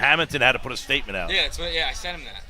Hamilton had to put a statement out. Yeah, yeah, I sent him that.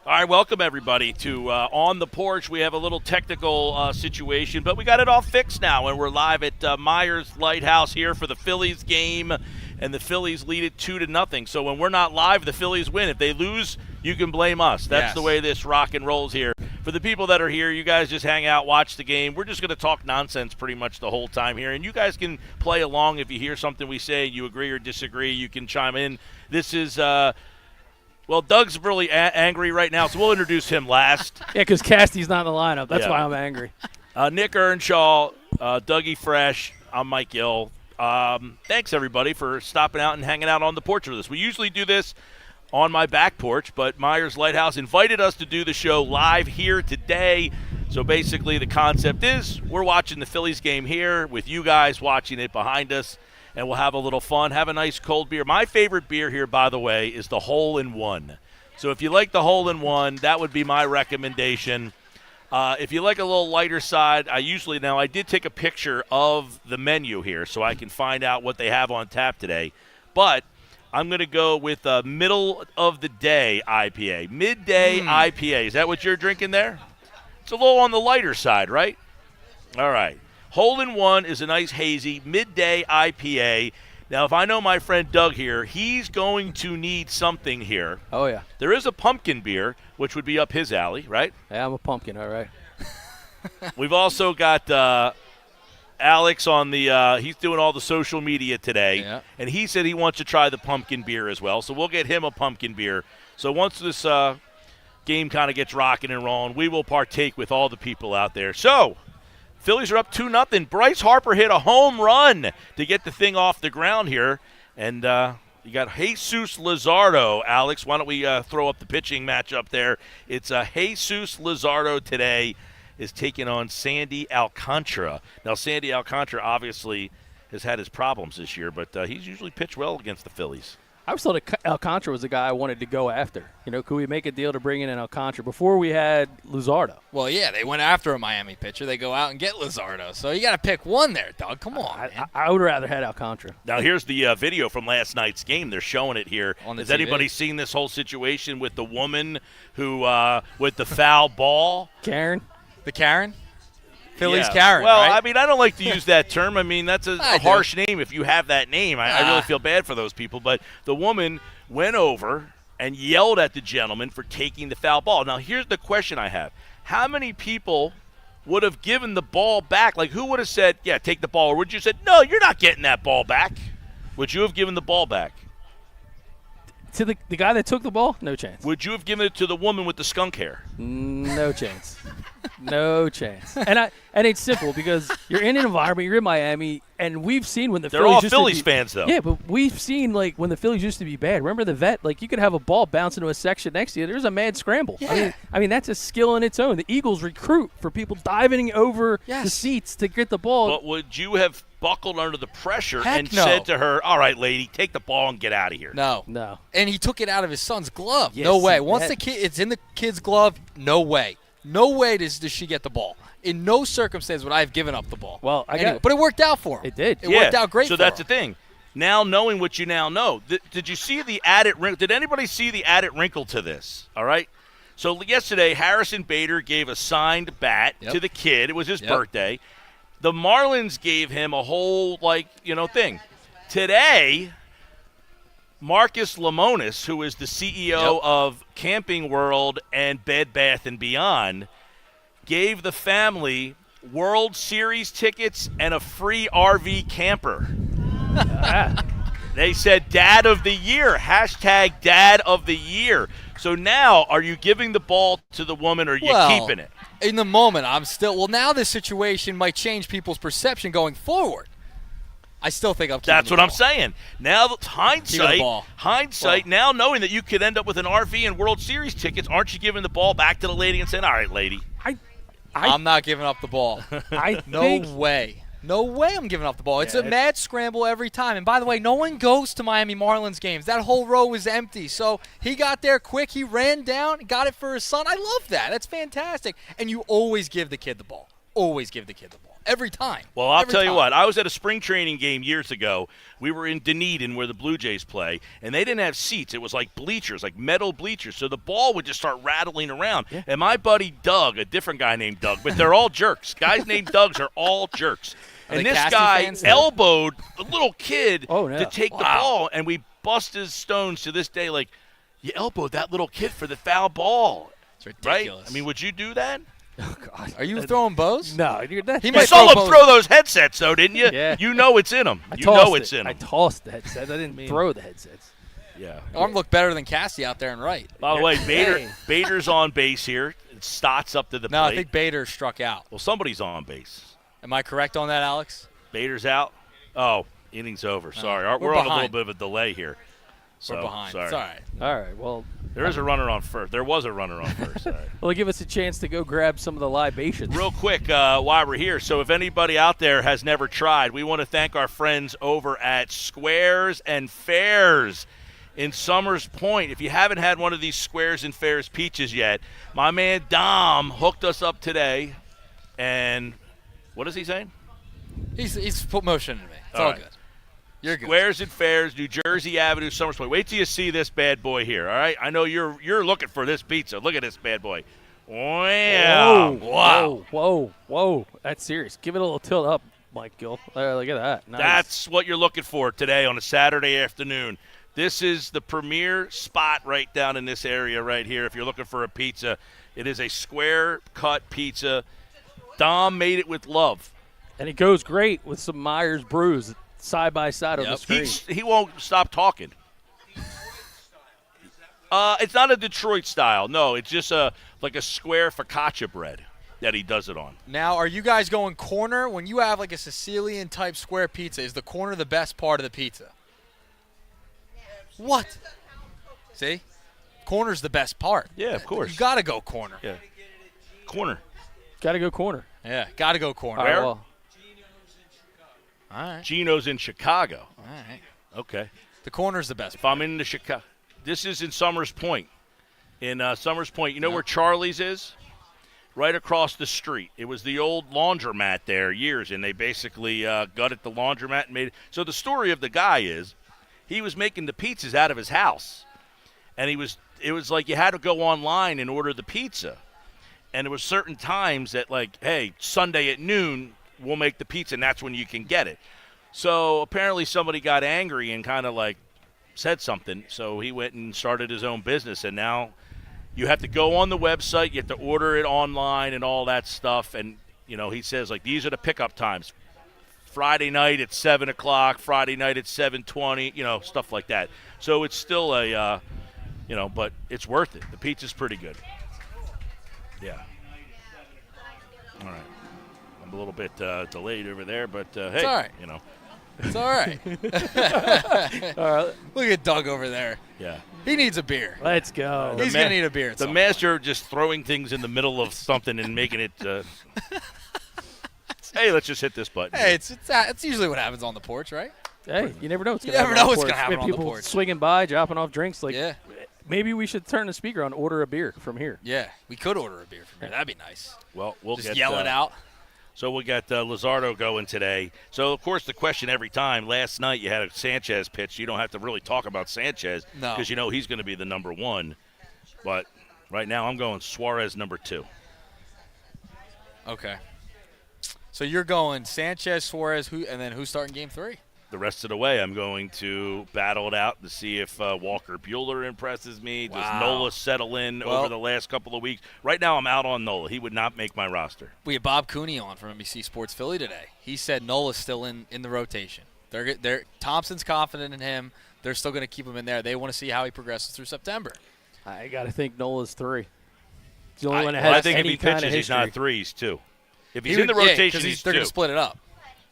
All right, welcome everybody to On the Porch. We have a little technical situation, but we got it all fixed now, and we're live at Meyers Lighthouse here for the Phillies game, and the Phillies lead it 2-0. So when we're not live, the Phillies win. If they lose, you can blame us. That's the way this rock and rolls here. For the people that are here, you guys just hang out, watch the game. We're just going to talk nonsense pretty much the whole time here, and you guys can play along if you hear something we say, you agree or disagree. You can chime in. This is well, Doug's really angry right now, so we'll introduce him last. Yeah, because Casty's not in the lineup. That's why I'm angry. Nick Earnshaw, Dougie Fresh, I'm Mike Gill. Thanks, everybody, for stopping out and hanging out on the porch with us. We usually do this on my back porch, but Meyers Lighthouse invited us to do the show live here today. So basically the concept is we're watching the Phillies game here with you guys watching it behind us. And we'll have a little fun, have a nice cold beer. My favorite beer here, by the way, is the Hole-in-One. So if you like the Hole-in-One, that would be my recommendation. If you like a little lighter side, I did take a picture of the menu here so I can find out what they have on tap today. But I'm going to go with a middle-of-the-day IPA, midday IPA. Is that what you're drinking there? It's a little on the lighter side, right? All right. Hole-in-One is a nice hazy midday IPA. Now, if I know my friend Doug here, he's going to need something here. Oh, yeah. There is a pumpkin beer, which would be up his alley, right? Yeah, I'm a pumpkin, all right. We've also got Alex on the he's doing all the social media today, and he said he wants to try the pumpkin beer as well, so we'll get him a pumpkin beer. So once this game kind of gets rocking and rolling, we will partake with all the people out there. So Phillies are up 2-0. Bryce Harper hit a home run to get the thing off the ground here. And you got Jesus Luzardo. Alex, why don't we throw up the pitching matchup there? It's Jesus Luzardo today is taking on Sandy Alcantara. Now, Sandy Alcantara obviously has had his problems this year, but he's usually pitched well against the Phillies. I was told Alcantara was the guy I wanted to go after. You know, could we make a deal to bring in an Alcantara before we had Luzardo? Well, yeah, they went after a Miami pitcher. They go out and get Luzardo. So you got to pick one there, Doug. Come on, man. I would rather had Alcantara. Now, here's the video from last night's game. They're showing it here. Has anybody seen this whole situation with the woman who with the foul ball? Karen? The Karen? Phillies Karen, well, right? I mean, I don't like to use that term. I mean, that's a harsh name if you have that name. I really feel bad for those people. But the woman went over and yelled at the gentleman for taking the foul ball. Now, here's the question I have. How many people would have given the ball back? Like, who would have said, yeah, take the ball? Or would you have said, no, you're not getting that ball back? Would you have given the ball back? To the guy that took the ball? No chance. Would you have given it to the woman with the skunk hair? No chance. No chance. And it's simple because you're in an environment, you're in Miami, and we've seen when the They're Phillies all used Phillies to be, fans, though. Yeah, but we've seen, like, when the Phillies used to be bad. Remember the vet? Like, you could have a ball bounce into a section next to you. There's a mad scramble. Yeah. I mean, that's a skill in its own. The Eagles recruit for people diving over the seats to get the ball. But would you have buckled under the pressure Heck and no. said to her, all right, lady, take the ball and get out of here? No. And he took it out of his son's glove. Yes, no way. Once it's in the kid's glove, no way. No way does she get the ball. In no circumstance would I have given up the ball. Well, but it worked out for him. It did. It worked out great so for that's him. the thing. Now knowing what you now know, did you see the added wrinkle? Did anybody see the added wrinkle to this? All right. So yesterday, Harrison Bader gave a signed bat to the kid. It was his birthday. The Marlins gave him a whole, thing. Today, Marcus Lemonis, who is the CEO of Camping World and Bed Bath & Beyond, gave the family World Series tickets and a free RV camper. They said Dad of the Year, # Dad of the Year. So now, are you giving the ball to the woman or are you keeping it? In the moment, I'm still – well, now this situation might change people's perception going forward. I still think I'm keeping That's the what ball. I'm saying. Now, hindsight, now knowing that you could end up with an RV and World Series tickets, aren't you giving the ball back to the lady and saying, all right, lady? I'm not giving up the ball. No way. No way I'm giving up the ball. It's a mad scramble every time. And by the way, no one goes to Miami Marlins games. That whole row was empty. So he got there quick. He ran down, got it for his son. I love that. That's fantastic. And you always give the kid the ball. Always give the kid the ball. every time. Well, I'll Every tell you time. what. I was at a spring training game years ago. We were in Dunedin where the Blue Jays play, and they didn't have seats. It was like bleachers, like metal bleachers. So the ball would just start rattling around. Yeah. And my buddy Doug, a different guy named Doug, but they're all jerks. Guys named Dougs are all jerks. And this guy elbowed a little kid to take the ball, and we bust his stones to this day. Like, you elbowed that little kid for the foul ball. It's ridiculous. Right? I mean, would you do that? Oh, God. Are you throwing bows? No. You saw him throw those headsets, though, didn't you? Yeah. You know it's in them. I tossed the headsets. I didn't mean, throw the headsets. Yeah. Arm looked better than Cassie out there and right. By the way, Bader's on base here. Stotts up to the plate. No, I think Bader struck out. Well, somebody's on base. Am I correct on that, Alex? Bader's out? Oh, inning's over. Sorry. We're on a little bit of a delay here. So, we're behind. Sorry. It's all right. All right, well. There is a runner on first. There was a runner on first. Well, give us a chance to go grab some of the libations. Real quick while we're here. So if anybody out there has never tried, we want to thank our friends over at Squares and Fairs in Summers Point. If you haven't had one of these Squares and Fairs peaches yet, my man Dom hooked us up today. And what is he saying? He's put motion in me. It's all good. You're good. Squares and Fairs, New Jersey Avenue, Summers Point. Wait till you see this bad boy here, all right? I know you're looking for this pizza. Look at this bad boy. Wow. Whoa. Whoa. That's serious. Give it a little tilt up, Mike Gill. Look at that. Nice. That's what you're looking for today on a Saturday afternoon. This is the premier spot right down in this area right here. If you're looking for a pizza, it is a square-cut pizza. Dom made it with love. And it goes great with some Meyers brews side by side on the screen. He won't stop talking. It's not a Detroit style. No, it's just like a square focaccia bread that he does it on. Now, are you guys going corner? When you have like a Sicilian-type square pizza, is the corner the best part of the pizza? What? See? Corner's the best part. Yeah, of course. You got to go corner. Yeah. Corner. Got to go corner. Yeah, got to go corner. Where? All right. Gino's in Chicago. All right. Okay. The corner's the best. If I'm in the Chicago, this is in Summers Point. In Summers Point, you know where Charlie's is? Right across the street. It was the old laundromat there years, and they basically gutted the laundromat and made it. So the story of the guy is he was making the pizzas out of his house, and it was like you had to go online and order the pizza. And there was certain times that, like, hey, Sunday at noon, we'll make the pizza, and that's when you can get it. So apparently somebody got angry and kind of, like, said something. So he went and started his own business, and now you have to go on the website. You have to order it online and all that stuff. And, you know, he says, like, these are the pickup times. Friday night at 7 o'clock, Friday night at 7:20, you know, stuff like that. So it's still a, you know, but it's worth it. The pizza's pretty good. Yeah. All right. I'm a little bit delayed over there, but hey, it's all right. You know. It's all right. All right. Look at Doug over there. Yeah. He needs a beer. Let's go. He's going to need a beer. The master just throwing things in the middle of something and making it hey, let's just hit this button. Hey, it's usually what happens on the porch, right? Hey, you never know what's going to happen. You never know what's going to happen on the people porch. Swinging by, dropping off drinks. Like, yeah. Maybe we should turn the speaker on, order a beer from here. Yeah, we could order a beer from here. That'd be nice. Well, we'll just yell it out. So we got Luzardo going today. So, of course, the question every time, last night you had a Sanchez pitch. You don't have to really talk about Sanchez because you know he's going to be the number one. But right now I'm going Suarez number 2. Okay. So you're going Sanchez, Suarez, and then who's starting game 3? The rest of the way, I'm going to battle it out to see if Walker Buehler impresses me. Wow. Does Nola settle in over the last couple of weeks? Right now, I'm out on Nola. He would not make my roster. We had Bob Cooney on from NBC Sports Philly today. He said Nola's still in the rotation. Thompson's confident in him. They're still going to keep him in there. They want to see how he progresses through September. I got to think Nola's 3. He's the only one that I has think if any he kind pitches, of he's history. not 3, he's 2. If he's in the rotation, he's 2. They're going to split it up.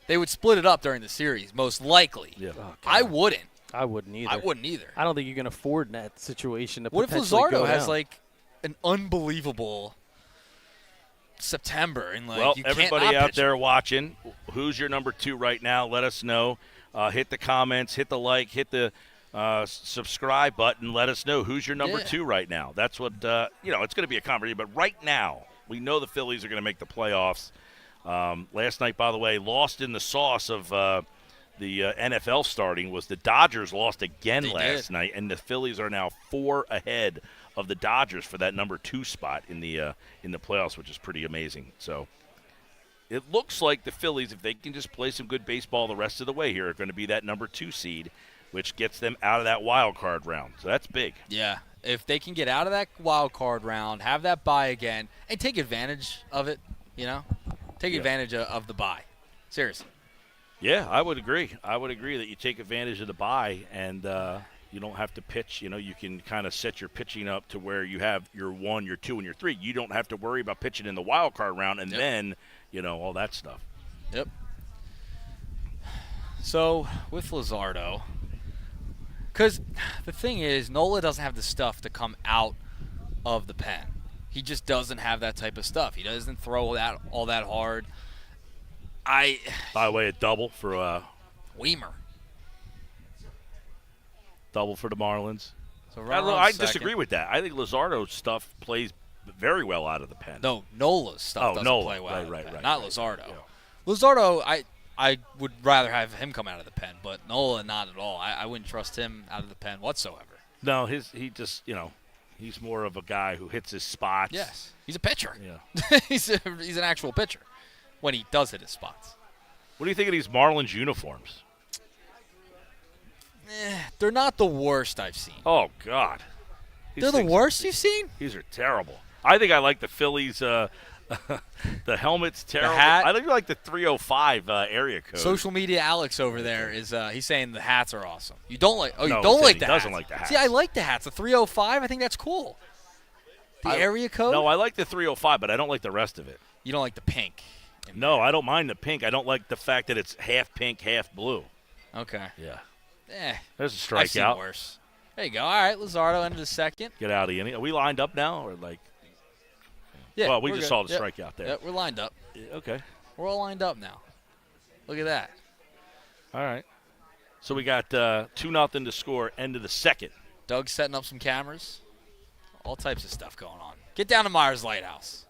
They would split it up during the series, most likely. Yeah. Oh, I wouldn't. I wouldn't either. I don't think you can afford in that situation to what if potentially Luzardo go has down. like an unbelievable September and like well, you everybody can't not out pitch there him. watching, who's your number 2 right now? Let us know. Hit the comments, hit the like, hit the subscribe button. Let us know who's your number 2 right now. That's what it's going to be a conversation. But right now, we know the Phillies are going to make the playoffs. Last night, by the way, lost in the sauce of the NFL starting was the Dodgers lost again last night, and the Phillies are now 4 ahead of the Dodgers for that number 2 spot in the playoffs, which is pretty amazing. So it looks like the Phillies, if they can just play some good baseball the rest of the way here, are going to be that number 2 seed, which gets them out of that wild card round. So that's big. Yeah. If they can get out of that wild card round, have that bye again, and take advantage of it, take advantage of the bye. Seriously. Yeah, I would agree. I would agree that you take advantage of the bye and you don't have to pitch. You can kind of set your pitching up to where you have your 1, your 2, and your 3. You don't have to worry about pitching in the wild card round and then, all that stuff. Yep. So, with Luzardo, because the thing is, Nola doesn't have the stuff to come out of the pen. He just doesn't have that type of stuff. He doesn't throw that all that hard. By the way, a double for Weimer. Double for the Marlins. So I disagree with that. I think Luzardo's stuff plays very well out of the pen. No, Nola's stuff doesn't play well. Right. Not Luzardo. Yeah. Luzardo, I would rather have him come out of the pen, but Nola not at all. I wouldn't trust him out of the pen whatsoever. No, he just he's more of a guy who hits his spots. Yes, he's a pitcher. Yeah, he's an actual pitcher when he does hit his spots. What do you think of these Marlins uniforms? They're not the worst I've seen. Oh God, they're the worst you've seen? These are terrible. I think I like the Phillies. The helmet's terrible. The hat? I think I like the 305 area code. Social media Alex over there is he's saying the hats are awesome. You don't like? Oh, you No, don't he like the doesn't hats. like the hats. See, I like the hats. The 305, I think that's cool. The area code? No, I like the 305, but I don't like the rest of it. You don't like the pink? No, I don't mind the pink. I don't like the fact that it's half pink, half blue. Okay. Yeah. I've There's a seen strikeout. worse. There you go. All right, Luzardo into the second. Get out of the inning. Are we lined up now, or like? Yeah. Well, we just good. saw the strikeout there. Yep, we're lined up. Yeah, okay. We're all lined up now. Look at that. All right. So we got 2-0 to score. End of the second. Doug's setting up some cameras. All types of stuff going on. Get down to Meyers Lighthouse.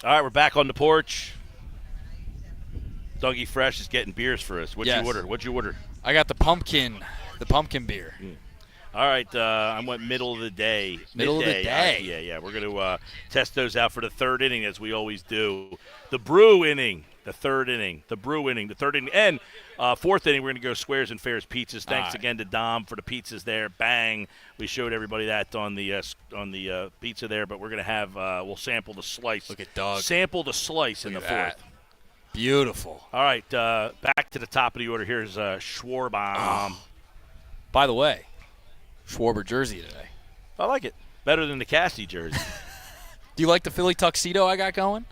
All right, we're back on the porch. Dougie Fresh is getting beers for us. What'd you order? I got the pumpkin beer. All right, I went middle of the day. Middle of the day. Yeah. We're going to test those out for the third inning, as we always do. The brew inning, the third inning. The brew inning, the third inning. And fourth inning, we're going to go Squares and Fairs Pizzas. Thanks again to Dom for the pizzas there. Bang. We showed everybody that on the pizza there, but we're going to have we'll sample the slice. Look at Doug. Sample the slice in the fourth. Beautiful. All right, back to the top of the order. Here's Schwarbaum. By the way, Schwarber jersey today. I like it. Better than the Cassie jersey. Do you like the Philly tuxedo I got going?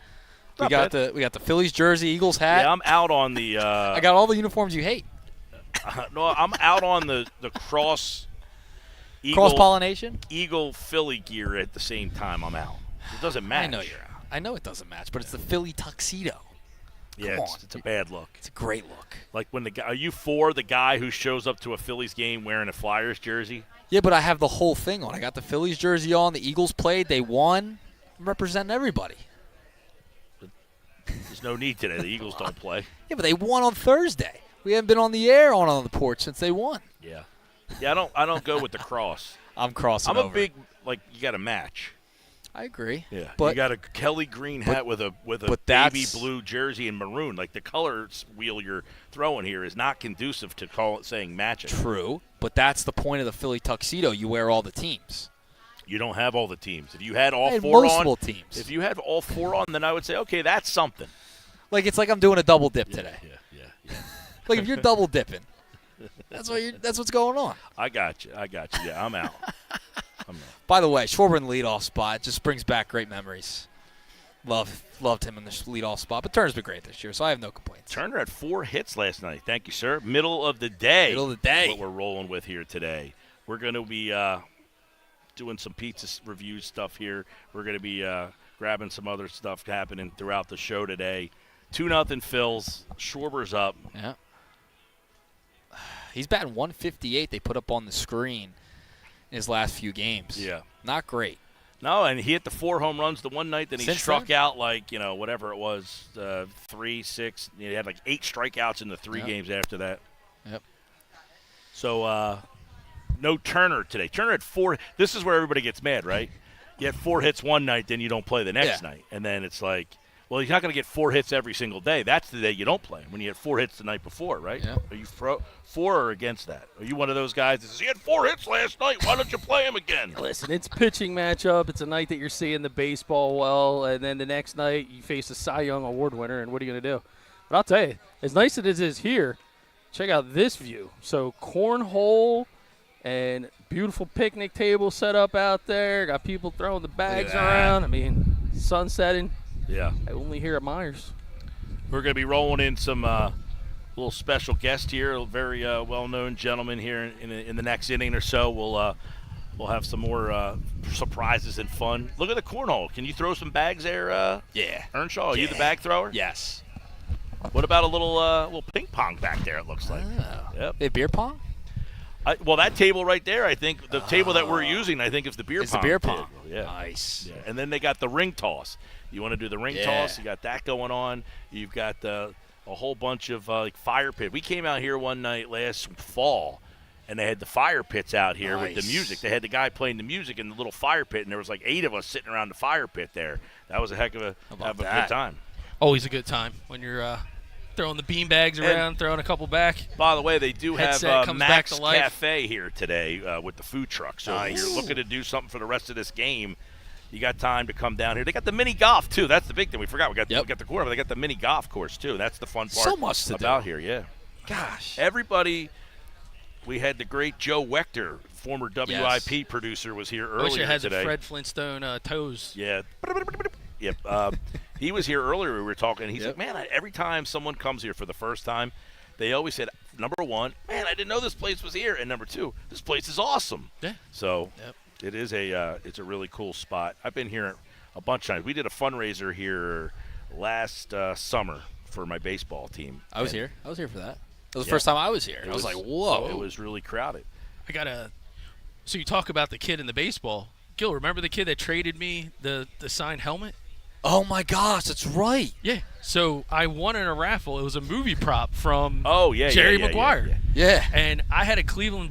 We got the Phillies jersey, Eagles hat. Yeah, I'm out on the. I got all the uniforms you hate. No, I'm out on the cross Cross-pollination? Eagle Philly gear at the same time, I'm out. It doesn't match. I know you're out. I know it doesn't match, but it's the Philly tuxedo. Yeah, it's a bad look. It's a great look. Like when the guy, are you for the guy who shows up to a Phillies game wearing a Flyers jersey? Yeah, but I have the whole thing on. I got the Phillies jersey on. The Eagles played. They won. I'm representing everybody. There's no need today. The Eagles don't play. Yeah, but they won on Thursday. We haven't been on the air on the porch since they won. Yeah. Yeah, I don't go with the cross. I'm crossing I'm a over. big, like, you got to match. I agree. Yeah, but you got a Kelly green hat with a baby blue jersey and maroon. Like the color wheel you're throwing here is not conducive to saying matching. True, but that's the point of the Philly tuxedo. You wear all the teams. You don't have all the teams. If you had all four multiple on, teams. If you had all four on, then I would say, okay, that's something. Like it's like I'm doing a double dip today. Yeah. Like if you're double dipping, that's what's going on. I got you. Yeah, I'm out. By the way, Schwarber in the leadoff spot just brings back great memories. Loved him in the leadoff spot, but Turner's been great this year, so I have no complaints. Turner had 4 hits last night. Thank you, sir. Middle of the day. What we're rolling with here today. We're going to be doing some pizza review stuff here. We're going to be grabbing some other stuff happening throughout the show today. 2-0 Phils. Schwarber's up. Yeah. He's batting 158 they put up on the screen in his last few games. Yeah. Not great. No, and he hit the 4 home runs the one night. Then he struck then? out like, whatever it was, 3, 6. He had like 8 strikeouts in the 3 games after that. Yep. So, no Turner today. Turner had 4. This is where everybody gets mad, right? You had 4 hits one night, then you don't play the next night. And then it's like, well, he's not going to get 4 hits every single day. That's the day you don't play him, when you had 4 hits the night before, right? Yep. Are you for or against that? Are you one of those guys that says, he had 4 hits last night, why don't you play him again? Listen, it's pitching matchup. It's a night that you're seeing the baseball well, and then the next night you face a Cy Young Award winner, and what are you going to do? But I'll tell you, as nice as it is here, check out this view. So cornhole and beautiful picnic table set up out there. Got people throwing the bags around. I mean, sun setting. Yeah. I only here at Meyers. We're going to be rolling in some little special guest here, a very well-known gentleman here in the next inning or so. We'll have some more surprises and fun. Look at the cornhole. Can you throw some bags there? Yeah. Earnshaw, are you the bag thrower? Yes. What about a little ping pong back there, it looks like? Oh. Yep. They beer pong? Well, that table right there, I think, the table that we're using, I think is the beer pong. It's the beer pong. Table. Yeah. Nice. Yeah. And then they got the ring toss. You want to do the ring toss? You got that going on. You've got a whole bunch of like fire pit. We came out here one night last fall, and they had the fire pits out here with the music. They had the guy playing the music in the little fire pit, and there was like 8 of us sitting around the fire pit there. That was a heck of a good time. Always a good time when you're throwing the bean bags around, throwing a couple back. By the way, they do have comes Max back to life. Cafe here today with the food truck. So if you're looking to do something for the rest of this game, you got time to come down here. They got the mini golf, too. That's the big thing. We forgot. We got the corner, but they got the mini golf course, too. That's the fun part so much to about do. here, yeah. Gosh. Everybody, we had the great Joe Wechter, former WIP producer, was here earlier I wish it had today. the Fred Flintstone toes. Yeah. Yep. He was here earlier. We were talking. He's like, man, every time someone comes here for the first time, they always said, number 1, man, I didn't know this place was here. And number 2, this place is awesome. Yeah. So it is it's a really cool spot. I've been here a bunch of times. We did a fundraiser here last summer for my baseball team. I was here. I was here for that. That was the first time I was here. I was like, whoa. It was really crowded. So you talk about the kid in the baseball. Gill, remember the kid that traded me the signed helmet? Oh, my gosh, that's right. Yeah. So I won in a raffle. It was a movie prop from Jerry Maguire. Yeah. And I had a Cleveland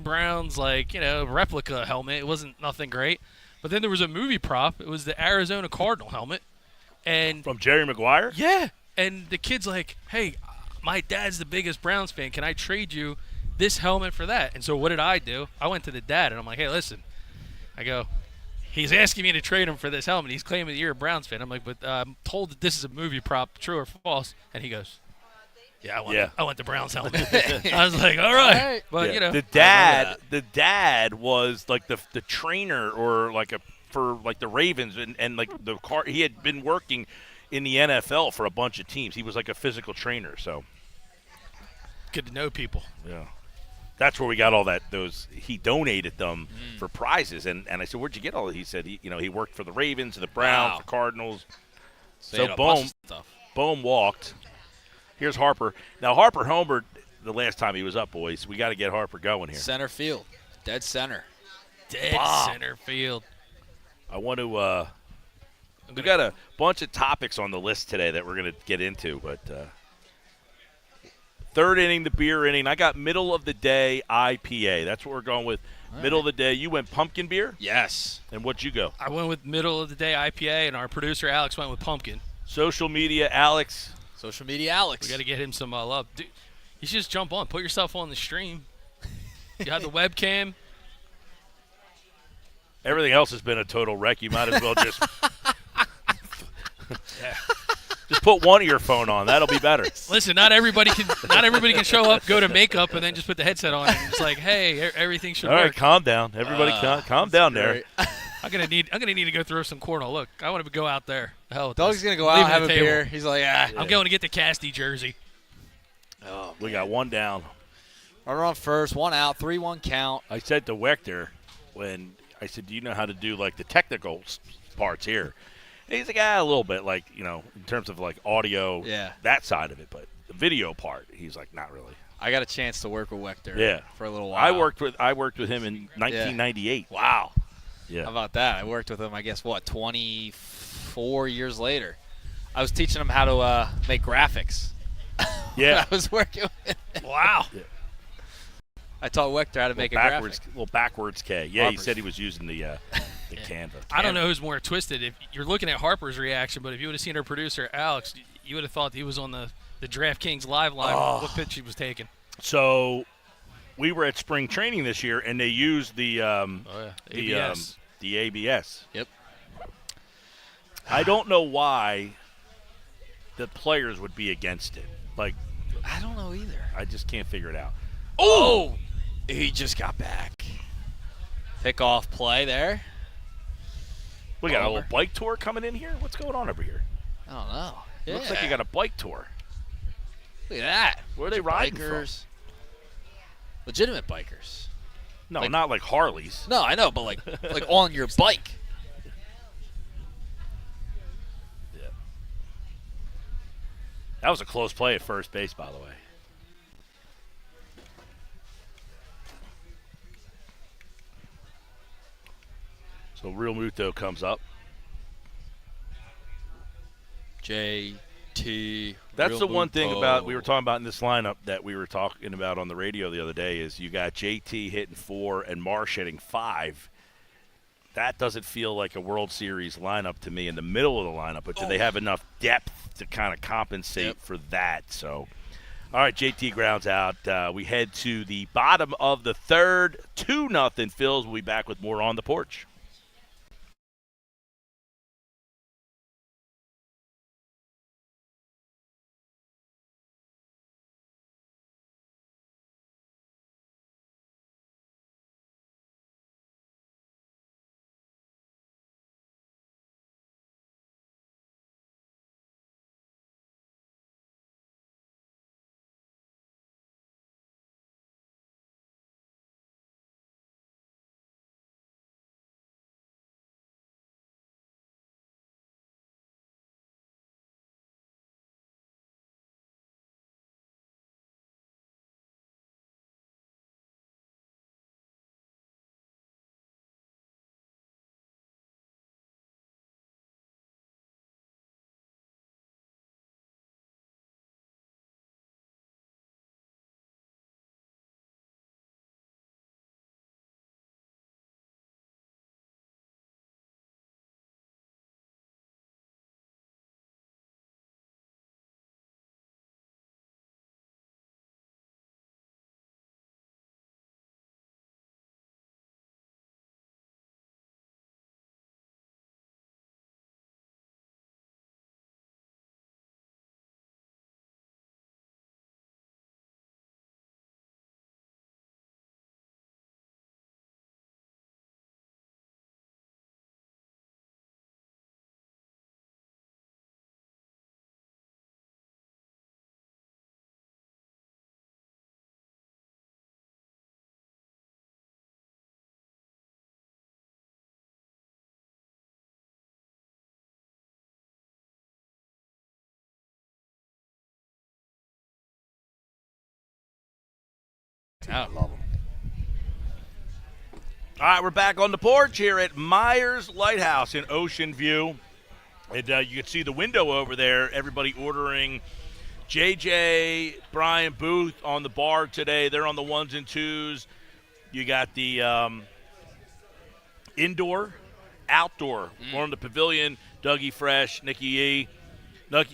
Browns replica helmet. It wasn't nothing great. But then there was a movie prop. It was the Arizona Cardinal helmet. And from Jerry Maguire? Yeah. And the kid's like, "Hey, my dad's the biggest Browns fan. Can I trade you this helmet for that?" And so what did I do? I went to the dad and I'm like, "Hey, listen." I go, "He's asking me to trade him for this helmet. He's claiming that you're a Browns fan." I'm like, "But I'm told that this is a movie prop, true or false?" And he goes, "Yeah, I want the Browns helmet." I was like, "All right." But the dad was like the trainer or for the Ravens and like the car. He had been working in the NFL for a bunch of teams. He was like a physical trainer. So good to know people. Yeah. That's where we got all that. He donated them for prizes, and I said, "Where'd you get all that?" He said, "He worked for the Ravens, the Browns, the Cardinals." So Bohm walked. Here's Harper. Now Harper homered the last time he was up, boys. We got to get Harper going here. Center field, dead center. Center field. I want to. We got a bunch of topics on the list today that we're going to get into, but. Third inning, the beer inning. I got middle of the day IPA. That's what we're going with. All middle of the day. You went pumpkin beer? Yes. And what'd you go? I went with middle of the day IPA, and our producer Alex went with pumpkin. Social media, Alex. Social media, Alex. We got to get him some love. Dude, you should just jump on. Put yourself on the stream. You got the webcam. Everything else has been a total wreck. You might as well just just put one earphone on. That'll be better. Listen, not everybody can show up, go to makeup, and then just put the headset on. And it's like, hey, everything should work. All right, calm down. Everybody, calm down there. I'm gonna need to go throw some cornhole. Look, I want to go out there. Hell, Doug's gonna go out and have a beer. He's like, I'm going to get the Casty jersey. Oh, we got one down. Runner on first, one out, 3-1 count. I said to Wechter when I said, "Do you know how to do like the technical parts here?" And he's like, a little bit, like, in terms of like audio, that side of it, but the video part, he's like, not really. I got a chance to work with Wechter for a little while. I worked with him in 1998. Wow. Yeah. How about that? I worked with him, I guess, 24 years later. I was teaching him how to make graphics. Yeah. I was working with him. Wow. Yeah. I taught Wechter how to make a graphic. Little backwards K. Yeah, Harper's. He said he was using the Canva. I don't know who's more twisted. If you're looking at Harper's reaction, but if you would have seen our producer, Alex, you would have thought he was on the DraftKings live line what pitch he was taking. So we were at spring training this year, and they used the ABS. The ABS. Yep. I don't know why the players would be against it. Like, I don't know either. I just can't figure it out. Oh! He just got back. Pick off play there. We got a little bike tour coming in here? What's going on over here? I don't know. It looks like you got a bike tour. Look at that. Where are they riding bikers. Legitimate bikers. No, not like Harleys. No, I know, but like on your bike. Yeah. That was a close play at first base, by the way. So Real Muto comes up. JT. That's the one thing about we were talking about in this lineup that we were talking about on the radio the other day is you got JT hitting 4 and Marsh hitting 5. That doesn't feel like a World Series lineup to me in the middle of the lineup, but do they have enough depth to kind of compensate for that? So, all right, JT grounds out. We head to the bottom of the third, 2-0 Phils. We'll be back with more on the porch. Oh. Love them. All right, we're back on the porch here at Meyers Lighthouse in Ocean View. And you can see the window over there, everybody ordering. JJ, Brian Booth on the bar today. They're on the 1s and 2s. You got the indoor, outdoor. We're on the pavilion. Dougie Fresh, Nikki E,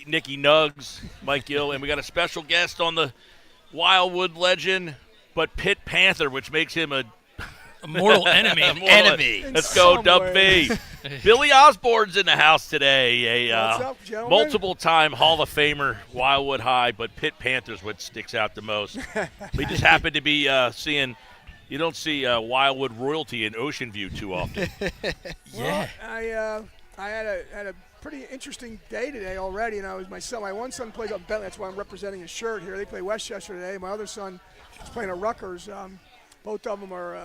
Nikki Nugs, Mike Gill. And we got a special guest on the Wildwood legend, but Pitt Panther, which makes him a mortal enemy. Enemy. Let's go, some Dub way. V. Billy Osborne's in the house today, What's a up, gentlemen? multiple-time Hall of Famer, Wildwood High, but Pitt Panther's what sticks out the most. We just happen to be seeing – you don't see Wildwood royalty in Ocean View too often. Yeah. Well, I had a pretty interesting day today already, and my one son plays up in Bentley. That's why I'm representing his shirt here. They play Westchester today. My other son is playing at Rutgers. Both of them are,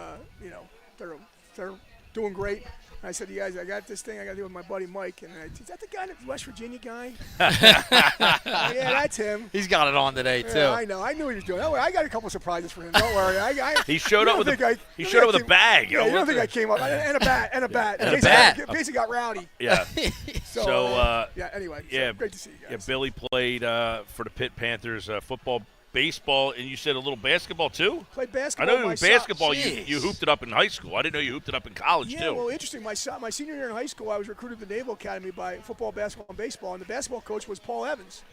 they're doing great. And I said to you guys, I got this thing I got to do with my buddy Mike. And is that the guy, the West Virginia guy? Yeah, that's him. He's got it on today, too. Yeah, I know. I knew what he was doing. Don't worry, I got a couple surprises for him. Don't worry. He showed up with a bag. Yeah, you don't think I came up and a bat And a bat. In case he got rowdy. Yeah. So anyway, yeah, great to see you guys. Yeah, Billy played for the Pitt Panthers football, baseball, and you said a little basketball too? Played I basketball. know basketball Jeez. you hooped it up in high school. I didn't know you hooped it up in college Yeah, too. well, interesting. My senior year in high school, I was recruited to the Naval Academy by football, basketball, and baseball, and the basketball coach was Paul Evans.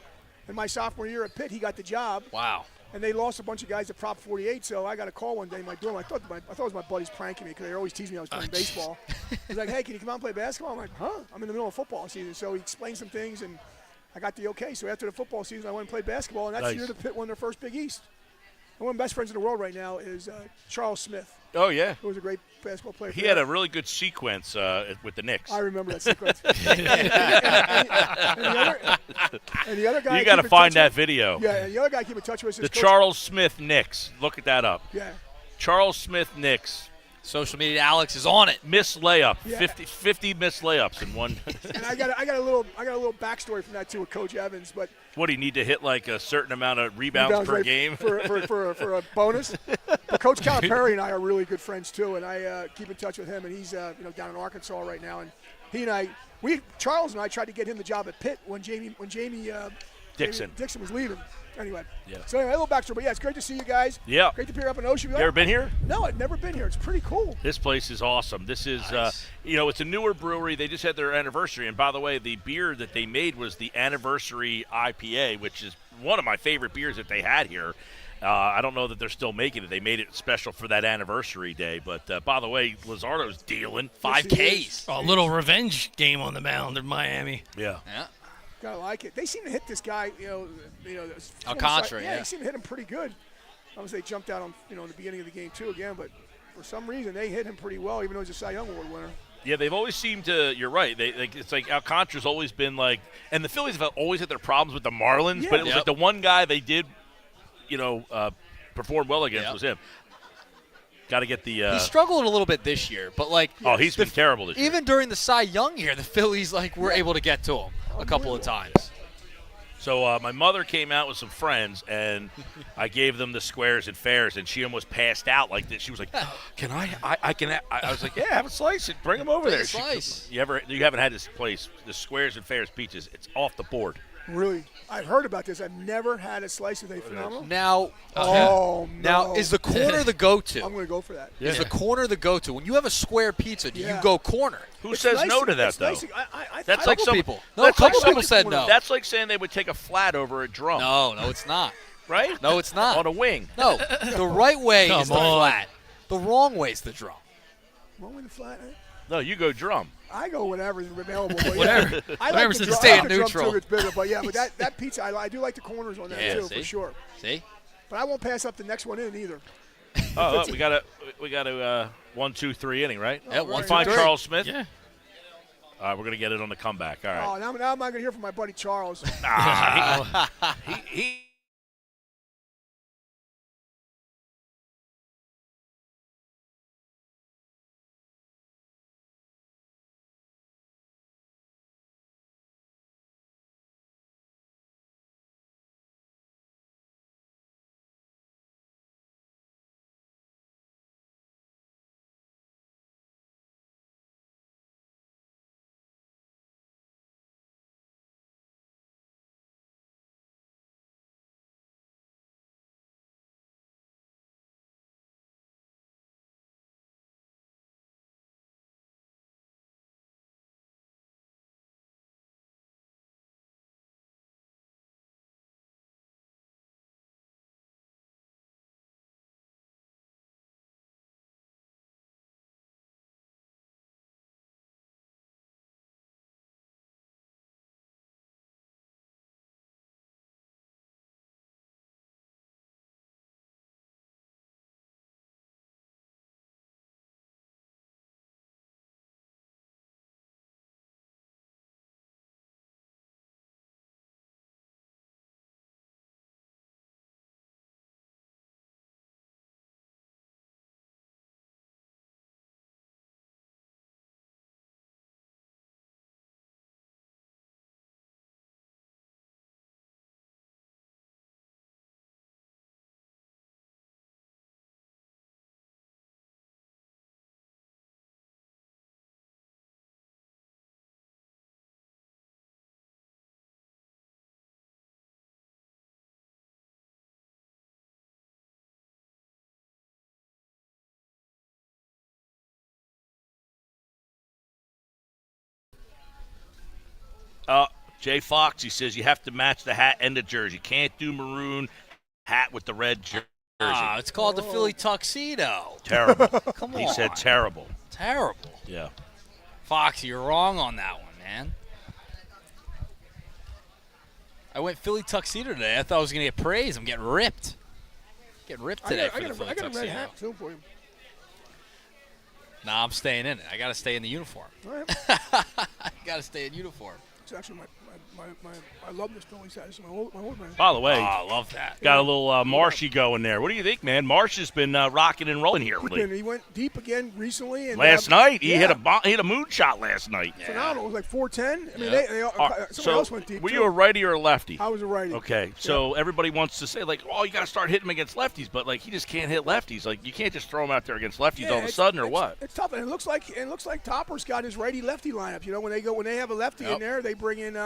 And my sophomore year at Pitt, he got the job. Wow. And they lost a bunch of guys to Prop 48, so I got a call one day in my dorm. I thought it was my buddies pranking me because they always teased me I was playing baseball. He was like, hey, can you come out and play basketball? I'm like, huh? I'm in the middle of football season. So he explained some things, and I got the okay. So after the football season, I went and played basketball, and that's the year that Pitt won their first Big East. And one of my best friends in the world right now is Charles Smith, Oh, yeah. who was a great basketball player. He had a really good sequence with the Knicks. I remember that sequence. and the other guy. You got to find that video. Yeah, and the other guy I keep in touch with is The Coach- Charles Smith Knicks. Look at that up. Yeah. Charles Smith Knicks. Social media, Alex is on it. Missed layup. Yeah. 50 missed layups in one. And I got a little backstory from that too with Coach Evans, but What, do you need to hit like a certain amount of rebounds per right game? for a bonus. But Coach Calipari and I are really good friends too, and I keep in touch with him, and he's down in Arkansas right now, and Charles and I tried to get him the job at Pitt when Jamie Dixon. Dixon was leaving. Anyway, Yeah. So anyway, a little backstory, but yeah, it's great to see you guys. Yeah. Great to be here up in Ocean. You ever been here? No, I've never been here. It's pretty cool. This place is awesome. This is, Nice. it's a newer brewery. They just had their anniversary. And by the way, the beer that they made was the anniversary IPA, which is one of my favorite beers that they had here. I don't know that they're still making it. They made it special for that anniversary day. But by the way, Lizardo's dealing 5 Ks. A little revenge game on the mound in Miami. Yeah. Yeah. Gotta like it. They seem to hit this guy, Alcantara, Yeah, yeah. they seem to hit him pretty good. Obviously, they jumped out on, in the beginning of the game too again, but for some reason they hit him pretty well, even though he's a Cy Young Award winner. Yeah, they've always seemed to. You're right. It's like Alcantara's always been like, and the Phillies have always had their problems with the Marlins, Yeah. but it was Yep. like the one guy they did, perform well against Yep. was him. Got to get the. He struggled a little bit this year, but He's been terrible this year. even during the Cy Young year, the Phillies were able to get to him a couple of times. So my mother came out with some friends, and I gave them the squares and fairs, and she almost passed out like this. She was like, "Can I was like, "Yeah, have a slice and bring them over Bring there." a slice. You haven't had this place, the squares and fairs peaches? It's off the board. Really, I've heard about this. I've never had a slice of. They phenomenal. Now, Oh no! now is the corner the go-to? I'm going to go for that. Yeah. Is the corner the go-to? When you have a square pizza, do you Yeah. go corner? Who It's says nice no to that it's though? nice. That's I- like some people. No, that's a couple like people said no. That's like saying they would take a flat over a drum, No, it's not. right? No, it's not. On a wing. No, the right way is the Come on. flat. The wrong way is the drum. Wrong with the flat. No, you go drum. I go whatever's available. But Whatever. Yeah, I Whatever's like to the stay drum. I in like the drum neutral. too. It's bigger, but yeah, but that pizza, I do like the corners on that Yeah, too see? for sure. See? But I won't pass up the next one in either. Oh, we got to 1, 2, 3 inning, right? Yeah, one, You find two, three. Charles Smith. Yeah. All right, we're gonna get it on the comeback. All right. Oh, now I'm not going to hear from my buddy Charles. He Jay Fox, he says you have to match the hat and the jersey. Can't do maroon hat with the red jersey. It's called the Philly tuxedo. Terrible. Come on. He said terrible. Terrible. Yeah. Fox, you're wrong on that one, man. I went Philly tuxedo today. I thought I was going to get praise. I'm getting ripped. Getting ripped today for the Philly I got a tuxedo. red hat, too, for you. Nah, I'm staying in it. I got to stay in the uniform. All right. I got to stay in uniform. It's actually I love this Phillies hat. It's my old man. By the way, I love that. got a little Marshy going there. What do you think, man? Marsh has been rocking and rolling here. He went deep again recently. And Last night, he yeah. hit a moonshot last night. Phenomenal. It was like 410. I mean, somebody So, else went deep, were too. you a righty or a lefty? I was a righty. Okay, so everybody wants to say, like, oh, you got to start hitting him against lefties, but, like, he just can't hit lefties. Like, you can't just throw him out there against lefties all of a sudden or what? It's tough. And it looks like Topper's got his righty-lefty lineup. You know, when they have a lefty in there, they bring in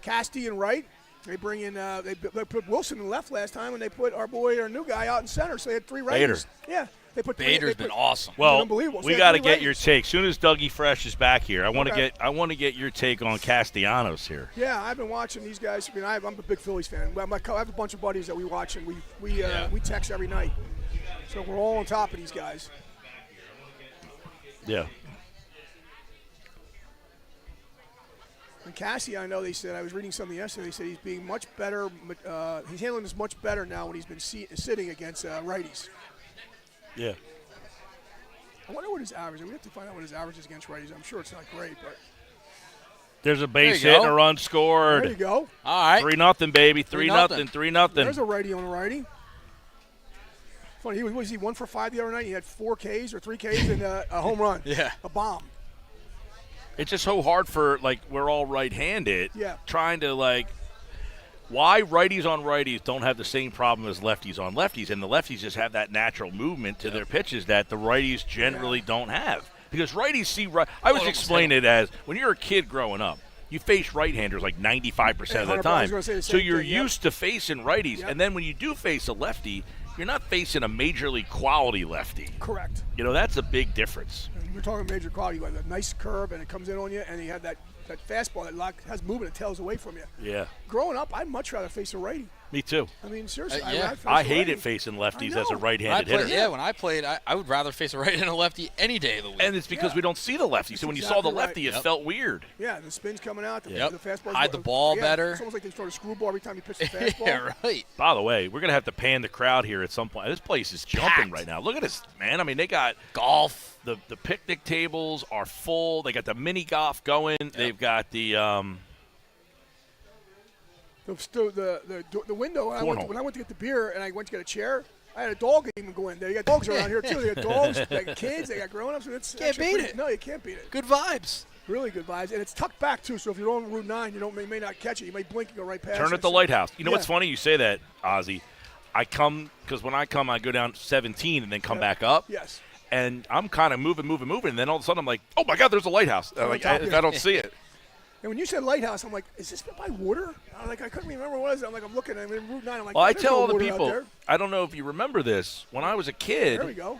Casty and right. They bring in they put Wilson in left last time, and they put our new guy out in center. So they had three righties. Bader. Yeah, they put Bader's been awesome. Well, unbelievable. So we they got had to three get your righties. take. Soon as Dougie Fresh is back here, I want Okay. to get your take on Castellanos here. Yeah, I've been watching these guys. I mean, I'm a big Phillies fan. I have a bunch of buddies that we watch, and we text every night. So we're all on top of these guys. Yeah. And Cassie, I know they said, I was reading something yesterday, they said he's being much better, he's handling this much better now when he's been sitting against righties. Yeah. I wonder what his average is. We have to find out what his average is against righties. I'm sure it's not great, but. There's a base There you hit and go. a run scored. There you go. All right. 3-0, baby. 3-0. 3-0. 3-0. There's a righty on a righty. Funny, was he 1 for 5 the other night? He had 4 Ks or 3 Ks and a home run. Yeah. A bomb. It's just so hard for, like, we're all right-handed. Yeah. Trying to, like, why righties on righties don't have the same problem as lefties on lefties, and the lefties just have that natural movement to their pitches that the righties generally don't have. Because righties see right. I always explain it as when you're a kid growing up, you face right-handers like 95% of the 100%. I time. was gonna say the So same you're thing, yep. used to facing righties, Yep. and then when you do face a lefty, you're not facing a major league quality lefty. Correct. You know, that's a big difference. And we're talking major quality. You have a nice curve, and it comes in on you, and you have that fastball that has movement, it tails away from you. Yeah. Growing up, I'd much rather face a righty. Me too. I mean, seriously, yeah. I hated facing lefties as a right-handed hitter. When I played, I would rather face a right and a lefty any day of the week. And it's because we don't see the lefty. So when you saw the lefty, it felt weird. Yeah, the spin's coming out, the fastball. Hide the ball better. It's almost like they throw a screwball every time you pitch the fastball. Yeah, right. By the way, we're going to have to pan the crowd here at some point. This place is jumping Packed. right now. Look at this, man. I mean, they got Golf. the picnic tables are full. They got the mini golf going. They've got the The window, when I went to get the beer and I went to get a chair, I had a dog even go in there. You got dogs around here, too. They got dogs, they got kids, they got grown-ups. And it's Can't beat it. No, you can't beat it. Good vibes. Really good vibes. And it's tucked back, too, so if you're on Route 9, you may not catch it. You may blink and go right past it. turn at the lighthouse. You know Yeah. what's funny? You say that, Ozzy. I come because when I come, I go down 17 and then come back up. Yes. And I'm kind of moving, and then all of a sudden I'm like, oh my God, there's a lighthouse. Like, top, if yeah. I don't see it. And when you said lighthouse, I'm like, is this by water? I couldn't remember what it was. I'm looking at Route 9. I'm like, Well, I there's tell no all the water out people, there. I don't know if you remember this. When I was a kid, There we go.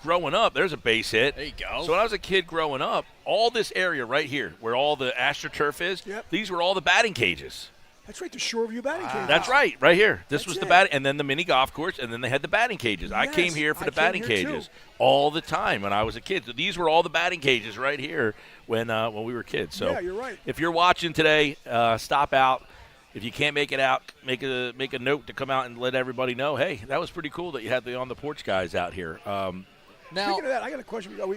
growing up, there's a base hit. There you go. So when I was a kid growing up, all this area right here, where all the AstroTurf is, Yep. these were all the batting cages. That's right, the Shoreview batting cage. That's right here. This That's was the it. batting, and then the mini golf course, and then they had the batting cages. I came Yes, here for I the came batting here, cages too. all the time when I was a kid. So these were all the batting cages right here when we were kids. So Yeah, you're right. if you're watching today, stop out. If you can't make it out, make a note to come out and let everybody know. Hey, that was pretty cool that you had the on the porch guys out here. Now, Speaking of that, I got a question. go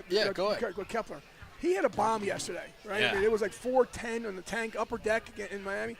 ahead. Kepler. He had a bomb yesterday, right? Yeah. I mean, it was like 410 on the tank, upper deck in Miami.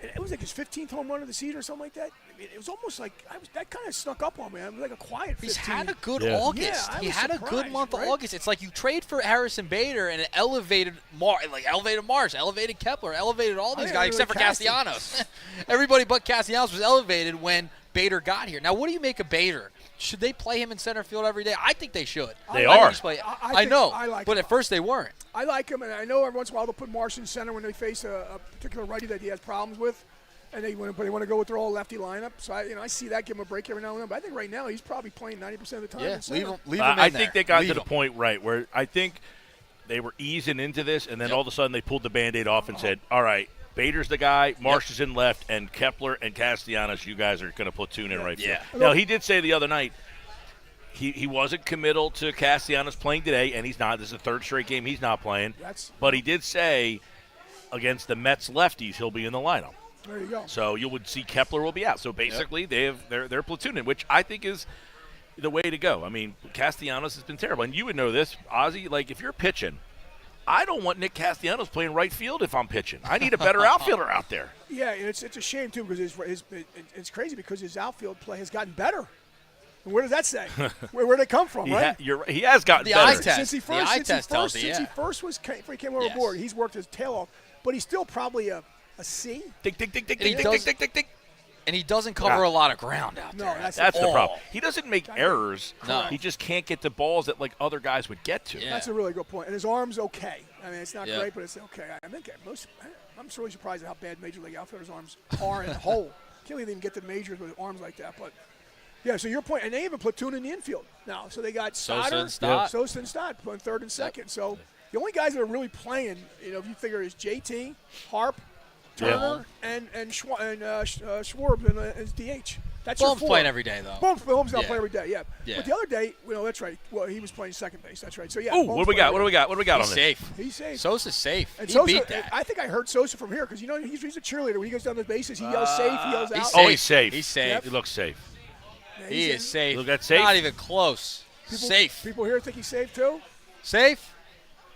And it was like his 15th home run of the season or something like that. I mean, it was almost like that kind of snuck up on me. It was like a quiet 15. he's had a good Yeah. August. Yeah, I he was had a good surprised, month right? of August. It's like you trade for Harrison Bader and it elevated Marsh, elevated Kepler, elevated all these think guys I except for really cast him. Castellanos. Everybody but Castellanos was elevated when Bader got here. Now, what do you make of Bader? Should they play him in center field every day? I think they should. They I are. think I I know, I like but him. at first they weren't. I like him, and I know every once in a while they'll put Marsh in center when they face a particular righty that he has problems with, and they want to go with their all lefty lineup. So I see that, give him a break every now and then. But I think right now he's probably playing 90% of the time. Yeah, in center. leave him in I there. think they got Leave to the him. point right where I think they were easing into this, and then all of a sudden they pulled the Band-Aid off and said, all right, Bader's the guy, Marsh is in left, and Kepler and Castellanos, you guys are going to platoon in right field. Now, he did say the other night he wasn't committal to Castellanos playing today, and he's not. This is the third straight game he's not playing. But he did say against the Mets lefties, he'll be in the lineup. There you go. So you would see Kepler will be out. So basically, they're platooning, which I think is the way to go. I mean, Castellanos has been terrible. And you would know this, Ozzy, like if you're pitching, I don't want Nick Castellanos playing right field if I'm pitching. I need a better outfielder out there. Yeah, and it's a shame, too, because it's crazy because his outfield play has gotten better. And where does that say? Where'd it come from, right? He has gotten better. Eye test. Since he first came over board, he's worked his tail off. But he's still probably a C. Tick, tick, tick, tick, tick, tick, tick, tick, tick. And he doesn't cover a lot of ground out there. No, that's the problem. He doesn't make errors. No. He just can't get the balls that like other guys would get to. Yeah. That's a really good point. And his arm's okay. I mean, it's not great, but it's okay. I think I'm really surprised at how bad Major League outfielders' arms are in the whole. Can't even get to majors with arms like that. But, yeah, so your point. And they have a platoon in the infield now. So they got Sosa and Stott playing third and second. So the only guys that are really playing, if you figure is JT, Harp, Turner, and Schwarb as DH. That's your four. Playing every day, though. Bohm's not playing every day, yeah. But the other day, that's right. Well, he was playing second base. That's right. So, yeah. Ooh, what do we got? What do we got on this? Safe. He's safe. Sosa's safe. And He Sosa, beat that. I think I heard Sosa from here because, he's a cheerleader. When he goes down the bases, he yells safe, he yells out. Oh, he's safe. He's safe. Yep. He looks safe. Yeah, He is safe. Look at safe. Not even close. Safe. People here think he's safe, too? Safe?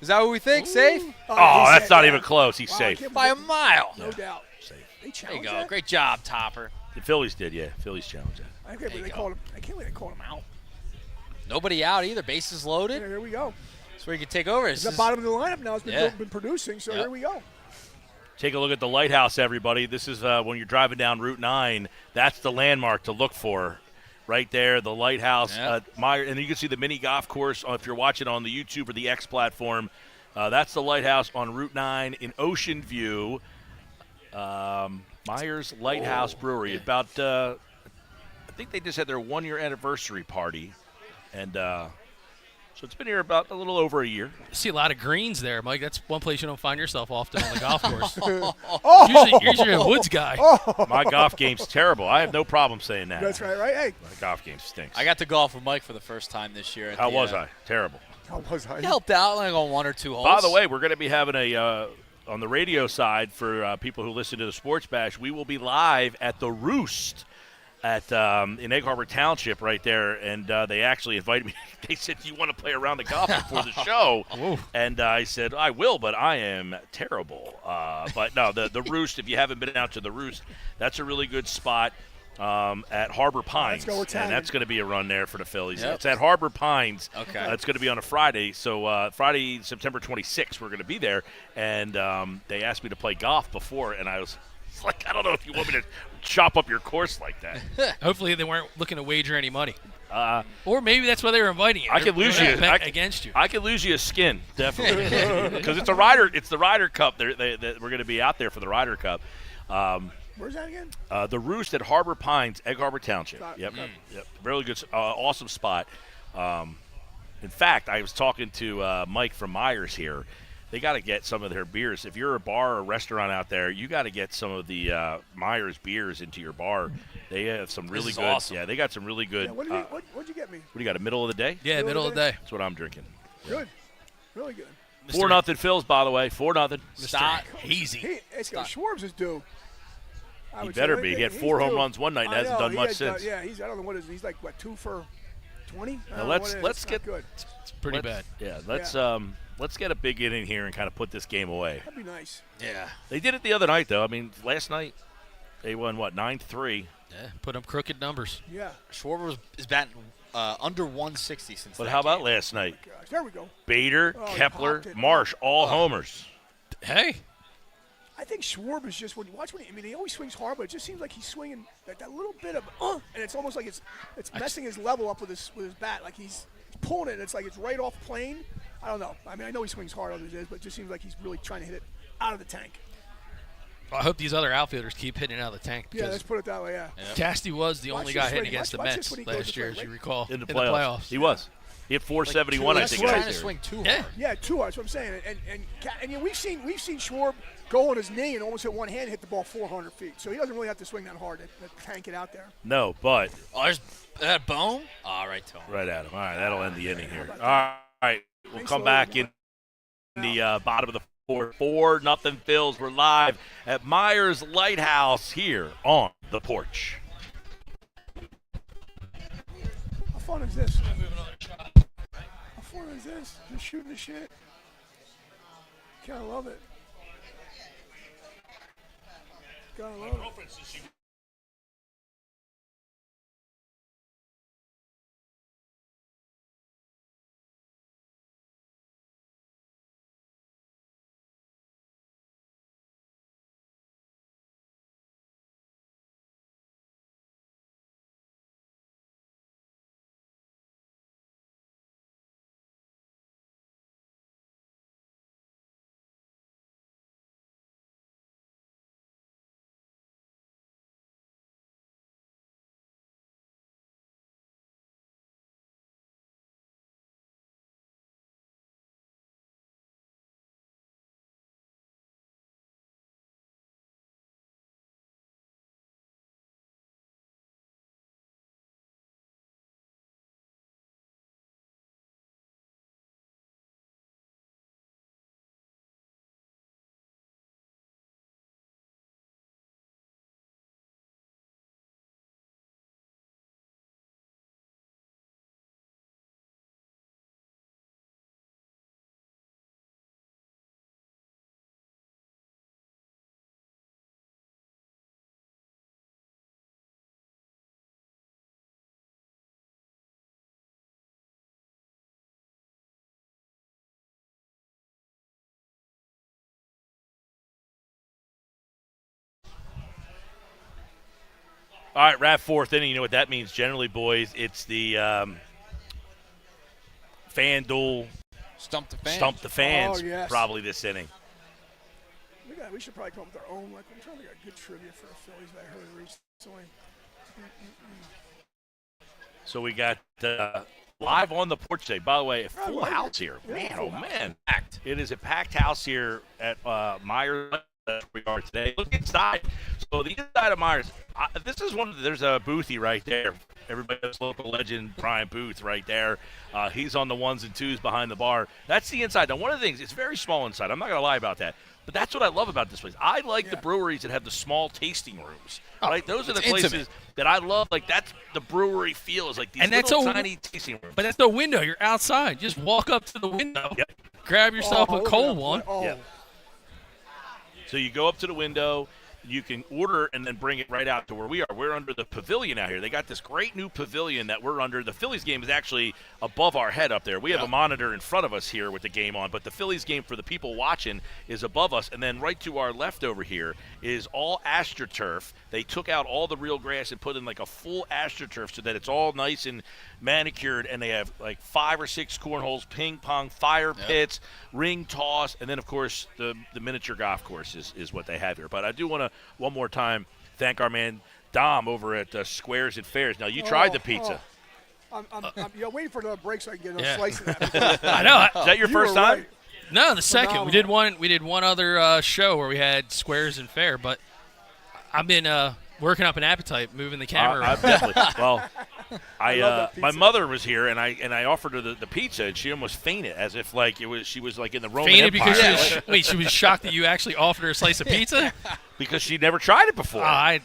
Is that what we think? Safe? Oh, that's not even close. He's safe. By a mile. No doubt. Safe. They There you challenged go. that? Great job, Topper. The Phillies did, yeah. Phillies challenged that. I can't believe they called him out. Nobody out either. Bases loaded. Here we go. That's where you can take over. He's at the bottom of the lineup now. It's been, Yeah. been producing, so here we go. Take a look at the lighthouse, everybody. This is when you're driving down Route 9. That's the landmark to look for. Right there, the lighthouse. And you can see the mini golf course if you're watching on the YouTube or the X platform. That's the lighthouse on Route 9 in Ocean View. Meyers Lighthouse Brewery. About, I think they just had their 1-year anniversary party. And so it's been here about a little over a year. I see a lot of greens there, Mike. That's one place you don't find yourself often on the golf course. Usually a woods guy. My golf game's terrible. I have no problem saying that. That's right? Hey. My golf game stinks. I got to golf with Mike for the first time this year. How was I? Terrible. How was I? He helped out like on 1 or 2 holes. By the way, we're going to be having on the radio side for people who listen to the Sports Bash, we will be live at the Roost in Egg Harbor Township right there, and they actually invited me. They said, "You want to play around the golf before the show?" And I said, "I will, but I am terrible." But no, the Roost. If you haven't been out to the Roost, that's a really good spot at Harbor Pines, Let's go, and that's going to be a run there for the Phillies. Yep. It's at Harbor Pines. Okay. It's going to be on a Friday, so Friday, September 26th, we're going to be there, and they asked me to play golf before, and I was like, I don't know if you want me to chop up your course like that. Hopefully they weren't looking to wager any money. Or maybe that's why they were inviting you. I could lose you against you. I could lose you a skin, definitely, because it's a Ryder. It's the Ryder Cup. We're going to be out there for the Ryder Cup. Where's that again? The Roost at Harbor Pines, Egg Harbor Township. Yep. Really good, awesome spot. In fact, I was talking to Mike from Meyers here. They got to get some of their beers. If you're a bar or a restaurant out there, you got to get some of the Meyers beers into your bar. They have some really good. Awesome. Yeah, they got some really good. Yeah, what'd you get me? What do you got? A middle of the day? Yeah, middle of the day. That's what I'm drinking. Good. Really good. 4-0 Phils, by the way. 4-0. Stop. Hazy. Schwarb's is due. He better be. He had 4 home runs one night and hasn't done much since. Yeah, I don't know what is. He's like, 2 for 20? Now let's get good. It's pretty bad. Yeah, let's get a big inning here and kind of put this game away. That'd be nice. Yeah. They did it the other night, though. I mean, last night they won 9-3. Yeah, put up crooked numbers. Yeah. Schwarber is batting under 160 since. But that how about game. last night? Gosh, there we go. Bader, Oh, he Kepler, popped it. Marsh, all homers. Hey, I think Schwarb is just when you watch he always swings hard, but it just seems like he's swinging that little bit of and it's almost like it's messing his level up with his bat, like he's pulling it. And it's like it's right off plane. I don't know. I mean, I know he swings hard, others is, but it just seems like he's really trying to hit it out of the tank. I hope these other outfielders keep hitting it out of the tank. Yeah, let's put it that way. Yeah. Casty was the only guy hitting against the watch Mets this when he goes last to year, play, as you right? recall, In the playoffs. He was. He hit 471, I think. Trying to swing too hard. Yeah, too hard. That's what I'm saying. And you know, we've seen Schwarb go on his knee and almost hit one hand, hit the ball 400 feet. So he doesn't really have to swing that hard to tank it out there. No, but There's that bone. Right to him. right at him. All right, that'll end the inning here. All right, we'll come back in the bottom of the fourth. 4-0 Phils. We're live at Meyers Lighthouse here on the porch. How fun is this? How fun is this? Just shooting the shit. Gotta love it. Gotta love it. All right, wrap fourth inning. You know what that means generally, boys. It's the FanDuel Stump the fans. Stump the Fans Oh, yes. probably this inning. We should probably come up with our own. Like, I'm trying to get good trivia for the Phillies that I heard recently. So we got live on the porch today. By the way, a full house here. Yeah, Man, full oh, house. man. Packed. It is a packed house here at Meyers. That's where we are today. Look inside. So the inside of Meyers, this is there's a Boothie right there. Everybody's local legend, Brian Booth, right there. He's on the ones and twos behind the bar. That's the inside. Now, one of the things, it's very small inside. I'm not going to lie about that. But that's what I love about this place. I like the breweries that have the small tasting rooms. Right? Those are the places intimate. that I love. Like, that's the brewery feels like these And that's little tiny tasting rooms. But that's no window. You're outside. Just walk up to the window. Yep. Grab yourself a look at cold that. one. Oh. Yep. So you go up to the window, you can order and then bring it right out to where we are. We're under the pavilion out here. They got this great new pavilion that we're under. The Phillies game is actually above our head up there. We have a monitor in front of us here with the game on, but the Phillies game for the people watching is above us. And then right to our left over here is all AstroTurf. They took out all the real grass and put in like a full AstroTurf so that it's all nice and manicured, and they have like 5 or 6 cornholes, ping pong, fire pits, ring toss, and then of course the miniature golf course is what they have here. But I do want to one more time thank our man Dom over at Squares and Fairs. Now you tried the pizza. I'm waiting for another break so I can get another slice of that. I know. Is that your You first were time? right. No, the second. Phenomenal. We did one other show where we had Squares and Fair, but I've been working up an appetite, moving the camera I around. definitely. Well, love that my pizza. mother was here, and I offered her the pizza, and she almost fainted, as if like she was like in the Roman Fainted Empire. because she was shocked that you actually offered her a slice of pizza. because she'd never tried it before. I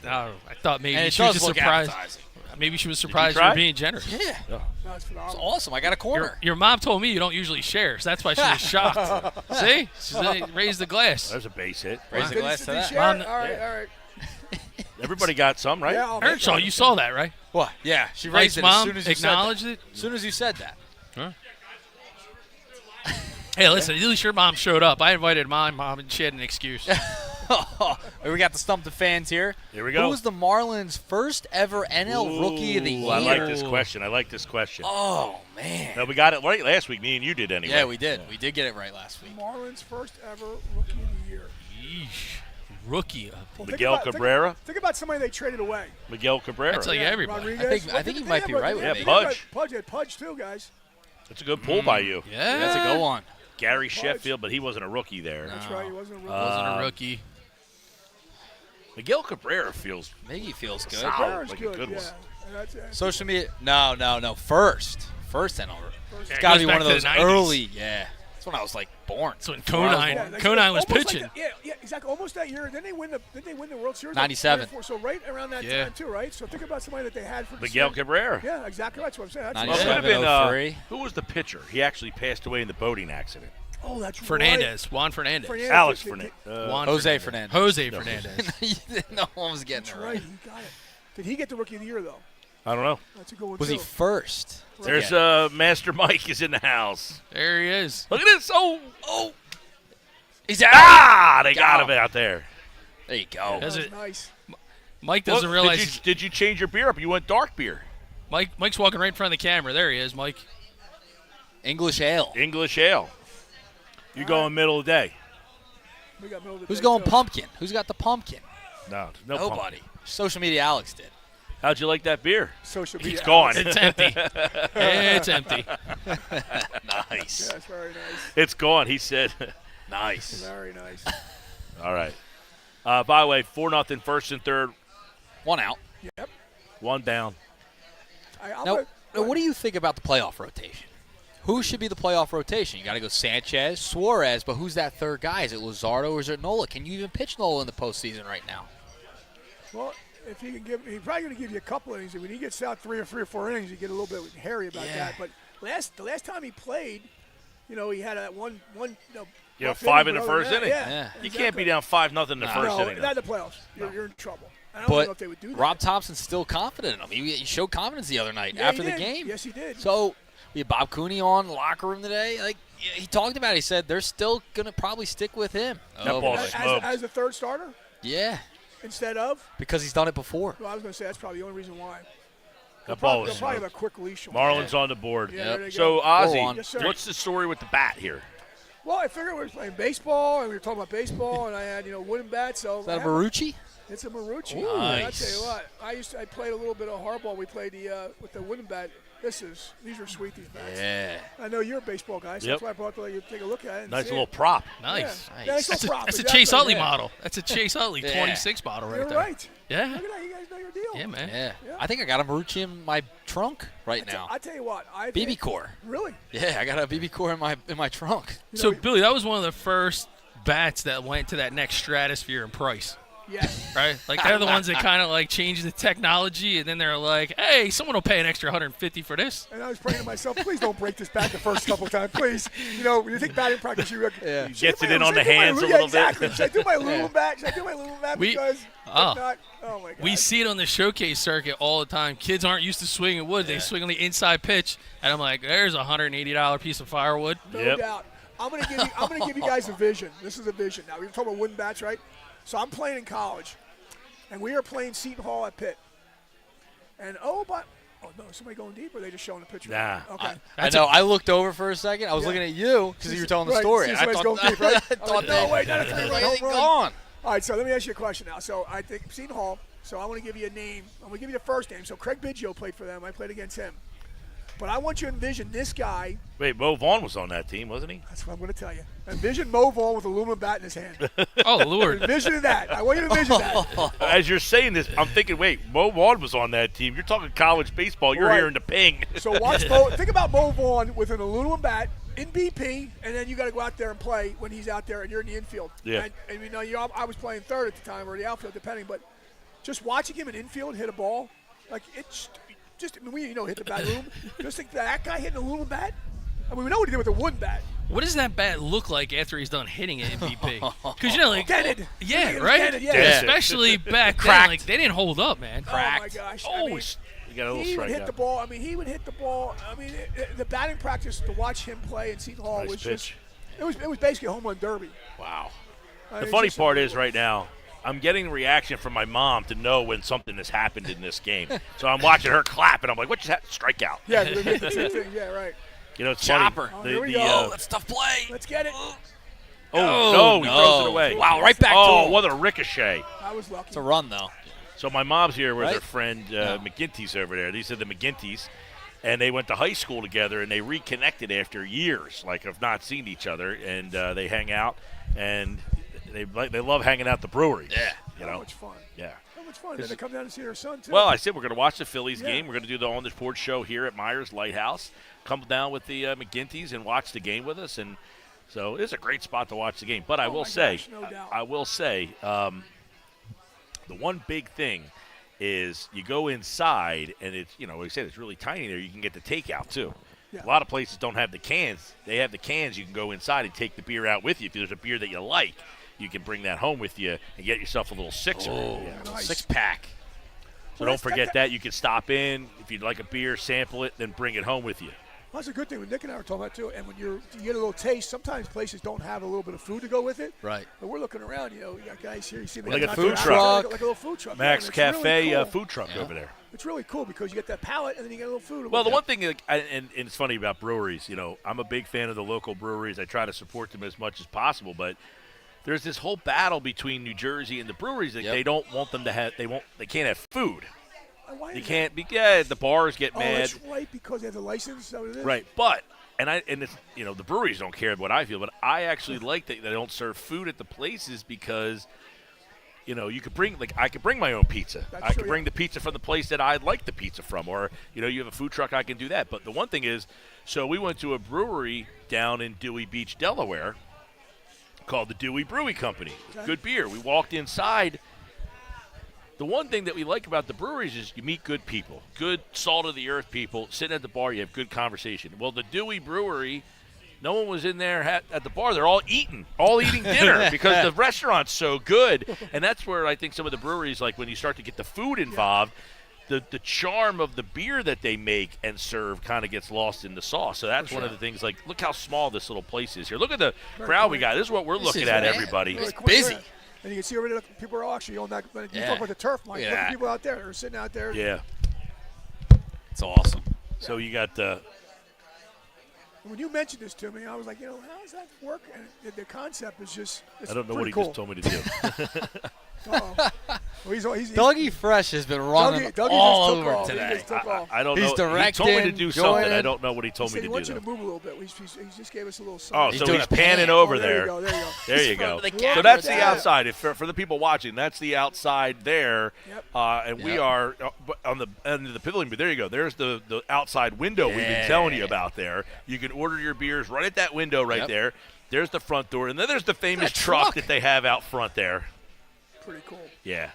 thought maybe And it she was does just look surprised. appetizing. Maybe she was surprised you try? were being generous. Yeah. That's It's phenomenal. awesome. I got a corner. Your mom told me you don't usually share, so that's why she was shocked. See? She raised the glass. There's a base hit. Raise the Did glass you to that. share Mom- it? All right. Everybody got some, right? Yeah, I'll make Earnshaw, you saw that, right? What? Yeah, she Mike's raised it mom as soon as you acknowledged said it. that. As soon as you said that. Hey, listen, at least your mom showed up. I invited my mom, and she had an excuse. We got the Stump the Fans here. Here we go. Who was the Marlins' first ever NL Rookie of the Ooh, Year? I like this question. Oh, man. No, we got it right last week. Me and you did anyway. Yeah, we did. We did get it right last week. Marlins' first ever Rookie of the Year. Yeesh. Rookie of Well, Miguel Cabrera. Think about somebody they traded away. Miguel Cabrera. That's like everybody. Rodriguez. I think he might be right with Yeah, me. Pudge. Pudge had Pudge too, guys. That's a good pull by you. Yeah. That's a good one. Gary Sheffield, but he wasn't a rookie there. That's right. He wasn't a rookie. Wasn't a rookie. Miguel Cabrera feels Miggy feels good. solid, Cabrera's like good, a good yeah. one. And that's Social media. No. First and over. Yeah, It's got to be goes one of back to those the 90s. early. Yeah. That's when I was like born. That's when Yeah, Conine was almost like pitching. yeah, exactly. Almost that year. Didn't they win the World Series? 97. So right around that Yeah. time too, right? So think about somebody that they had for the Miguel series. Cabrera. Yeah, exactly. That's what I'm saying. That's Well, it could have 97, been 03. who was the pitcher? He actually passed away in the boating accident. oh, that's Fernandez. Juan Fernandez. Fernandez. Alex Did- Fernandez. Juan Jose Fernandez. Fernandez. Jose Fernandez. No one was getting That's it right. right. He got it. Did he get the Rookie of the Year though? I don't know. That's a good one Was too. he first? There's Master Mike is in the house. There he is. Look at this. Oh. He's out. Ah, they got Got him out there. There you go. Does That it? was nice. Mike doesn't What? realize. Did you change your beer up? You went dark beer. Mike's walking right in front of the camera. There he is, Mike. English ale. English ale. You going middle of the day? We got middle of the Who's day, going too. pumpkin? Who's got the pumpkin? No Nobody. pumpkin. Social media Alex did. How'd you like that beer? Social media. It's gone. It's empty. It's empty. Nice. Yes, very nice. It's gone. He said, nice. Very nice. All right. By the way, 4-0 first and third, One out. Yep. one down. Now, what do you think about the playoff rotation? Who should be the playoff rotation? You got to go Sanchez, Suarez, but who's that third guy? Is it Luzardo or is it Nola? Can you even pitch Nola in the postseason right now? Well, if he can give, he's probably going to give you a couple innings. When he gets out three or four innings, you get a little bit hairy about that. But the last time he played, he had that one. You have rough 5 in inning, the but other first than inning. that, Yeah. You can't be down 5-0 in the first No, inning. not in the playoffs. You're in trouble. I don't But know if they would do that. Rob Thompson's still confident in him. He showed confidence the other night Yeah, after he the did. game. Yes, he did. So we had Bob Cooney on in the locker room today. Like he talked about it. He said they're still going to probably stick with him. That ball as, smoked. as a third starter Yeah, instead of. because he's done it before. Well, I was going to say that's probably the only reason why. That ball They'll was probably have smoked. a quick leash on. Marlins on the board. Yeah, there they So, go. Ozzy, Yes, sir. what's the story with the bat here? Well, I figured we were playing baseball, and we were talking about baseball, and I had wooden bats. So Is that a Marucci? It's a Marucci. Ooh. I Nice. tell you what, I played a little bit of hardball. We played with the wooden bat. These are sweet, these bats. Yeah. I know you're a baseball guy, so Yep. that's why I brought to let you take a look at it. And Nice see little it. prop. Nice. Yeah. Nice That's little a, prop, that's a exactly. Chase Utley Yeah. model. That's a Chase Utley Yeah. 26 bottle right You're there. right. Yeah. Look at that. You guys know your deal. Yeah, man. Yeah. Yeah. I think I got a Marucci in my trunk right now. I tell you what, I BB think, core. Really? Yeah, I got a BB core in my trunk. So, Billy, that was one of the first bats that went to that next stratosphere in price, Yes. right? Like, they're the ones that kind of, like, changed the technology, and then they're like, hey, someone will pay an extra $150 for this. And I was praying to myself, please don't break this bat the first couple of times, please. When you think batting practice, you Yeah. Gets it in on the hands a yeah, little exactly. bit. Should I do my Lulu bat? Should I do my Lulu bat? We- Because if oh. not, oh my God. We see it on the showcase circuit all the time. Kids aren't used to swinging wood. They swing on the inside pitch, and I'm like, there's a $180 piece of firewood. No Yep. doubt. I'm gonna give you guys a vision. This is a vision. Now we were talking about wooden bats, right? So I'm playing in college, and we are playing Seton Hall at Pitt. And no, somebody going deep, or are they just showing the picture? Nah. Okay. I know. I looked over for a second. I was Yeah. looking at you because you were telling the Right, story. see I somebody's thought, going deep, right? I I was thought like, no, wait, not a that three-run was home run. gone. All right, so let me ask you a question now. So I think Seton Hall. So I want to give you a name. I'm going to give you the first name. So Craig Biggio played for them. I played against him. But I want you to envision this guy. Wait, Mo Vaughn was on that team, wasn't he? That's what I'm going to tell you. Envision Mo Vaughn with a aluminum bat in his hand. Oh, Lord. Envision that. I want you to envision that. As you're saying this, I'm thinking, wait, Mo Vaughn was on that team. You're talking college baseball. You're Right. hearing the ping. So watch Mo. Think about Mo Vaughn with an aluminum bat in BP, and then you got to go out there and play when he's out there and you're in the infield. Yeah. And I was playing third at the time, or the outfield, depending. But just watching him in infield hit a ball, like it's just. I mean, we hit the bat room. Just think that guy hitting an aluminum bat. I mean, we know what he did with a wooden bat. What does that bat look like after he's done hitting it in BP? Because, like, Dented. yeah, It was right? dented, yeah. Yeah. Especially back then, Cracked. like, they didn't hold up, man. Oh my Cracked. gosh! Oh, I mean, you got a little he would strikeout. hit the ball. I mean, he would hit the ball. I mean, the batting practice to watch him play in Seton Hall Nice was pitch. just. It was basically a home run derby. Wow. I The mean, funny just part is unbelievable. right now, I'm getting the reaction from my mom to know when something has happened in this game. So I'm watching her clap, and I'm like, what just happened? Strikeout. Yeah, they did the same thing. Yeah, right. You know, it's Chopper. funny. Oh, here we go. Oh, that's tough play. Let's get it. No, he throws it away. Wow, right back Oh, to him. what a ricochet. I was lucky. It's a run, though. So my mom's here with Right? her friend No. McGinty's over there. These are the McGinty's. and they went to high school together, and they reconnected after years, like of not seeing each other, and they hang out, and they love hanging out at the brewery. Yeah, you know, how much fun. Yeah. How much fun. Then they come down to see their son too. Well, I said we're going to watch the Phillies game. We're going to do the On the Porch show here at Meyers Lighthouse. Come down with the McGinty's and watch the game with us, and so it's a great spot to watch the game. But I will say, the one big thing is you go inside, and it's, like I said, it's really tiny there. You can get the takeout too. Yeah. A lot of places don't have the cans. They have the cans. You can go inside and take the beer out with you. If there's a beer that you like, you can bring that home with you and get yourself a little sixer. Nice. 6-pack. So don't forget that. You can stop in. If you'd like a beer, sample it, then bring it home with you. Well, that's a good thing. What Nick and I were talking about, too. And when you get a little taste, sometimes places don't have a little bit of food to go with it. Right. But we're looking around, you got guys here. You see them like a food truck. Like a little food truck. Max Cafe really cool. Food truck over there. It's really cool because you get that palate and then you get a little food. Well, the one thing, and it's funny about breweries, I'm a big fan of the local breweries. I try to support them as much as possible, but there's this whole battle between New Jersey and the breweries that they don't want them to have. They can't have food. Why they can't. The bars get mad. Oh, that's right, because they have the license. Is that what it is? Right, but it's the breweries don't care what I feel, but I actually like that they don't serve food at the places because. You could bring, I could bring my own pizza. I could bring the pizza from the place that I'd like the pizza from. Or, you have a food truck, I can do that. But the one thing is, so we went to a brewery down in Dewey Beach, Delaware, called the Dewey Brewing Company. Okay. Good beer. We walked inside. The one thing that we like about the breweries is you meet good people, good salt-of-the-earth people. Sitting at the bar, you have good conversation. Well, the Dewey Brewery, no one was in there at the bar. They're all eating dinner because the restaurant's so good. And that's where I think some of the breweries, like when you start to get the food involved, the charm of the beer that they make and serve kind of gets lost in the sauce. So that's one of the things, like, look how small this little place is here. Look at the crowd we got. This is what we're looking at, everybody. It's busy. And you can see already people are actually on that. You talk about the turf, Mike. Look at people out there. They're sitting out there. Yeah. It's awesome. So you got when you mentioned this to me, I was like, how does that work? And the concept is just I don't know what he cool. just told me to do. Well, he's Dougie Fresh has been running all over today. I don't know. He's directing. He told me to do something. I don't know what he told me to do. He wants you to move a little bit. He just gave us a little something. Oh, so he's panning over there. There you go. So that's the outside. For the people watching, that's the outside there. Yep. And we are on the end of the pavilion. But there you go. There's the outside window we've been telling you about there. You can order your beers right at that window right there. There's the front door. And then there's the famous truck that they have out front there. Pretty cool. Yeah.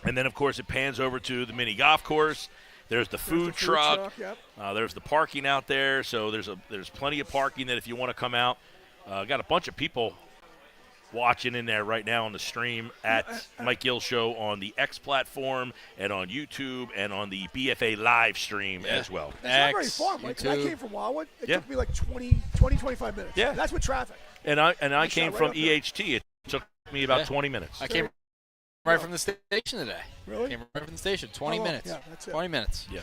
And then, of course, it pans over to the mini golf course. There's the food truck. Yep. There's the parking out there. So there's plenty of parking that if you want to come out. Got a bunch of people watching in there right now on the stream at Mike Gill Show on the X platform and on YouTube and on the BFA live stream as well. It's not very far, Mike. I came from Wildwood. It took me like 25 minutes. Yeah. That's with traffic. And I came from EHT. It took me about 20 minutes. I came right from the station today. Really? Came right from the station. 20 minutes. Yeah, that's it. 20 minutes. Yeah.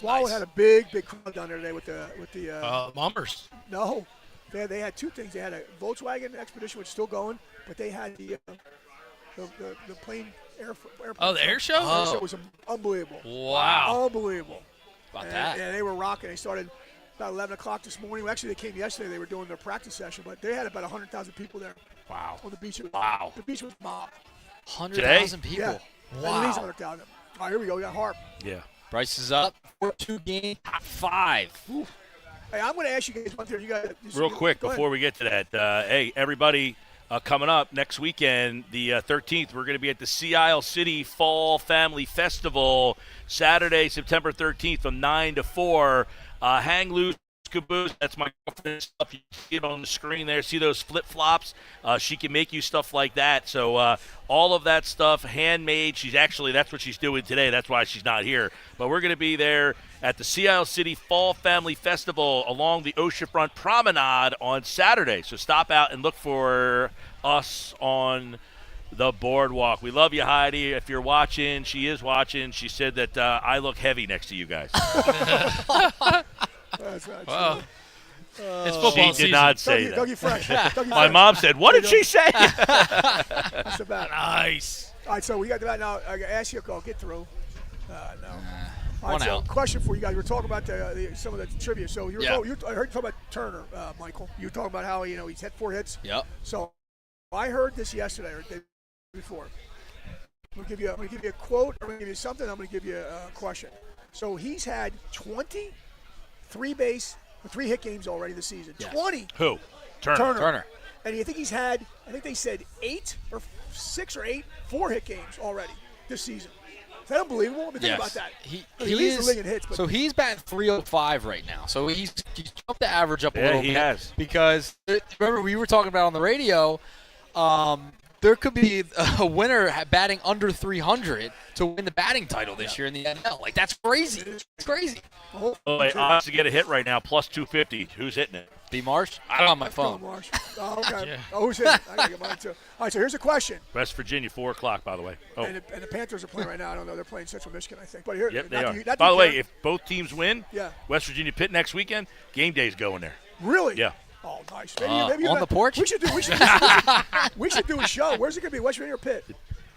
Wildwood had a big crowd down there today with the Mummers. No. They had two things. They had a Volkswagen Expedition, which is still going, but they had the plane airplane. Oh, the air show? Oh. It was unbelievable. Wow. Unbelievable. About that. And they were rocking. They started about 11 o'clock this morning. Well, actually, they came yesterday. They were doing their practice session, but they had about 100,000 people there. Wow. On the beach. Wow. The beach was mobbed. 100,000 people. Yeah. Wow. 100,000. All right, here we go. We got Harp. Yeah. Price is up. 4-2 game. Top 5. Ooh. Hey, I'm going to ask you guys one thing. Real quick before we get to that. Hey, everybody, coming up next weekend, the 13th, we're going to be at the Sea Isle City Fall Family Festival, Saturday, September 13th from 9 to 4. Hang loose. Caboose, that's my girlfriend's stuff. You see it on the screen there. See those flip-flops? She can make you stuff like that. So all of that stuff, handmade. That's what she's doing today. That's why she's not here. But we're going to be there at the Sea Isle City Fall Family Festival along the Oceanfront Promenade on Saturday. So stop out and look for us on the boardwalk. We love you, Heidi. If you're watching, she is watching. She said that I look heavy next to you guys. That's not wow. true. It's football season. She did not say that. Dougie Fresh. My mom said, what did she say? That's about nice. All right, so we got that now. I ask you, I'll get through. No. All right, One out. Question for you guys. We're talking about some of the trivia. So I heard you talk about Turner, Michael. You were talking about how he's had 4 hits. Yep. So I heard this yesterday or the day before. I'm gonna give you a quote. I'm gonna give you something. I'm gonna give you a question. So he's had 20 3-hit games already this season. Yes. 20. Who? Turner. And you think he's had? I think they said 8 or 6 or 8 4-hit games already this season. Is that unbelievable? I mean, think about that. He leads is, the league in hits. But so he's batting 305 right now. So he's jumped the average up a little bit. He has. Because remember we were talking about on the radio, there could be a winner batting under 300 to win the batting title this year in the NL. Like, that's crazy. It's crazy. Oh, wait, odds to get a hit right now, plus 250. Who's hitting it? B. Marsh? I don't have my phone. Marsh. Oh, okay. Oh, who's hitting? I gotta get mine too. All right, so here's a question. West Virginia, 4 o'clock, by the way. Oh, And the Panthers are playing right now. I don't know. They're playing Central Michigan, I think. But here, yep, they not are. to- not By to the way, care. if both teams win, West Virginia Pitt next weekend, game day's going there. Really? Yeah. Oh, nice. Maybe on the porch? We should do a show. Where's it gonna be? West Virginia or Pitt?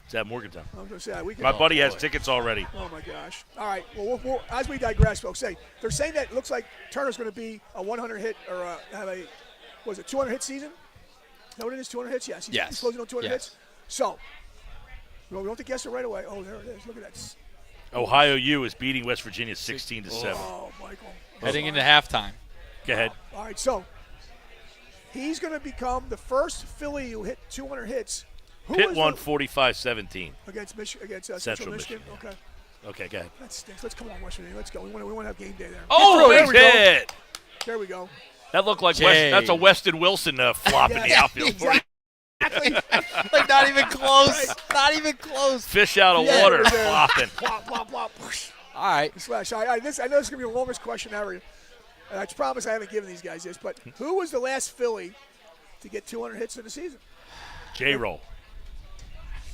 It's at Morgantown. I'm gonna say we can. My buddy has tickets already. Oh my gosh! All right. Well, as we digress, folks, they're saying that it looks like Turner's going to be a 100 hit or have a 200 hit season? Is that what it is? 200 hits? Yes. He's closing on 200 hits. So, we don't have to guess it right away. Oh, there it is. Look at that. Ohio U is beating West Virginia 16-7. Oh, Michael. Heading into halftime. Go ahead. All right. So, he's going to become the first Philly who hit 200 hits. Pitt won 45-17 against Central Michigan. Okay. Okay, go ahead. That stinks. Let's come on, West Virginia. Let's go. We want to have game day there. Oh, there we go. hit! There we go. That looked like that's a Weston Wilson flop in the outfield. Like, not even close. Right. Not even close. Fish out of water, flopping. Plop, plop, plop. All right. Slash. I know this is going to be the longest question ever. And I promise I haven't given these guys this, but who was the last Philly to get 200 hits in the season? J-Roll.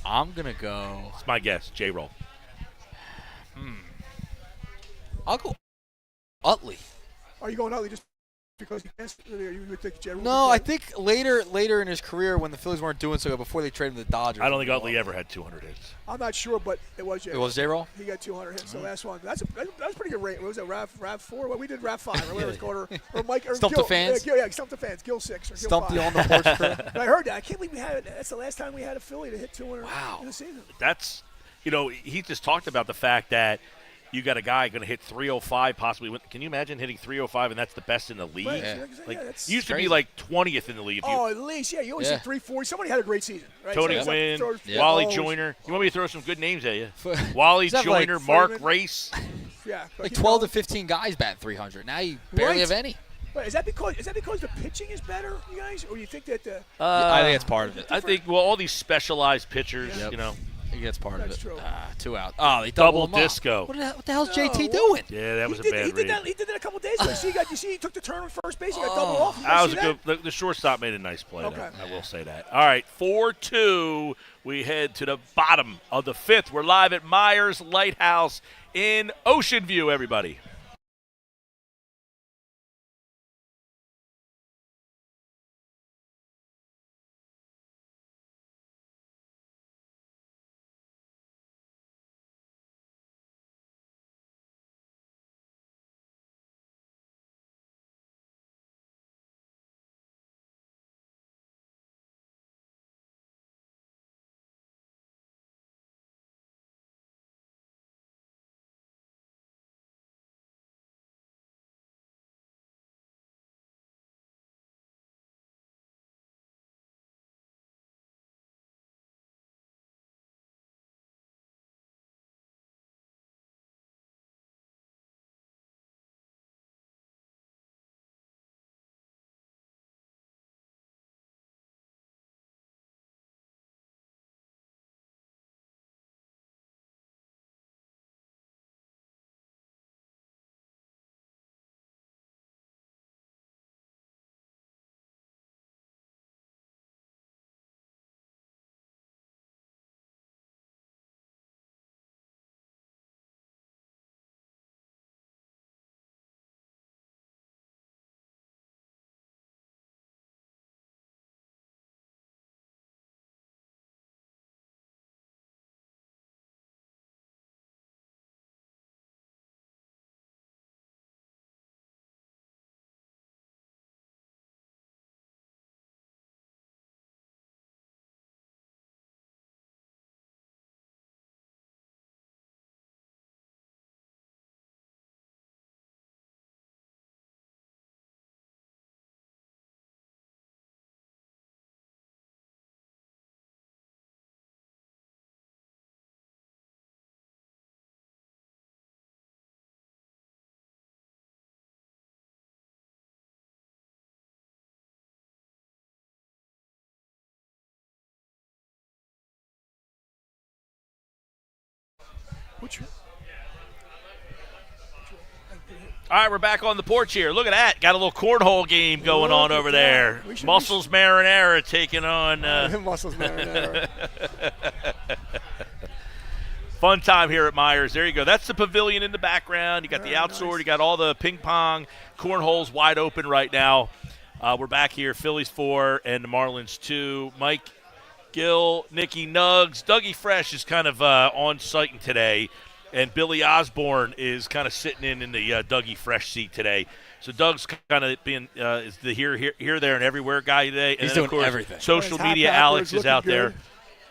I'm going to go. That's my guess. J-Roll. I'll go Utley. Are you going Utley just because he guessed? Or you would think J-Roll? No, I think later in his career when the Phillies weren't doing so good before they traded him to the Dodgers. I don't think Utley ever had 200 hits. I'm not sure, but it was J-Roll. It was J-Roll? He got 200 hits. The last one. That's a pretty good rate. What was it, Rav 4? Well, we did Rav 5, or whatever it's called. Or Mike. Or Stump Gill, the fans? Stump the fans. Gill 6 or Gill Stump 5. the on the porch crew. But I heard that. I can't believe we had it. That's the last time we had a Philly to hit 200 in the season. That's, he just talked about the fact that you got a guy going to hit 305 possibly. Can you imagine hitting 305 and that's the best in the league? Right. Used to be like 20th in the league. At least, you always see 340. Somebody had a great season. Right? Tony Gwynn, Wally Joyner. You want me to throw some good names at you? Wally Joyner, Mark Race. Yeah, like 12 to 15 guys batting 300. Now you barely have any. But is that because the pitching is better, you guys, or do you think that the? I think it's part of it. I think all these specialized pitchers, I think that's part That's of it. true. 2 out. Oh, they double him up. disco. What the hell's JT doing? Yeah, that was a bad read. He did that a couple days ago. You see, he took the turn on first base. He got double off. That was a good. The shortstop made a nice play. Okay. Though. I will say that. All right, 4-2. We head to the bottom of the 5th. We're live at Meyers Lighthouse in Ocean View. Everybody. All right, we're back on the porch here. Look at that. Got a little cornhole game going on over there. Muscles Marinara taking on. Muscles Marinara. Fun time here at Meyers. There you go. That's the pavilion in the background. You got the outsword. Nice. You got all the ping pong. Cornhole's wide open right now. We're back here. Phillies 4 and the Marlins 2. Mike, Gill, Nicky, Nugs. Dougie Fresh is kind of on site today. And Billy Osborne is kind of sitting in the Dougie Fresh seat today. So Doug's kind of been is the here, there, and everywhere guy today. And he's then, doing of course, everything. Social media, Alex is out there.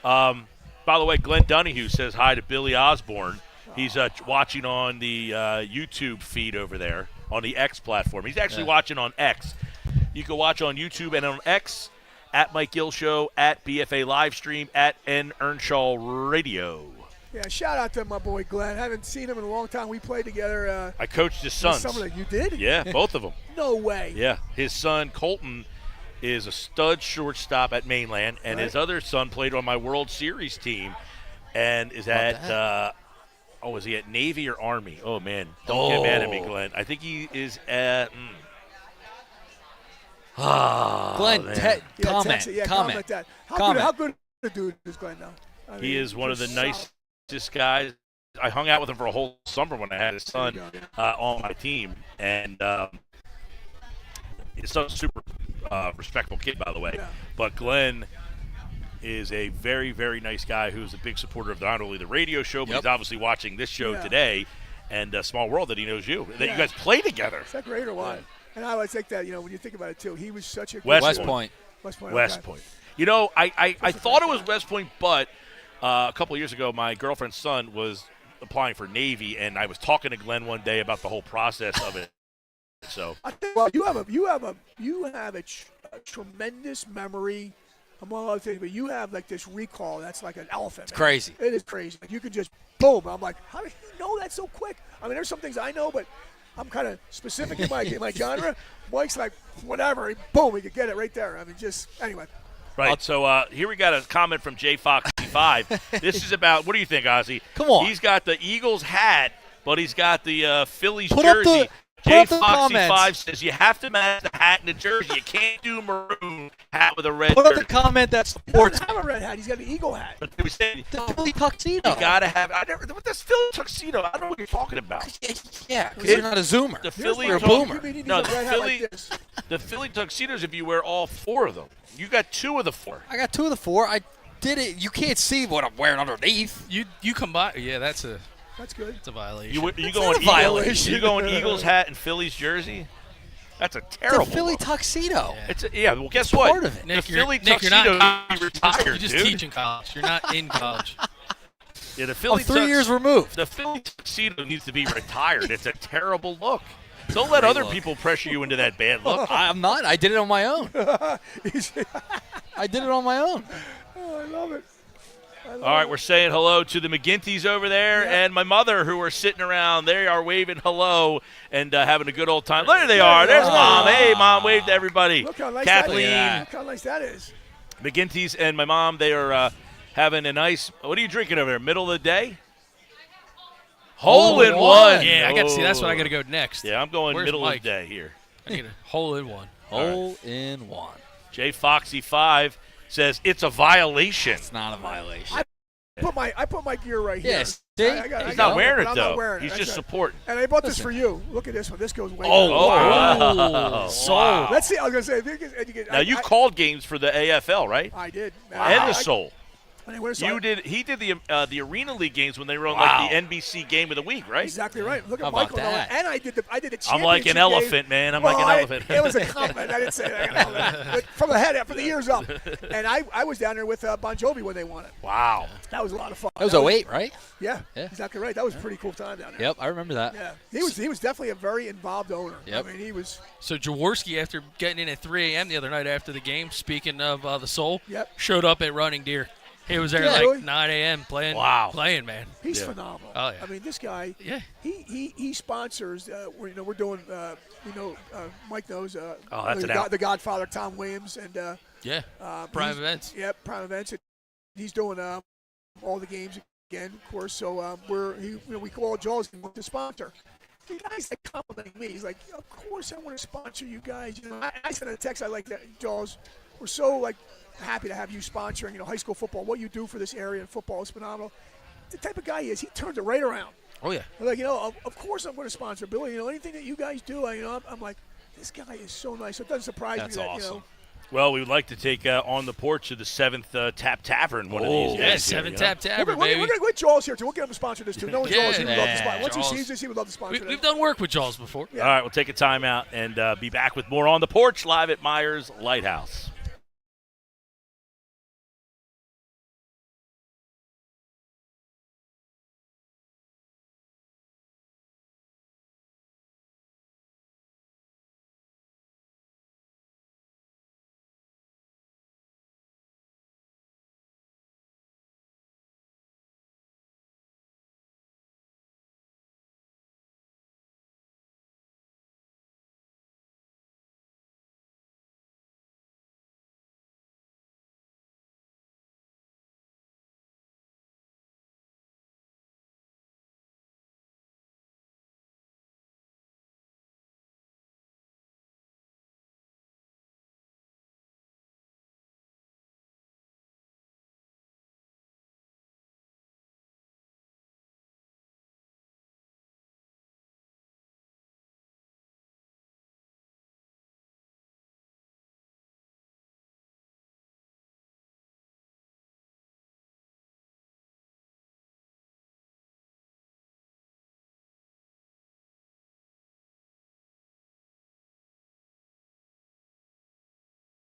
By the way, Glenn Donahue says hi to Billy Osborne. He's watching on the YouTube feed over there on the X platform. He's actually watching on X. You can watch on YouTube and on X at Mike Gill Show, at BFA Livestream, at Earnshaw Radio. Yeah, shout out to my boy Glenn. Haven't seen him in a long time. We played together. I coached his sons. You did? Yeah, both of them. No way. Yeah, his son Colton is a stud shortstop at Mainland, and his other son played on my World Series team, and is at is he at Navy or Army? Oh man, don't get mad at me, Glenn. I think he is at. Glenn, comment. Comment that. How good a dude is Glenn now? I mean, he is one of the nicest guys. I hung out with him for a whole summer when I had his son on my team, and he's a super respectful kid, by the way. Yeah. But Glenn is a very, very nice guy who's a big supporter of not only the radio show, but he's obviously watching this show today, and Small World that he knows you. That you guys play together. Is that great or what? And I always think that, when you think about it, too, he was such a West Point. West Point. West Point. I thought it was West Point, but a couple of years ago, my girlfriend's son was applying for Navy, and I was talking to Glenn one day about the whole process of it. So, well, you have a tremendous memory, among other things, but you have like this recall that's like an elephant. It's crazy. It is crazy. Like you can just boom. I'm like, how did you know that so quick? I mean, there's some things I know, but I'm kind of specific in my genre. Mike's like whatever, boom, he could get it right there. I mean, just anyway. Right, so here we got a comment from J Foxy 5. This is about, what do you think, Ozzy? Come on. He's got the Eagles hat, but he's got the Phillies Put jersey. J up the Foxy comments. 5 says you have to match the hat and the jersey. You can't do maroon hat with a red Put up jersey. the comment that He supports doesn't have a red hat. He's got an eagle hat. But we said the Philly tuxedo. you got to have – what this Philly tuxedo? I don't know what you're talking about. Yeah, because you're not a zoomer. The Philly you're a boomer. You mean he needs No, a red hat like this? the Philly tuxedos, if you wear all 4 of them. You got 2 of the 4. I got 2 of the 4. I did it. You can't see what I'm wearing underneath. You combine. Yeah, that's good. It's a violation. You going violation. You going Eagles hat and Phillies jersey? That's a terrible. It's a Philly look. tuxedo. Yeah. Well, guess what? Part of it. Nick, the Philly you're not in tuxedo college. retired, You're just dude. teaching college. You're not in college. Yeah, the Philly 3 years removed. The Philly tuxedo needs to be retired. It's a terrible look. Don't let other people pressure you into that bad look. I'm not. I did it on my own. I did it on my own. Oh, I love it. All right, we're saying hello to the McGinty's over there and my mother who are sitting around. They are waving hello and having a good old time. There they are. There's Mom. Hey, Mom, wave to everybody. Look how nice Kathleen. that is. Look how nice that is. McGinty's and my mom, they are having a nice – what are you drinking over there, middle of the day? Hole in one. Yeah, I got to see. That's what I got to go next. Yeah, I'm going Where's middle Mike? of the day here. I need a hole in one. Hole in one. J Foxy 5 says it's a violation. It's not a violation. I put my gear right here. Yes. See? He's not wearing it, I'm though. not wearing it. He's That's just right. supporting. And I bought this for you. Look at this one. This goes way Oh, back. wow. Sold. Let's see. I was going to say. Now, you called games for the AFL, right? I did. And the Soul. You did. He did the Arena League games when they were on like the NBC Game of the Week, right? Exactly right. Look How at about Michael. that? And I did the championship I'm like an elephant, game. man. I'm Well, like an elephant. It was a compliment. I didn't say that. But from the head up, from the ears up. And I was down there with Bon Jovi when they won it. Wow. That was a lot of fun. That was 08, right? Yeah, exactly right. That was a pretty cool time down there. Yep, I remember that. Yeah, he was definitely a very involved owner. Yep. I mean, he was. So Jaworski, after getting in at 3 a.m. the other night after the game, speaking of the Soul, Yep. showed up at Running Deer. He was there really? 9 a.m. playing. Wow. Playing, man. He's phenomenal. Oh, yeah. I mean, this guy. Yeah. He sponsors. We're doing. Mike knows. That's an out. The Godfather, Tom Williams, and. Yeah. Prime events. Yep, Prime Events. He's doing all the games again, of course. So we call Jaws the sponsor. The guy's like complimenting me. He's like, of course I want to sponsor you guys. I sent a text. I like that, Jaws. We're so happy to have you sponsoring, high school football. What you do for this area in football is phenomenal. The type of guy he is, he turns it right around. Oh yeah. I'm like, of course I'm going to sponsor Billy. Anything that you guys do, I'm like, this guy is so nice. So it doesn't surprise That's me that awesome. Well, we would like to take on the porch to the 7th Tap Tavern one of these days. Yeah, here, 7 Tap Tavern, We're baby. going to get Jaws here, too. We'll get him to sponsor this, too. No one's Jaws. He would love to sponsor. Once he Jaws. sees this, he would love to sponsor We've done work with Jaws before. Yeah. All right, we'll take a timeout and be back with more on the porch live at Meyers Lighthouse.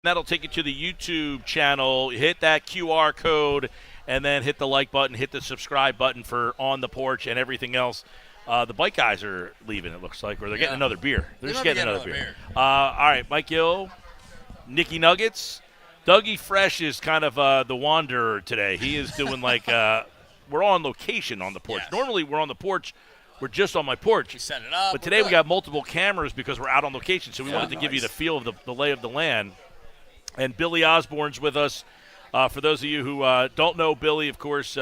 That'll take you to the YouTube channel. Hit that QR code and then hit the like button, hit the subscribe button for On the Porch and everything else. The bike guys are leaving, it looks like, or they're getting another beer. They're just getting another beer. All right, Mike Gill, Nicky Nuggets. Dougie Fresh is kind of the wanderer today. He is doing we're on location on the porch. Yes. Normally we're on the porch. We're just on my porch. We set it up. But today we got multiple cameras because we're out on location, so we wanted to give you the feel of the lay of the land. And Billy Osborne's with us. For those of you who don't know Billy, of course,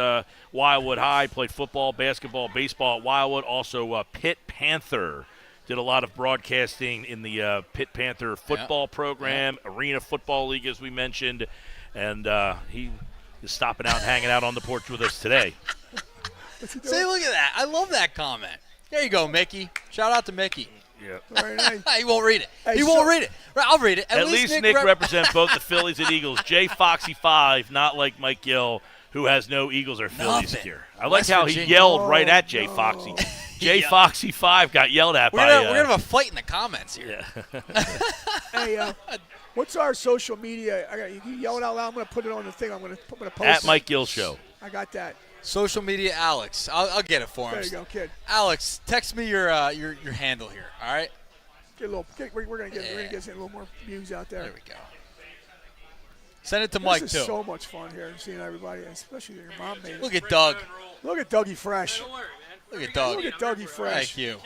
Wildwood High, played football, basketball, baseball at Wildwood. Also, Pitt Panther. Did a lot of broadcasting in the Pitt Panther football program, Arena Football League, as we mentioned. And he is stopping out and hanging out on the porch with us today. See, look at that. I love that comment. There you go, Mickey. Shout out to Mickey. Yeah. Very nice. He won't read it. Hey, He won't read it. Right, I'll read it. At least Nick represents both the Phillies and Eagles. J Foxy 5, not like Mike Gill, who has no Eagles or Phillies Nothing. here. I like West how Virginia. he yelled right at J Foxy. J Foxy 5 got yelled at We're by. gonna have a fight in the comments here. Yeah. Hey, what's our social media? You yell it out loud. I'm going to put it on the thing. I'm going to post At it. Mike Gill Show. I got that. Social media, Alex. I'll get it for him. There you go, kid. Alex, text me your handle here. All right. We're gonna get a little more views out there. There we go. Send it to This Mike is too. so much fun here, seeing everybody, especially your mom made it. Look at Doug. Look at Dougie Fresh. Look at Doug. Look at Dougie Fresh. Thank you.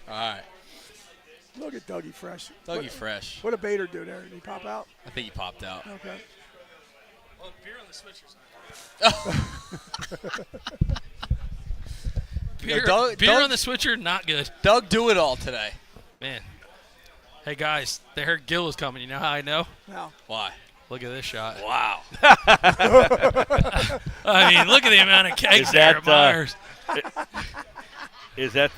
All right. Look at Dougie Fresh. Dougie Fresh. What did Bader do there? Did he pop out? I think he popped out. Okay. Well, beer on the switcher's beer, Doug- beer Doug- on the switcher, not good. Doug, do it all today. Man. Hey, guys, they heard Gill was coming. You know how I know? Now, Why? Look at this shot. Wow. I mean, look at the amount of kegs Is there that, at Myers. Is that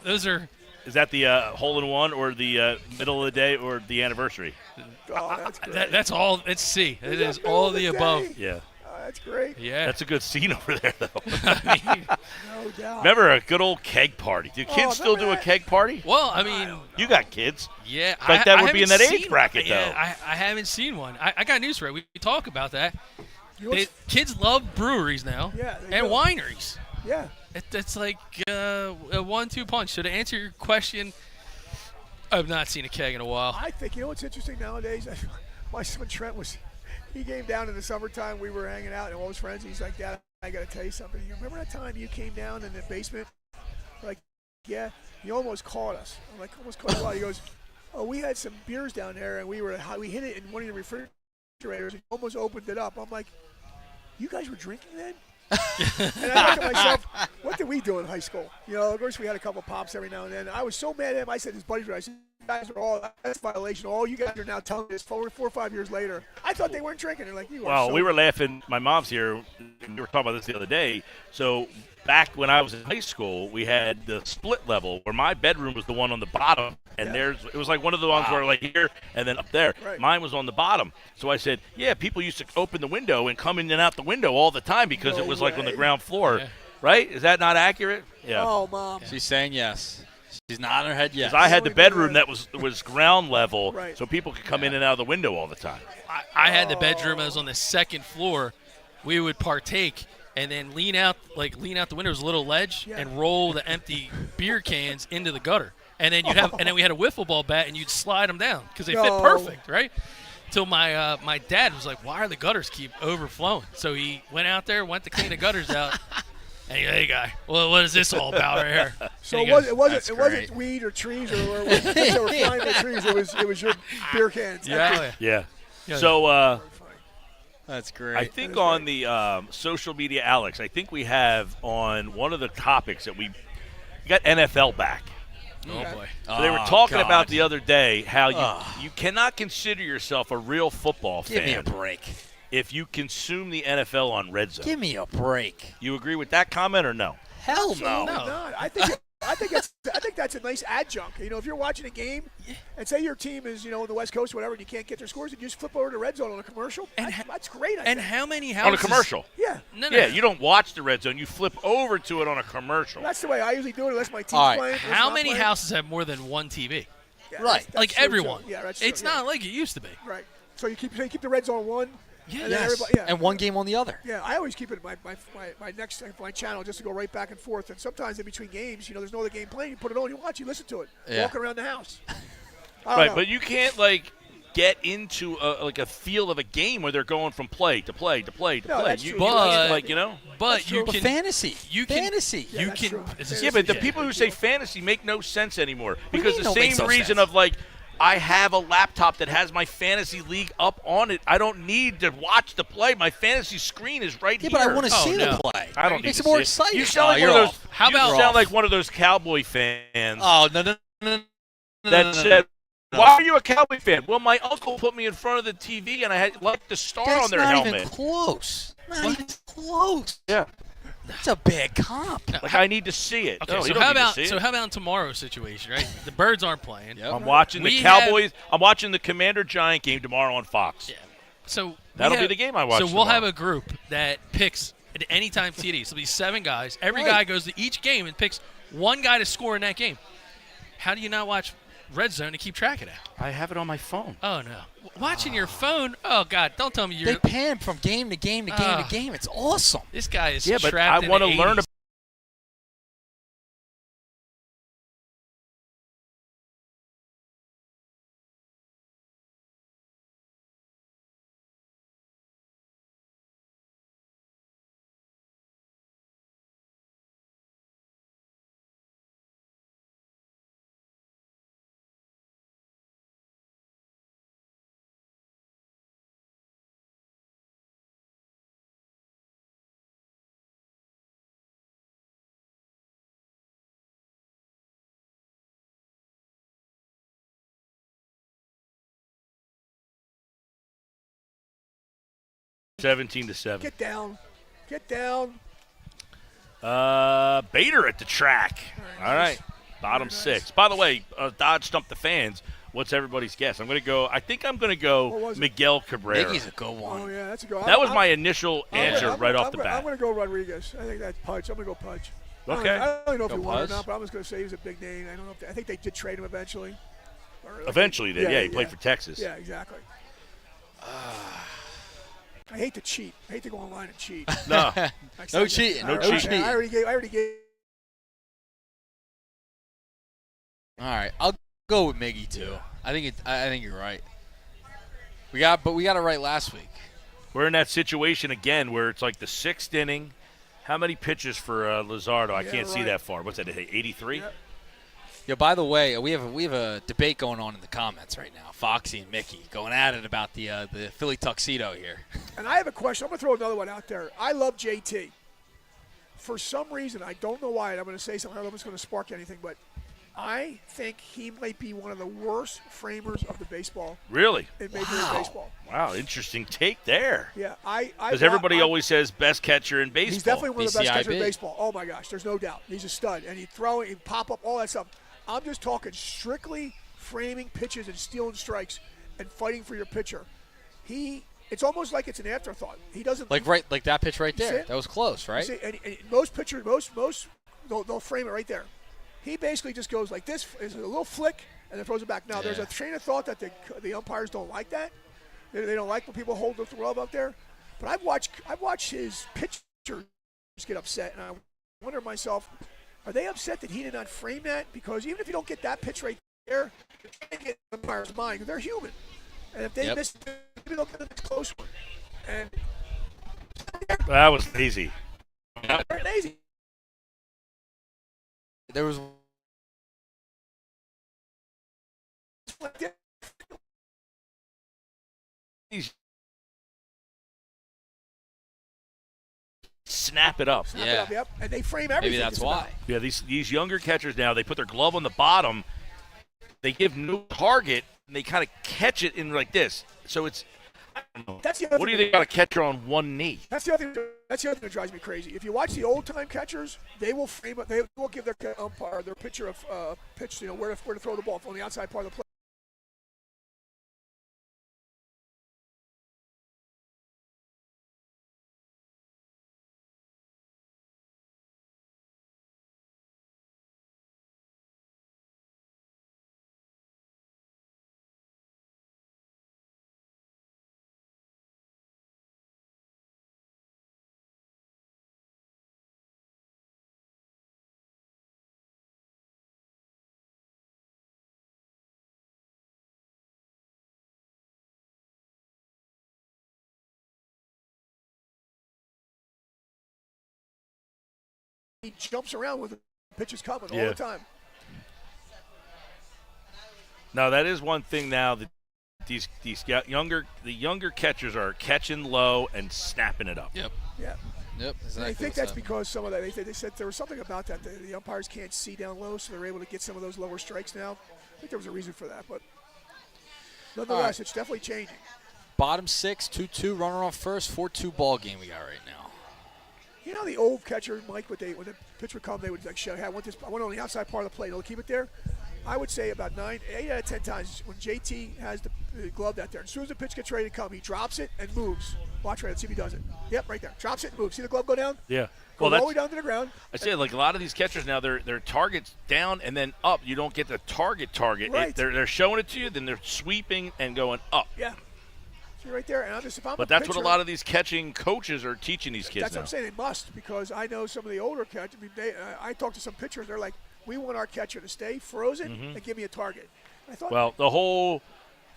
Those are is that the hole in one or the middle of the day or the anniversary? oh, that's great. that's all. It's C. It is that all of middle the of the above. day? Yeah. Oh, that's great. Yeah. That's a good scene over there, though. I mean, No doubt. Remember a good old keg party? Do kids still do remember a that? keg party? well, I mean, You got kids. yeah. Like that I would be in that haven't age seen- bracket, yeah, though. I haven't seen one. I got news for you. We talk about that. You know what's- Kids love breweries now. Yeah, they And do. wineries. yeah. It's like a 1-2 punch. So to answer your question, I've not seen a keg in a while. I think, you know what's interesting nowadays? My son Trent he came down in the summertime. We were hanging out and all his friends. He's like, Dad, I got to tell you something. You remember that time you came down in the basement? Like, yeah, you almost caught us. I'm like, almost caught you. He goes, oh, we had some beers down there and we hit it in one of the refrigerators and almost opened it up. I'm like, you guys were drinking then? And I thought to myself, what did we do in high school? You know, of course we had a couple of pops every now and then. I was so mad at him. I said, his buddies were, I said, you guys are all, that's a violation. All you guys are now telling me this 4 or 5 years later. I thought they weren't drinking. They're like, you are. Well, so we were laughing. My mom's here. We were talking about this the other day. So back when I was in high school, we had the split level where my bedroom was the one on the bottom, and it was like one of the ones where like here and then up there. Right. Mine was on the bottom. So I said, yeah, people used to open the window and come in and out the window all the time because it was like on the ground floor. Yeah. Right? Is that not accurate? Yeah. Oh, Mom. She's saying yes. She's nodding her head yes. 'Cause I had the bedroom that was ground level, Right. so people could come in and out of the window all the time. I had the bedroom. I was on the second floor. We would partake and then lean out the window. There's a little ledge and roll the empty beer cans into the gutter. And then we had a wiffle ball bat and you'd slide them down because they fit perfect, right? Till my dad was like, "Why are the gutters keep overflowing?" So he went out there, went to clean the gutters out. And he goes, "Hey guy, well, what is this all about right here?" So And it he goes, wasn't weed or trees or they were flying the trees. It was your beer cans. Yeah. Yeah. Yeah. So That's great. I think on the social media, Alex, I think we have on one of the topics that we got NFL back. Oh boy. So they were talking about the other day how you cannot consider yourself a real football fan. Give me a break. If you consume the NFL on Red Zone. Give me a break. You agree with that comment or no? Hell no. Absolutely not. I think that's a nice adjunct. You know, if you're watching a game and say your team is, you know, on the West Coast or whatever, and you can't get their scores, and you just flip over to Red Zone on a commercial. That's great. I And think. how many houses? On a commercial. Yeah. No. Yeah, you don't watch the Red Zone. You flip over to it on a commercial. That's the way I usually do it unless my team's All right. playing. unless How not many playing. houses have more than one TV? Yeah, Right. that's Like true, everyone. too. Yeah, that's It's true, not like it used to be. yeah. Right. So you keep the Red Zone one. Yeah. And then Yes. everybody, And one game on the other. Yeah, I always keep it my channel just to go right back and forth. And sometimes in between games, you know, there's no other game playing. You put it on, you watch, you listen to it, walking around the house. I don't Right, know. but you can't like get into a feel of a game where they're going from play to play to play to No, play. that's You, true. you But- can't, like, you know. But you But can fantasy. You can Fantasy. Yeah, You that's can. true. Yeah, but the people who say fantasy make no sense anymore because mean the don't same make no reason sense? of like I have a laptop that has my fantasy league up on it. I don't need to watch the play. My fantasy screen is right Yeah, here. but I want to Oh, see no. the play. I don't need Makes to it more see exciting. You sound like you're one of those. off. How you about- sound like one of those Cowboy fans Oh, no. that said, "Why are you a Cowboy fan?" Well, my uncle put me in front of the TV and I had like the star That's on their not helmet. even close. Not even close. Yeah, That's a bad comp. like I need to see it. Okay, No, you so don't how need to about see it. how about tomorrow's situation, right? The Birds aren't playing. Yep. I'm watching the We Cowboys. I'm watching the Commander Giant game tomorrow on Fox. Yeah. So That'll be the game I watch So we'll tomorrow. have a group that picks at any time TD. So it'll be 7 guys. Every Right. guy goes to each game and picks one guy to score in that game. How do you not watch Red Zone to keep track of that? I have it on my phone. Oh no, watching your phone. Oh God, don't tell me They you're. pan from game to game to game to Ah. game. It's awesome. This guy is Yeah, but trapped I in want the to learn 80s. $17-7. Get down. Get down. Bader at the track. All right. Bottom Very nice. 6. By the way, Dodge stumped the fans. What's everybody's guess? I think I'm going to What go was it? Miguel Cabrera. Miggy's a good one. Oh, yeah, that's a good That was my initial answer right off the I'm bat. going to go Rodriguez. I think that's Pudge. I'm going to go Pudge. Okay. I don't know if Go he won or Pudge. not, but I'm just going to say he was a big name. I don't know. I think they did trade him eventually. Eventually, yeah, he played for Texas. Yeah, exactly. I hate to cheat. I hate to go online and cheat. No. No cheating. No I cheating. already gave. All right, I'll go with Miggy too. I think you're right. We got it right last week. We're in that situation again where it's like the 6th inning. How many pitches for Luzardo? I Yeah, can't see right. that far. What's that, 83? Yep. Yeah. By the way, we have a debate going on in the comments right now. Foxy and Mickey going at it about the Philly tuxedo here. And I have a question. I'm going to throw another one out there. I love JT. For some reason, I don't know why, and I'm going to say something. I don't know if it's going to spark anything, but I think he might be one of the worst framers of the baseball. Really? In Major League Baseball. Wow, interesting take there. Yeah, because everybody always says best catcher in baseball. He's definitely one of the best catchers in BCIB. baseball. Oh my gosh, there's no doubt. He's a stud, and he'd throw it, he'd pop up, all that stuff. I'm just talking strictly framing pitches and stealing strikes and fighting for your pitcher. It's almost like it's an afterthought. He doesn't like that pitch right there. That was close, right? See, and most pitchers, most they'll frame it right there. He basically just goes like this, is a little flick, and then throws it back. Now, there's a train of thought that the umpires don't like that. They don't like when people hold the glove up there. But I've watched his pitchers get upset, and I wonder to myself, are they upset that he did not frame that? Because even if you don't get that pitch right there, you're trying to get the umpire's mind, because they're human. And if they miss it, maybe they'll get the next close one. And That was lazy. they're lazy. There was Snap it up. Snap it up, yep. And they frame everything. maybe that's just why. about. Yeah, these younger catchers now, they put their glove on the bottom. They give no target, and they kind of catch it in like this. So it's, I don't know. That's the other What do you thing. think about a catcher on one knee? That's the other thing that drives me crazy. If you watch the old time catchers, they will frame it. They will give their umpire, their pitcher, a pitch. Where to throw the ball on the outside part of the plate. He jumps around with the pitches coming all the time. No, that is one thing now that these younger catchers are catching low and snapping it up. Yep. Yeah. Yep. And I think that's because some of that. They said there was something about that. The umpires can't see down low, so they're able to get some of those lower strikes now. I think there was a reason for that, but nonetheless, it's definitely changing. Bottom 6, 2-2, runner on first, 4-2 ball game we got right now. You know the old catcher, Mike, when the pitch would come, they would like show, hey, I want on the outside part of the plate. They'll keep it there. I would say about 8 out of 10 times when JT has the glove out there, as soon as the pitch gets ready to come, he drops it and moves. Watch right, let's see if he does it. Yep, right there. Drops it and moves. See the glove go down? Yeah. Go all the way down to the ground. I say, like a lot of these catchers now, their target's down and then up. You don't get the target. Right. They're showing it to you, then they're sweeping and going up. Yeah. See right there. And if I'm But that's what a lot of these catching coaches are teaching these kids That's now. what I'm saying. They must, because I know some of the older catchers. I talk to some pitchers. They're like, we want our catcher to stay frozen and give me a target. I thought, Well, the whole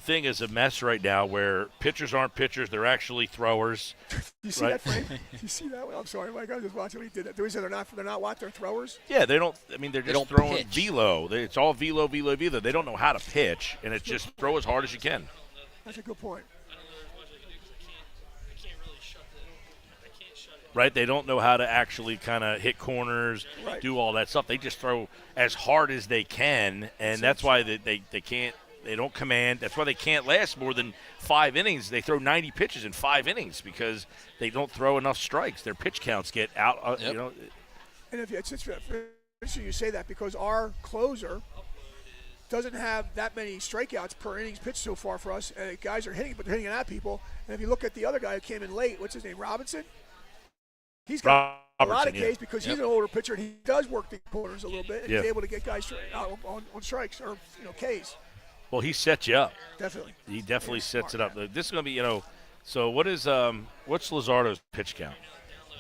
thing is a mess right now where pitchers aren't pitchers. They're actually throwers. you see that frame? You see that? Well, I'm sorry, Mike. I was just watching when he did that. They said they're not what? They're throwers? Yeah, they don't – I mean, they're They just don't throwing pitch. velo. It's all velo. They don't know how to pitch, and it's just throw as hard as you can. That's a good point. Right? They don't know how to actually kind of hit corners, Right. do all that stuff. They just throw as hard as they can, and that's why they can't – they don't command. That's why they can't last more than 5 innings. They throw 90 pitches in 5 innings because they don't throw enough strikes. Their pitch counts get out, Yep. you know. And it's interesting you say that, because our closer doesn't have that many strikeouts per innings pitched so far for us. Guys are hitting, but they're hitting it at people. And if you look at the other guy who came in late, what's his name, Robinson? He's got a lot of Ks because he's an older pitcher, and he does work the corners a little bit, and he's able to get guys on strikes or Ks. Well, he sets you up. Definitely. He definitely sets it up. This is going to be, so what's Luzardo's pitch count?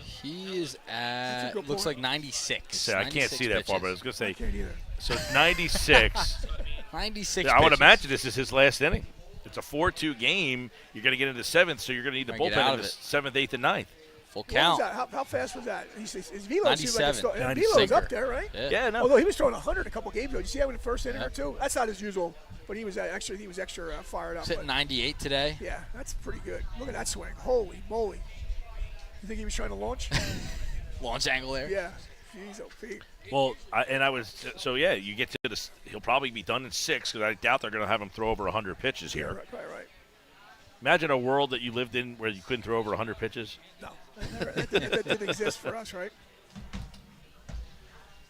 He is That's a at, good looks point. like 96. So I can't 96 see that far, but I pitches. was going to say, Can't either. so it's 96. 96 I would pitches. imagine this is his last inning. It's a 4-2 game. You're going to get into 7th, so you're going to need the Try and get out bullpen in of the it. 7th, 8th, and 9th. Full What was count. that? How fast was that? His velo 97. seemed like 96. Velo's up there, right? Yeah, no. Although he was throwing 100 a couple games ago. Did you see that in the first inning or two? That's not his usual, but he was extra fired up. He's hitting 98 today. Yeah, that's pretty good. Look at that swing. Holy moly. You think he was trying to launch? Launch angle there. Yeah. Jeez, oh, Pete. Well, you get to this. He'll probably be done in 6 because I doubt they're going to have him throw over 100 pitches here. Yeah, right. Imagine a world that you lived in where you couldn't throw over 100 pitches. No, that didn't exist for us, right?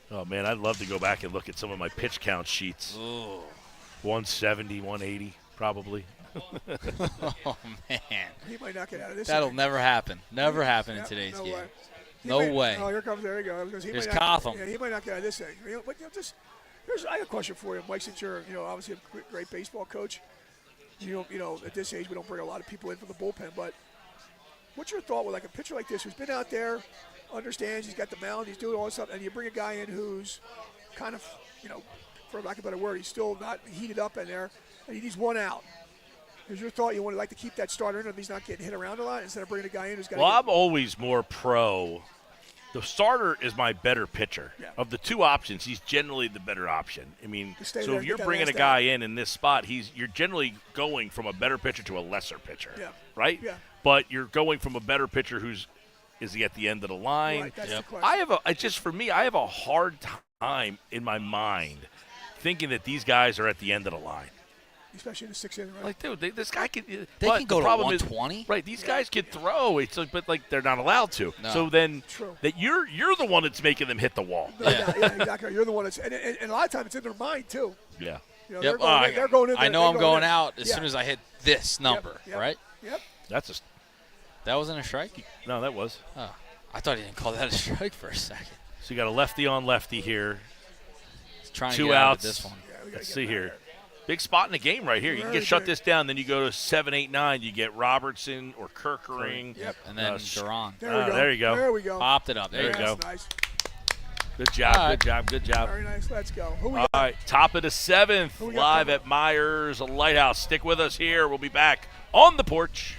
Oh, man, I'd love to go back and look at some of my pitch count sheets. Ooh. 170, 180, probably. Oh, man. He might not get out of this. That'll inning. never happen. Never happen in Yeah, today's no game. way. No way. Oh, here comes. There you go. Because he Here's might not, Cotham. Yeah, he might not get out of this thing. I got a question for you, Mike. Since you're, obviously a great baseball coach. At this age, we don't bring a lot of people in for the bullpen. But what's your thought with like a pitcher like this who's been out there, understands he's got the mound, he's doing all this stuff, and you bring a guy in who's kind of, for lack of a better word, he's still not heated up in there, and he needs one out. Is your thought you want to like to keep that starter in if he's not getting hit around a lot instead of bringing a guy in who's got? Well, I'm always more pro. The starter is my better pitcher. Yeah. Of the two options, he's generally the better option. I mean, stay so there, if you're get that bringing a last guy in this spot, you're generally going from a better pitcher to a lesser pitcher. Yeah. Right? Yeah. But you're going from a better pitcher is he at the end of the line? Right, that's the question. I have a hard time in my mind thinking that these guys are at the end of the line. Especially in the 6th inning, right? Like, dude, this guy can. They can go to 120. Right, these guys can throw. It's like, but they're not allowed to. No. So then, True. that you're the one that's making them hit the wall. Yeah, exactly. You're the one that's, and a lot of times it's in their mind too. Yeah. Yep. They're going in there. I know I'm going out as Yeah. soon as I hit this number, Yep. right? Yep. That wasn't a strike? No, that was. Oh, I thought he didn't call that a strike for a second. So you got a lefty on lefty here. He's trying to 2 get out of outs. this one. Yeah, we gotta Let's get see him out here. of there. Big spot in the game right here. You can Very get shut big. this down, then you go to 7, 8, 9. You get Robertson or Kirkering. Yep. And then Uh, Duran. There we go. there you go. There we go. Popped it up. There you you go. go. Nice. Good job. All right. Good job. Good job. Very nice. Let's go. Who we All got? right, top of the 7th, Who we got live coming? at Meyers Lighthouse. Stick with us here. We'll be back on the porch.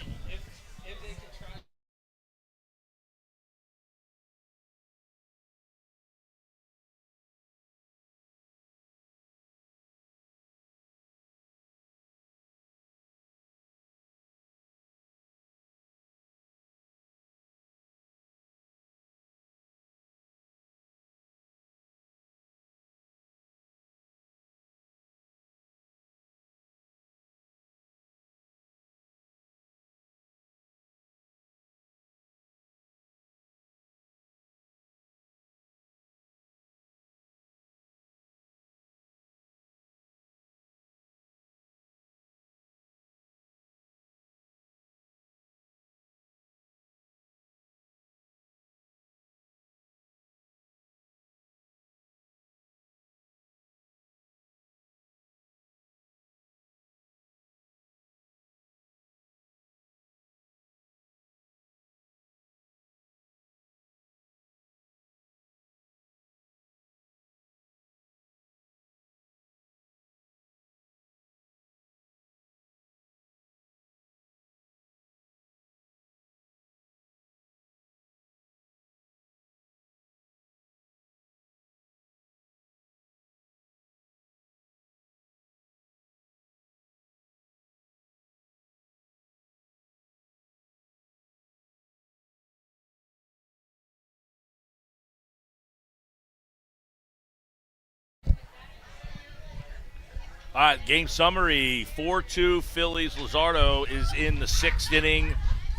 All right, game summary, 4-2 Phillies. Luzardo is in the 6th inning.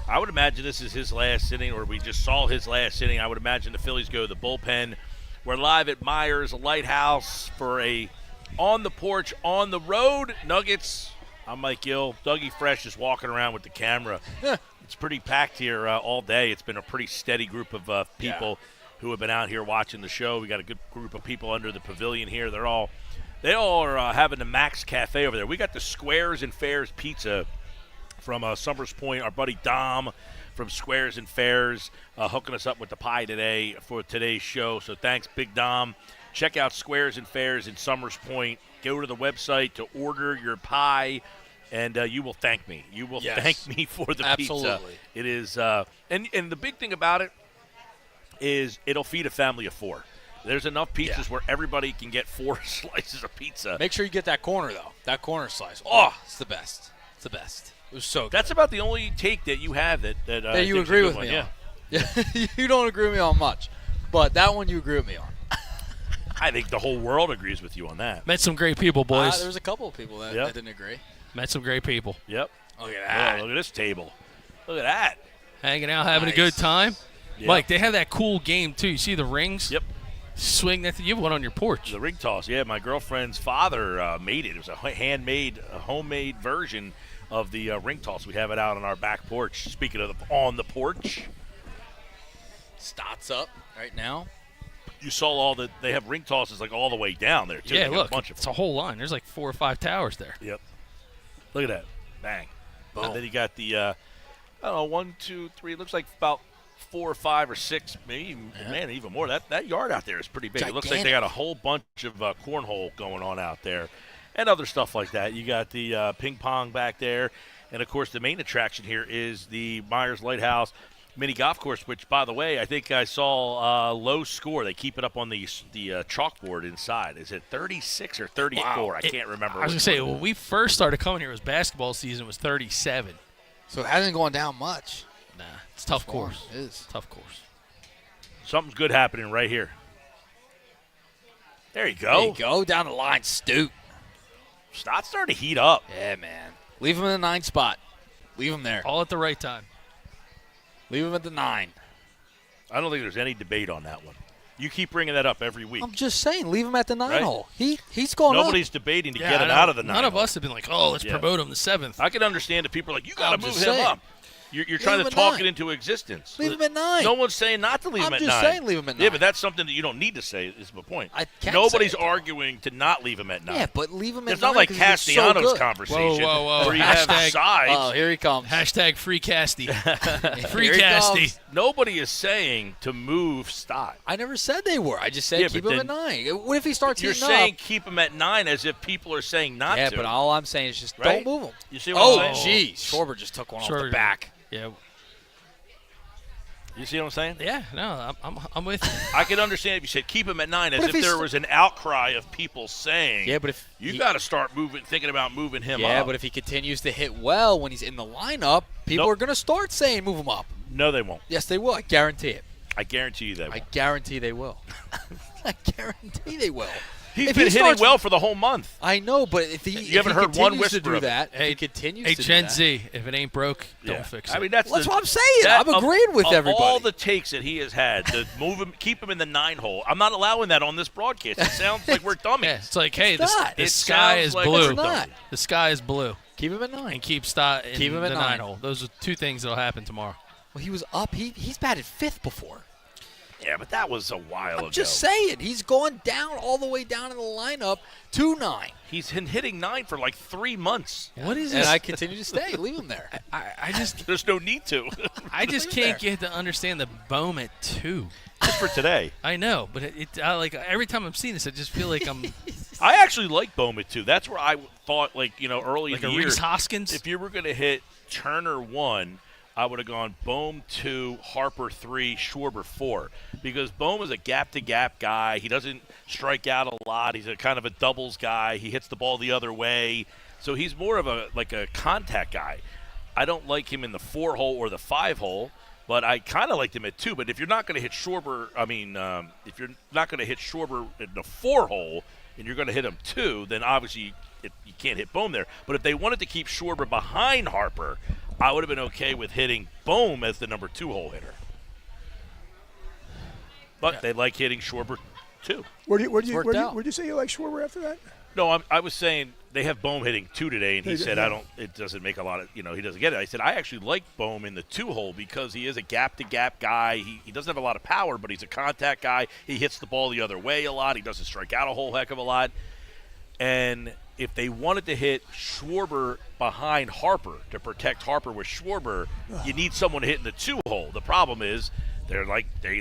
I would imagine this is his last inning, or we just saw his last inning. I would imagine the Phillies go to the bullpen. We're live at Meyers Lighthouse for a On the Porch, on the road. Nuggets, I'm Mike Gill. Dougie Fresh is walking around with the camera. It's pretty packed here all day. It's been a pretty steady group of people who have been out here watching the show. We got a good group of people under the pavilion here. They all are having the Max Cafe over there. We got the Squares and Fairs Pizza from Summers Point. Our buddy Dom from Squares and Fairs hooking us up with the pie today for today's show. So thanks, Big Dom. Check out Squares and Fairs in Summers Point. Go to the website to order your pie, and you will thank me. You will thank me for the pizza. Absolutely. It is And the big thing about it is it'll feed a family of 4. There's enough pizzas where everybody can get 4 slices of pizza. Make sure you get that corner, though. That corner slice. Oh, it's the best. It's the best. It was so good. That's about the only take that you have that you agree with me on. Yeah. You don't agree with me on much, but that one you agree with me on. I think the whole world agrees with you on that. Met some great people, boys. There was a couple of people that didn't agree. Met some great people. Yep. Look at that. Oh, look at this table. Look at that. Hanging out, having a good time. Yep. Mike, they have that cool game, too. You see the rings? Yep. Swing that. You have one on your porch. The ring toss. Yeah, my girlfriend's father made it. It was a homemade version of the ring toss. We have it out on our back porch. Speaking of on the porch. Stots up right now. You saw they have ring tosses like all the way down there, too. Yeah, They got look, a bunch of it's a whole line. There's like 4 or 5 towers there. Yep. Look at that. Bang. Boom. And then you got the, I don't know, 1, 2, 3, it looks like about 4 or 5 or 6, maybe, man, even more. That yard out there is pretty big. Gigantic. It looks like they got a whole bunch of cornhole going on out there and other stuff like that. You got the ping pong back there. And, of course, the main attraction here is the Meyers Lighthouse mini golf course, which, by the way, I think I saw low score. They keep it up on the chalkboard inside. Is it 36 or 34? Wow. I can't remember. I was going to say, when we first started coming here, it was basketball season. It was 37. So it hasn't gone down much. Nah, it's a tough course. It is. Tough course. Something's good happening right here. There you go. There you go. Down the line, Stoop. Stott's starting to heat up. Yeah, man. Leave him in the 9 spot. Leave him there. All at the right time. Leave him at the 9. I don't think there's any debate on that one. You keep bringing that up every week. I'm just saying, leave him at the 9 Right? hole. He's going Nobody's debating to get him out of the 9. None of us have been like, oh, let's promote him to 7th. I can understand that people are like, you got to I'm move just him saying. up. You're trying him to at talk 9. it into existence. Leave him at 9. No one's saying not to leave him at 9. I'm just saying leave him at 9. Yeah, but that's something that you don't need to say is my point. I can't Nobody's say it. arguing to not leave him at 9. Yeah, but leave him at 9. It's not like 'cause he looks so Castellanos good. conversation Whoa. where you have Hashtag- sides. Oh, here he comes. Hashtag free Casty. Free Here he Casty. comes. Nobody is saying to move Stott. I never said they were. I just said Yeah, keep but him at 9. What if he starts You're heating saying up? keep him at 9 as if people are saying not Yeah, to. but all I'm saying is just Right? don't move him. You see what I'm Oh, saying? jeez. Schwarber just took one off Schwarber- the back. Yeah. You see what I'm saying? Yeah, no, I'm with you. I can understand if you said keep him at 9 as What if if there he's- was an outcry of people saying, Yeah, but if you he- got to start thinking about moving him Yeah, up. but if he continues to hit well when he's in the lineup, people Nope. are going to start saying move him up. No, they won't. Yes, they will. I guarantee it. I guarantee you they I won't. guarantee they will. I guarantee they will. He's If been he hitting starts- well for the whole month. I know, but if he You haven't if he heard one continues to whisper do of it. that, if Hey, he continues Hey, to Gen do that, Z, if it ain't broke, Yeah. don't fix it. I mean, that's what I'm saying. that- I'm agreeing with of everybody. all the takes that he has had, to move him, keep him in the 9 hole. I'm not allowing that on this broadcast. It sounds like we're dummies. yeah, it's like, hey, It's not. the It sky sounds is like blue. we're It's not. The sky is blue. Keep him at 9. And keep Stott in Keep him at the 9. 9 hole. Those are 2 things that'll happen tomorrow. Well, he was up. He's batted 5th before. Yeah, but that was a while ago. I'm just saying. He's gone down all the way down in the lineup to 9. He's been hitting 9 for like 3 months. What is And this? I continue to stay. Leave him there. I just There's no need to. I just Leave him can't get to understand the Bohm at 2. Just for today. I know, but I like every time I'm seeing this, I just feel like I'm I actually like Bowman too. That's where I thought, like, early like in a the year, Reese Hoskins. if you were going to hit Turner 1, I would have gone Bohm 2, Harper 3, Schwarber 4. Because Bohm is a gap-to-gap guy. He doesn't strike out a lot. He's a kind of a doubles guy. He hits the ball the other way. So he's more of a contact guy. I don't like him in the 4 hole or the 5 hole, but I kind of liked him at 2. But if you're not going to hit Schwarber, if you're not going to hit Schwarber in the 4 hole and you're going to hit him 2, then obviously you can't hit Bohm there. But if they wanted to keep Schwarber behind Harper, I would have been okay with hitting Bohm as the number 2 hole hitter. But they like hitting Schwarber 2. Where'd worked out. you say you like Schwarber after that? No, I was saying they have Bohm hitting 2 today, and he said, yeah. it doesn't make a lot of, he doesn't get it. I said, I actually like Bohm in the 2 hole because he is a gap-to-gap guy. He doesn't have a lot of power, but he's a contact guy. He hits the ball the other way a lot. He doesn't strike out a whole heck of a lot. And if they wanted to hit Schwarber behind Harper to protect Harper with Schwarber, you need someone to hit in the 2 hole. The problem is they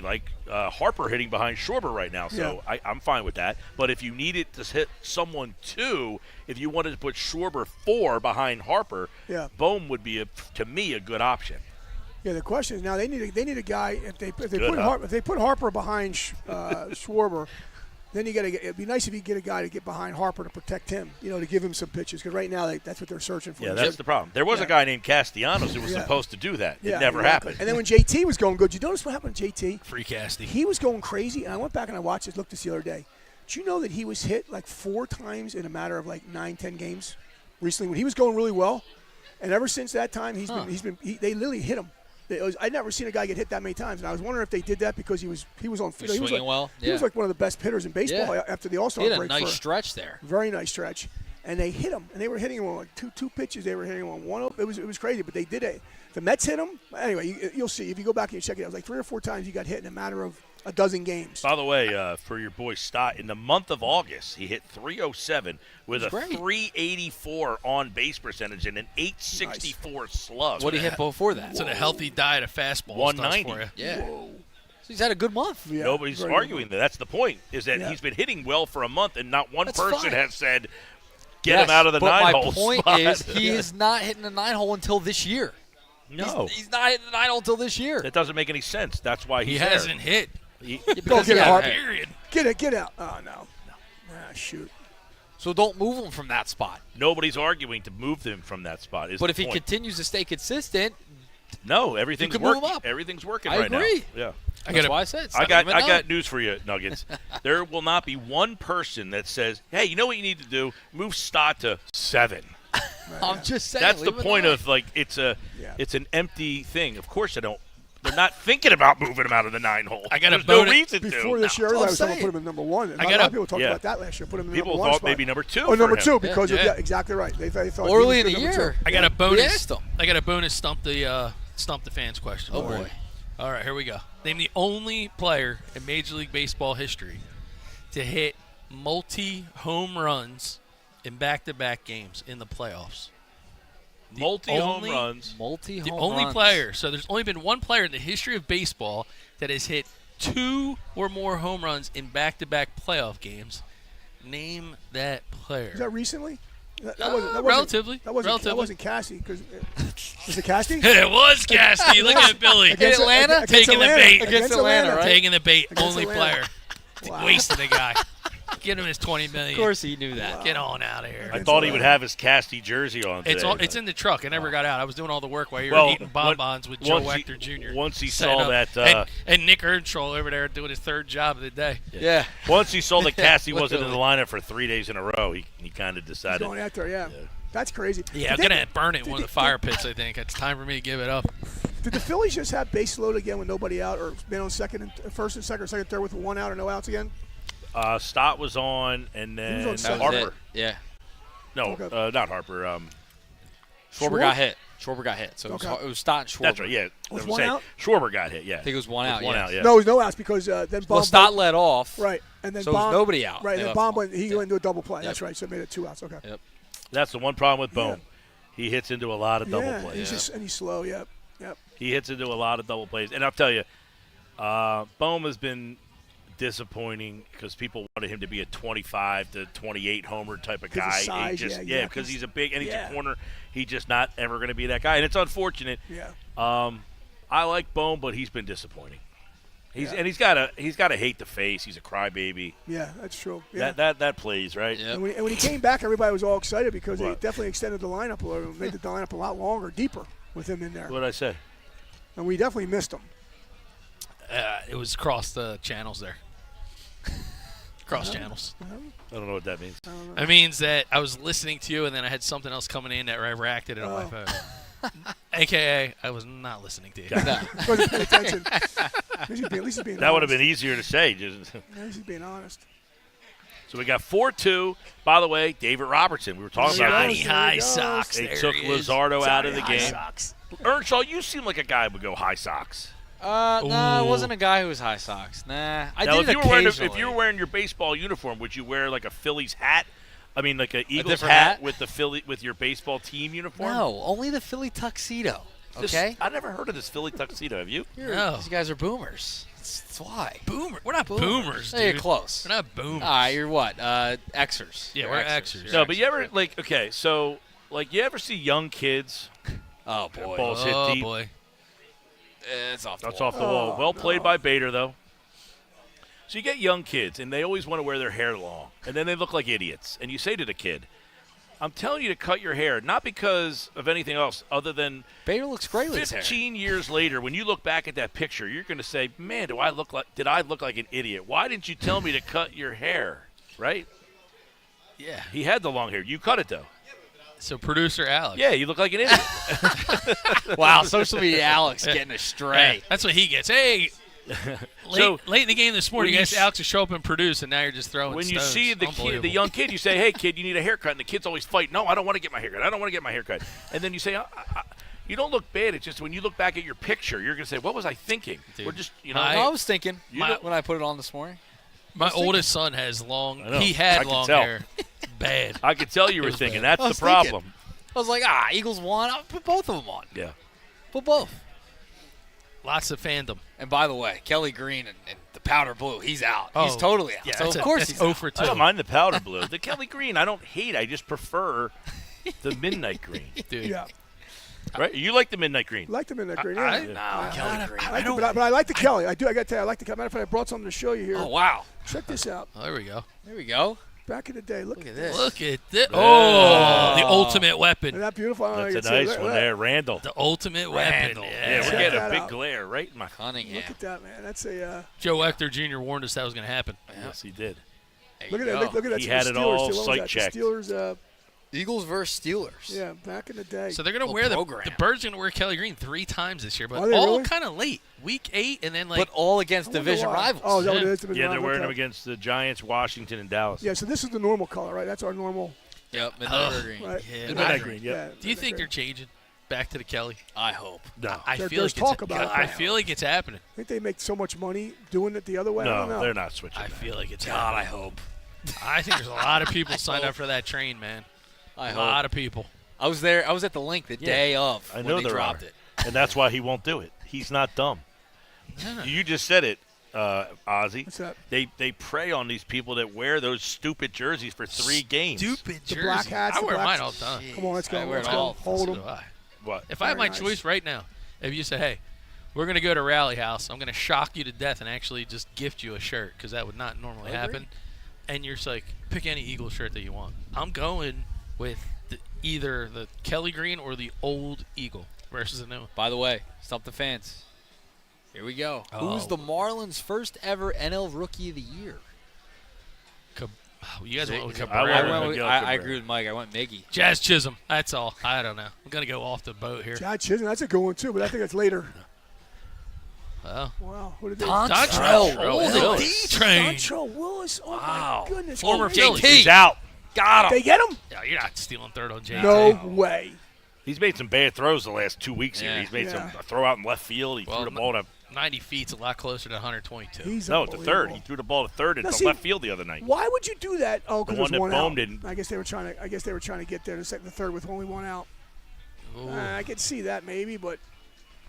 like Harper hitting behind Schwarber right now, so Yeah. I'm fine with that. But if you needed to hit someone 2, if you wanted to put Schwarber 4 behind Harper, Yeah. Bohm would be to me a good option. Yeah, the question is now they need a guy if they Good, put Harper behind Schwarber, then it'd be nice if you get a guy to get behind Harper to protect him, to give him some pitches because right now that's what they're searching for. Yeah, that's the problem. There was a guy named Castellanos who was supposed to do that. It never happened. And then when JT was going good, you notice what happened to JT? Free Casty. He was going crazy, and I went back and I watched this, looked this the other day. Do you know that he was hit like 4 times in a matter of like 9-10 games recently when he was going really well? And ever since that time, they literally hit him. I'd never seen a guy get hit that many times, and I was wondering if they did that because he was on. He was well. He was like one of the best hitters in baseball after the All-Star break. He had a nice stretch there. Very nice stretch, and they hit him, and they were hitting him on like two pitches. They were hitting him on one. It was crazy, but they did it. The Mets hit him. Anyway, you'll see if you go back and you check it out. It was like 3 or 4 times he got hit in a matter of a dozen games. By the way, for your boy Stott, in the month of August, he hit 307 with a 384 on base percentage and an 864 slug. What did he hit before that? So the healthy diet of fastballs 190. for you. Yeah. So he's had a good month. Yeah, Nobody's arguing that. That's the point, is that he's been hitting well for a month, and not one person has said, get him out of the 9-hole But my point spot. is he is not hitting the 9-hole until this year. No. He's not hitting the 9-hole until this year. That doesn't make any sense. That's why He he's hasn't hit. Go get it, Period. Get out. Oh no. Shoot. So don't move him from that spot. Nobody's arguing to move him from that spot. But if he continues to stay consistent, everything's you can move working. him up. Everything's working I right agree. now. Yeah. That's why I said I got news for you, Nuggets. There will not be one person that says, "Hey, you know what you need to do? Move Stott to 7." I'm just saying. That's the point of it's an empty thing. Of course, they're not thinking about moving him out of the 9-hole. There's no reason to. Before this year, everybody was talking about putting him in number 1. And a lot of people talked about that last year. Put him in people number 1 thought spot. maybe number 2. Oh, number 2 him. because of exactly right. They thought early in the number year. 2. I got a bonus. We asked him. I got a bonus stump the fans question. Oh boy. All right, here we go. Name the only player in Major League Baseball history to hit multi-home runs in back-to-back games in the playoffs. Multi-home runs. The only player. So there's only been one player in the history of baseball that has hit 2 or more home runs in back-to-back playoff games. Name that player. Is that recently? Relatively. That wasn't Cassie. Was it Cassie? It was Casty. Look at Billy. Against Atlanta? Taking the bait. Against Atlanta, right? Taking the bait. Only Atlanta. player. Wow. Wasting the guy. Get him his $20 million. Of course he knew that. Get on out of here. I thought he would have his Casty jersey on today. It's in the truck. I never got out. I was doing all the work while you were eating bonbons with Joe Wechter Jr. Once he saw that, and Nick Earnshaw over there doing his 3rd job of the day. Yeah. Once he saw that Cassie wasn't in the lineup for 3 days in a row, he kind of decided. He's going after, yeah. That's crazy. Yeah, I'm gonna burn it in one of the fire pits. I think it's time for me to give it up. Did the Phillies just have base load again with nobody out, or been on first and second, third with 1 out or no outs again? Stott was on, and then Harper. Yeah. No, not Harper. Schwarber got hit. So it was Stott and Schwarber. That's right. Yeah. Was 1 out? Schwarber got hit. Yeah. I think it was 1 out. 1 out. Yeah. No, it was no outs because then Bomb. Stott led off. Right, and then so it was nobody out. Right, and then Bomb went into a double play. Yep. That's right. So it made it 2 outs. Okay. Yep. That's the one problem with Bohm. He hits into a lot of double plays. And he's slow. Yep. He hits into a lot of double plays, and I'll tell you, Bohm has been disappointing because people wanted him to be a 25 to 28 homer type of guy. Size, because he's a big and he's a corner. He's just not ever going to be that guy, and it's unfortunate. Yeah. I like Bohm, but he's been disappointing. He's got to hate the face. He's a crybaby. Yeah, that's true. Yeah. That plays right. Yep. And when he came back, everybody was all excited because they definitely extended the lineup a little, made the lineup a lot longer, deeper with him in there. What did I say? And we definitely missed him. It was across the channels there. Cross channels. I don't know what that means. It means that I was listening to you, and then I had something else coming in that reacted on my phone. AKA, I was not listening to you. Wasn't paying attention. At least he's being that would have honest. been easier to say. At least he's being honest. So we got 4-2. By the way, David Robertson. We were talking about Johnny this. High Sox. They There took he is. Luzardo out of the Johnny game. High Sox. Earnshaw, you seem like a guy who would go High Sox. No, it wasn't a guy who was High Sox. Nah, I Now, did it if you were wearing your baseball uniform, would you wear like a Phillies hat? I mean, like an Eagles different hat hat? with your baseball team uniform? No, only the Philly tuxedo. Okay? I never heard of this Philly tuxedo. Have you? No. These guys are boomers. That's why. Boomer. We're not boomers, Hey, dude. you're close. We're not boomers. All right, you're what? Xers. Yeah, You're we're Xers. You're No, but you ever Xers. so you ever see young kids Oh boy. balls hit Oh, deep? boy. It's off the That's wall. off the wall. Well played by Bader, though. So you get young kids, and they always want to wear their hair long, and then they look like idiots. And you say to the kid, I'm telling you to cut your hair, not because of anything else other than Bader looks great with his hair. 15 years later, when you look back at that picture, you're going to say, man, did I look like an idiot? Why didn't you tell me to cut your hair, right? Yeah. He had the long hair. You cut it, though. So producer Alex. Yeah, you look like an idiot. Wow, social media Alex getting astray. Yeah, that's what he gets. Hey, late in the game this morning, you guys Alex to show up and produce, and now you're just throwing when stones. you see the young kid, you say, hey, kid, you need a haircut. And the kid's always fighting. No, I don't want to get my haircut. I don't want to get my haircut. And then you say, you don't look bad. It's just when you look back at your picture, you're going to say, what was I thinking? Dude, We're just, I was thinking when I put it on this morning. My oldest son has long. He had long hair. Bad. I could tell you were thinking. That's the thinking. problem. I was like, Eagles won. I'll put both of them on. Yeah. Put both. Lots of fandom. And by the way, Kelly Green and the powder blue, he's out. Oh, he's totally out. Yeah, so of course he's 0 out. for 2. I don't mind the powder blue. The Kelly Green, I don't hate. I just prefer the midnight green. Dude. Yeah. Right? You like the midnight green. Like them in that green. I- Yeah. Kelly Green. I do, but I like the Kelly. I do. I got to tell you, I like the Kelly. Matter of fact, I brought something to show you here. Oh, wow. Check this out. Oh, there we go. There we go. Back in the day, look Look at at this. this. Look at this. Oh, the ultimate Isn't weapon. that beautiful? I don't know if That's you a can see nice it. one Look at there, Randall. The ultimate weapon. Randall. Yeah, Yeah. we're Check getting a that big out. glare right in my. Cunningham. Look at that, man. That's a. Joe Ector Jr. warned us that was going to happen. Yes, he did. There Look you at go. that. Look at that. He Steelers, had it too. all What was that? sight-checked. The Steelers. Eagles versus Steelers. Yeah, back in the day. So they're going to Little wear program. the Birds going to wear Kelly Green 3 times this year, but Are they all really? kind of late. Week 8 and then like But all against I wonder division why. rivals. Oh, is that what it Yeah. is? Division Yeah, they're rival? wearing Okay. them against the Giants, Washington, and Dallas. Yeah, so this is the normal color, right? That's our normal. Yep, midnight Oh. green. Right. Yeah, Midnight green, yeah. Do you think they're changing back to the Kelly? I hope. No. I There- feel there's like talk about it, I but- feel like it's happening. I think they make so much money doing it the other way. I don't No, know. they're not switching. I that. feel like it's God, I happening. hope. I think there's a lot of people signed up for that train, man. I A hope. lot of people. I was there. I was at the link the day of I when know they there dropped are. it. And that's why he won't do it. He's not dumb. You just said it, Ozzy. What's that? They prey on these people that wear those stupid jerseys for 3 games. Stupid The jerseys. black hats, I the wear black- mine all the time. Come on, let's go. I wear Let's it go. all. Hold So them. do I. What? If I had Very my nice. choice right now, if you say, hey, we're going to go to Rally House, I'm going to shock you to death and actually just gift you a shirt because that would not normally happen. And you're just like, pick any Eagle shirt that you want. I'm going with either the Kelly Green or the old Eagle versus the new one. By the way, stump the fans. Here we go. Oh. Who's the Marlins' first ever NL Rookie of the Year? You guys went with I Cabrera. went with Miguel I Cabrera. agree with Mike. I went Miggy. Jazz Chisholm. That's all. I don't know. I'm going to go off the boat here. John Chisholm, that's a good one too, but I think that's later. Well, Wow, who did they? Dontrell Dontrell Willis. D-Train. Dontrell Willis. Oh Wow. my goodness. Former Oh, Phillies. JT. He's out. Got him. They get him? Yeah, you're not stealing third on JT. No way. He's made some bad throws the last 2 weeks here. Yeah. He's made Yeah. some throw out in left field. He Well, threw the ball to 90 feet's a lot closer to 122. He's no, to third. He unbelievable. threw the ball to third Now, into see, left field the other night. Why would you do that? Oh, because The one there's one that Bohm out. didn't. I guess they were trying to. I guess they were trying to get there to second, the third with only one out. Ooh. I could see that maybe, but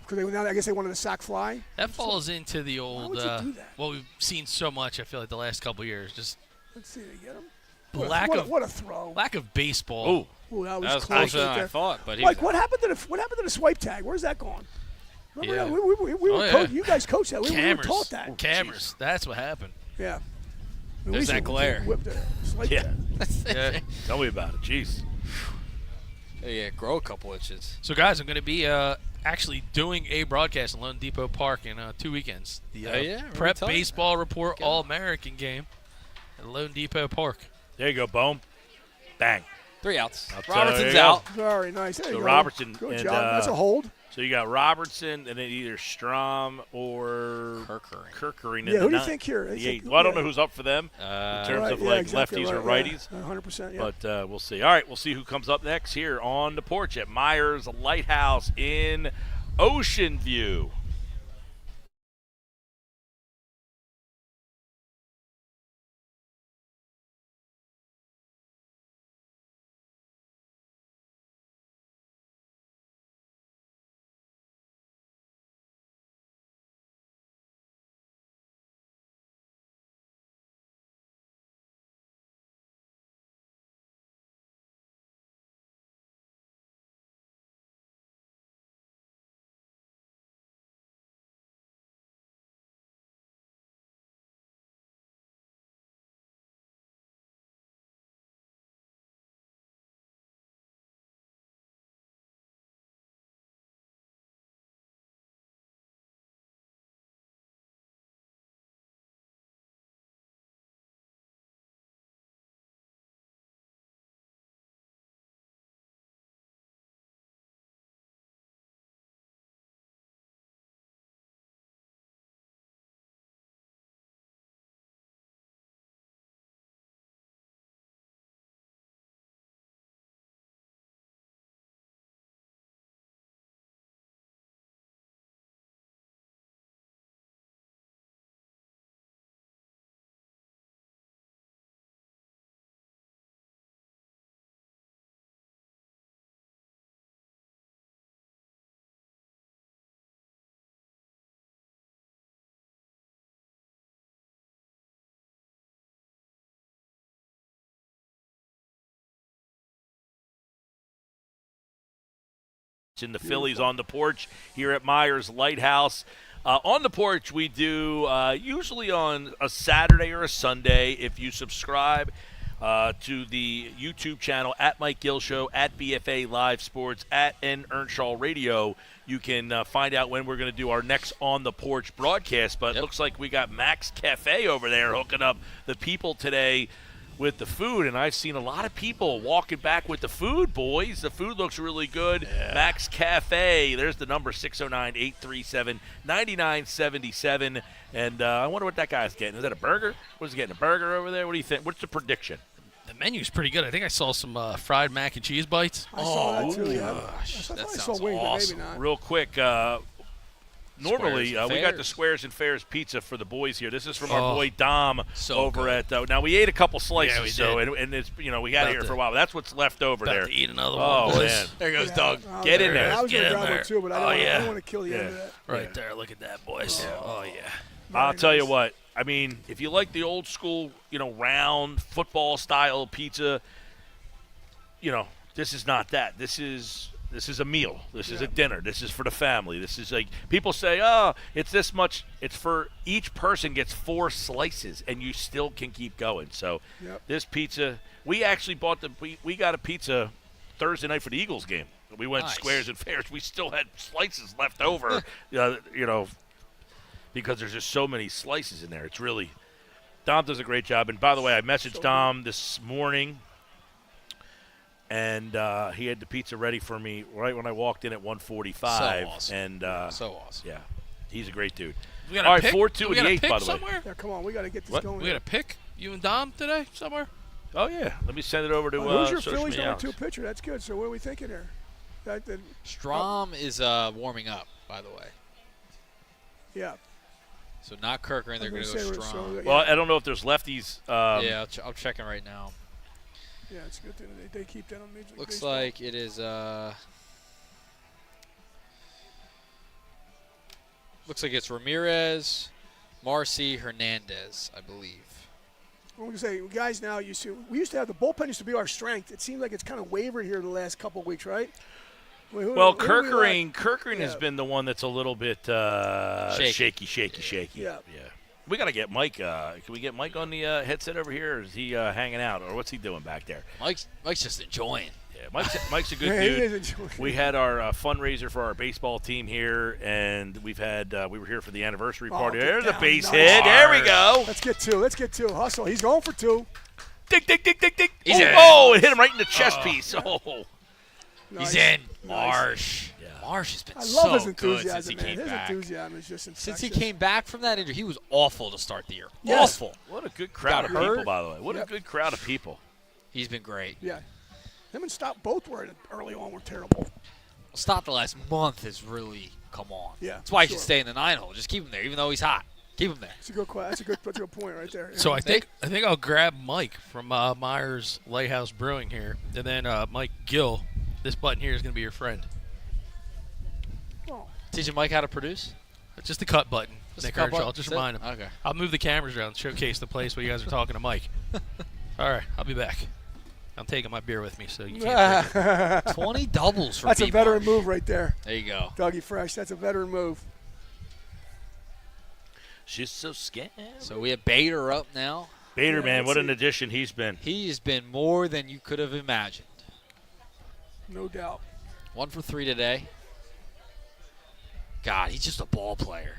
because now I guess they wanted a sack fly. That falls into the old, would you do that? what we've seen so much, I feel like, the last couple of years. Just Let's see, they get him. lack What a throw! of baseball. Ooh, Ooh, that was, That was close closer right than I there. thought, but he Mike, was what happened to the swipe tag? Where's that gone? Remember Yeah. that? We Oh, were yeah. you guys coached that. We were Cameras. taught that. Cameras. That's what happened. Yeah. There's that glare. Whipped it. Swipe Yeah. tag. Yeah. tell me about it. Jeez. Yeah, grow a couple inches. So, guys, I'm going to be actually doing a broadcast in Lone Depot Park in 2 weekends. The Oh, yeah, remember Prep telling me Baseball Report All-American game at Lone Depot Park. There you go, Bohm. Bang. 3 outs. I'll tell you, Robertson's there you go. out. Very nice. There So you go. Robertson Good and, job. That's a hold. So you got Robertson and then either Strom or Kirkering. Kirkering. Yeah, who do you think here? The They eight. think- Well, I don't yeah. know who's up for them in terms Right, of yeah, like exactly lefties or right, righties. Yeah, 100%. Yeah. But we'll see. All right, we'll see who comes up next here on the porch at Meyers Lighthouse in Ocean View. in the Phillies on the porch here at Meyers Lighthouse. On the porch, we do usually on a Saturday or a Sunday. If you subscribe to the YouTube channel at Mike Gill Show, at BFA Live Sports, at Earnshaw Radio, you can find out when we're going to do our next On the Porch broadcast. But it looks like we got Max Cafe over there hooking up the people today with the food, and I've seen a lot of people walking back with the food, boys. The food looks really good. Yeah. Max Cafe, there's the number, 609-837-9977. And I wonder what that guy's getting. Is that a burger? What's he getting, a burger over there? What do you think? What's the prediction? The menu's pretty good. I think I saw some fried mac and cheese bites. I saw that too, yeah. Gosh, that sounds sounds awesome. Maybe not. Real quick, normally, we got the Squares and Fairs pizza for the boys here. This is from our boy Dom over at. Now we ate a couple slices, and it's we got it here for a while. But that's what's left over there. To eat another one. Oh man, there goes Doug. Get in there. I was Get going to in grab there. one too, but I don't want to kill the end of that. Right there. Look at that, boys. Oh yeah. I'll tell you what. I mean, if you like the old school, round football style pizza, this is not that. This is a meal. This is a dinner. This is for the family. This is like, people say, oh, it's this much. It's for each person gets 4 slices, and you still can keep going. So this pizza, we actually we got a pizza Thursday night for the Eagles game. We went Squares and Fairs. We still had slices left over, because there's just so many slices in there. It's really, Dom does a great job. And by the way, I messaged Dom this morning, and he had the pizza ready for me right when I walked in at 1:45. So awesome. And so awesome. Yeah, he's a great dude. We got all right, pick? 4-2 in the 8th, by the way. Somewhere? Yeah, come on, we got to get this going. We got to pick you and Dom today somewhere? Oh, yeah. Let me send it over to who's your social Phillies media. number 2 pitcher? That's good. So what are we thinking here? Strom is warming up, by the way. Yeah. So not Kirkland. They're going to go Strom. Well, I don't know if there's lefties. I'm checking right now. Yeah, it's a good thing they keep that on Major League Looks Baseball. like it is. Looks like it's Ramirez, Marcy, Hernandez, I believe. I'm going to say, guys, now we used to have the bullpen used to be our strength. It seems like it's kind of wavered here the last couple of weeks, right? Kirkering has been the one that's a little bit shaky. Yeah. We got to get Mike. Can we get Mike on the headset over here, or is he hanging out, or what's he doing back there? Mike's just enjoying. Yeah, Mike's a good dude. We had our fundraiser for our baseball team here, and we were here for the anniversary party. There's a base hit. There we go. Let's get 2. Hustle. He's going for 2. Dick. It hit him right in the chest piece. Oh. Nice. He's in. Marsh. Yeah. Marsh has been I love his good enthusiasm, since he man. came His back. enthusiasm is just infectious. Since he came back from that injury, he was awful to start the year. Yes. Awful. What a good crowd of people, by the way. What a good crowd of people. He's been great. Yeah. Him and Stott both were early on were terrible. Stott the last month has really come on. Yeah. That's why he should stay in the 9-hole. Just keep him there, even though he's hot. Keep him there. That's a good point right there. So I think I'll grab Mike from Meyers Lighthouse Brewing here, and then Mike Gill. This button here is going to be your friend. Oh. Teaching Mike how to produce? Just the cut button. Just Nick the cut Earnshaw. button? Just That's remind him. Okay. I'll move the cameras around, showcase the place while you guys are talking to Mike. All right, I'll be back. I'm taking my beer with me, so you can't drink it. 20 doubles for That's a veteran Marsh. move right there. There you go. Dougie Fresh, that's a veteran move. She's so scared. So we have Bader up now. Bader, man, what an addition he's been. He has been more than you could have imagined. No doubt. 1 for 3 today. God, he's just a ball player.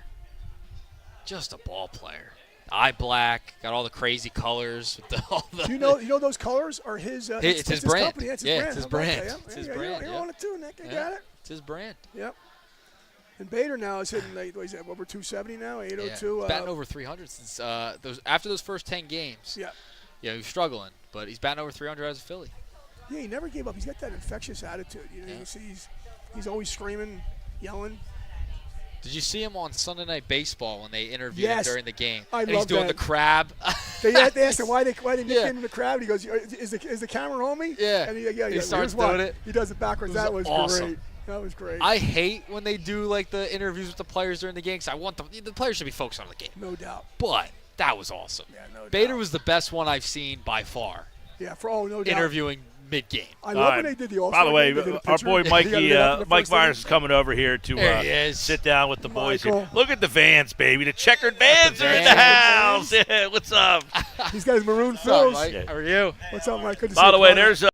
Just a ball player. Eye black, got all the crazy colors. You know those colors are his. It's his brand. Company. It's his Yeah, brand. it's his Okay, brand. yeah. It's his Yeah, brand. You're on it too, Nick. You got it. It's his brand. Yep. And Bader now is hitting what is that, over 270 now, 802. He's batting over 300 since after those first 10 games. Yeah. Yeah, he was struggling, but he's batting over 300 as a Philly. Yeah, he never gave up. He's got that infectious attitude. You know, you see he's always screaming, yelling. Did you see him on Sunday Night Baseball when they interviewed him during the game? I and love he's doing that. the crab. They asked him why they nicknamed him the crab. He goes, "Is the camera on me?" Yeah. And he starts doing it. He does it backwards. That was awesome. great. That was great. I hate when they do like the interviews with the players during the game because I want the players should be focused on the game. No doubt. But that was awesome. Yeah, no doubt. Bader was the best one I've seen by far Yeah, no doubt. interviewing mid-game. I love when they did the All-Star By the way, game, they did a our picture. boy Yeah, Mike Myers is coming over here to There he is. sit down with the boys here. Michael. Look at the Vans, baby. The checkered Vans are in the house. Yeah, what's up? He's got his maroon What's up, fills. Mike? Yeah. How are you? What's up, Mike? Good to see By you, the way, brother. there's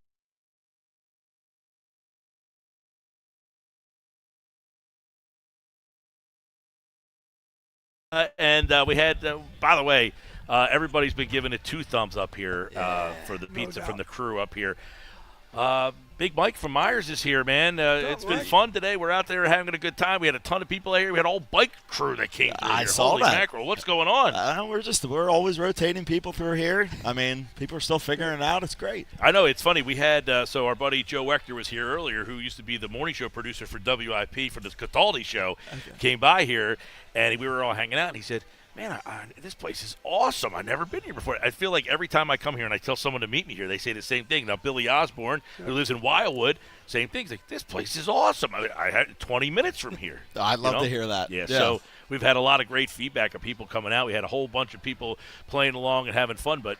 we had, by the way, everybody's been giving it 2 thumbs up here for the pizza from the crew up here. Big Mike from Meyers is here, man. It's been fun today. We're out there having a good time. We had a ton of people here. We had a whole bike crew that came through I here. saw Holy that. mackerel. What's going on? We're always rotating people through here. I mean, people are still figuring it out. It's great. I know. It's funny. We had, so our buddy Joe Wechter was here earlier, who used to be the morning show producer for WIP for the Cataldi show, came by here, and we were all hanging out, and he said, man, this place is awesome. I've never been here before. I feel like every time I come here and I tell someone to meet me here, they say the same thing. Now, Billy Osborne, who lives in Wildwood, same thing. He's like, this place is awesome. I had 20 minutes from here. I'd love to hear that. Yeah, so we've had a lot of great feedback of people coming out. We had a whole bunch of people playing along and having fun, but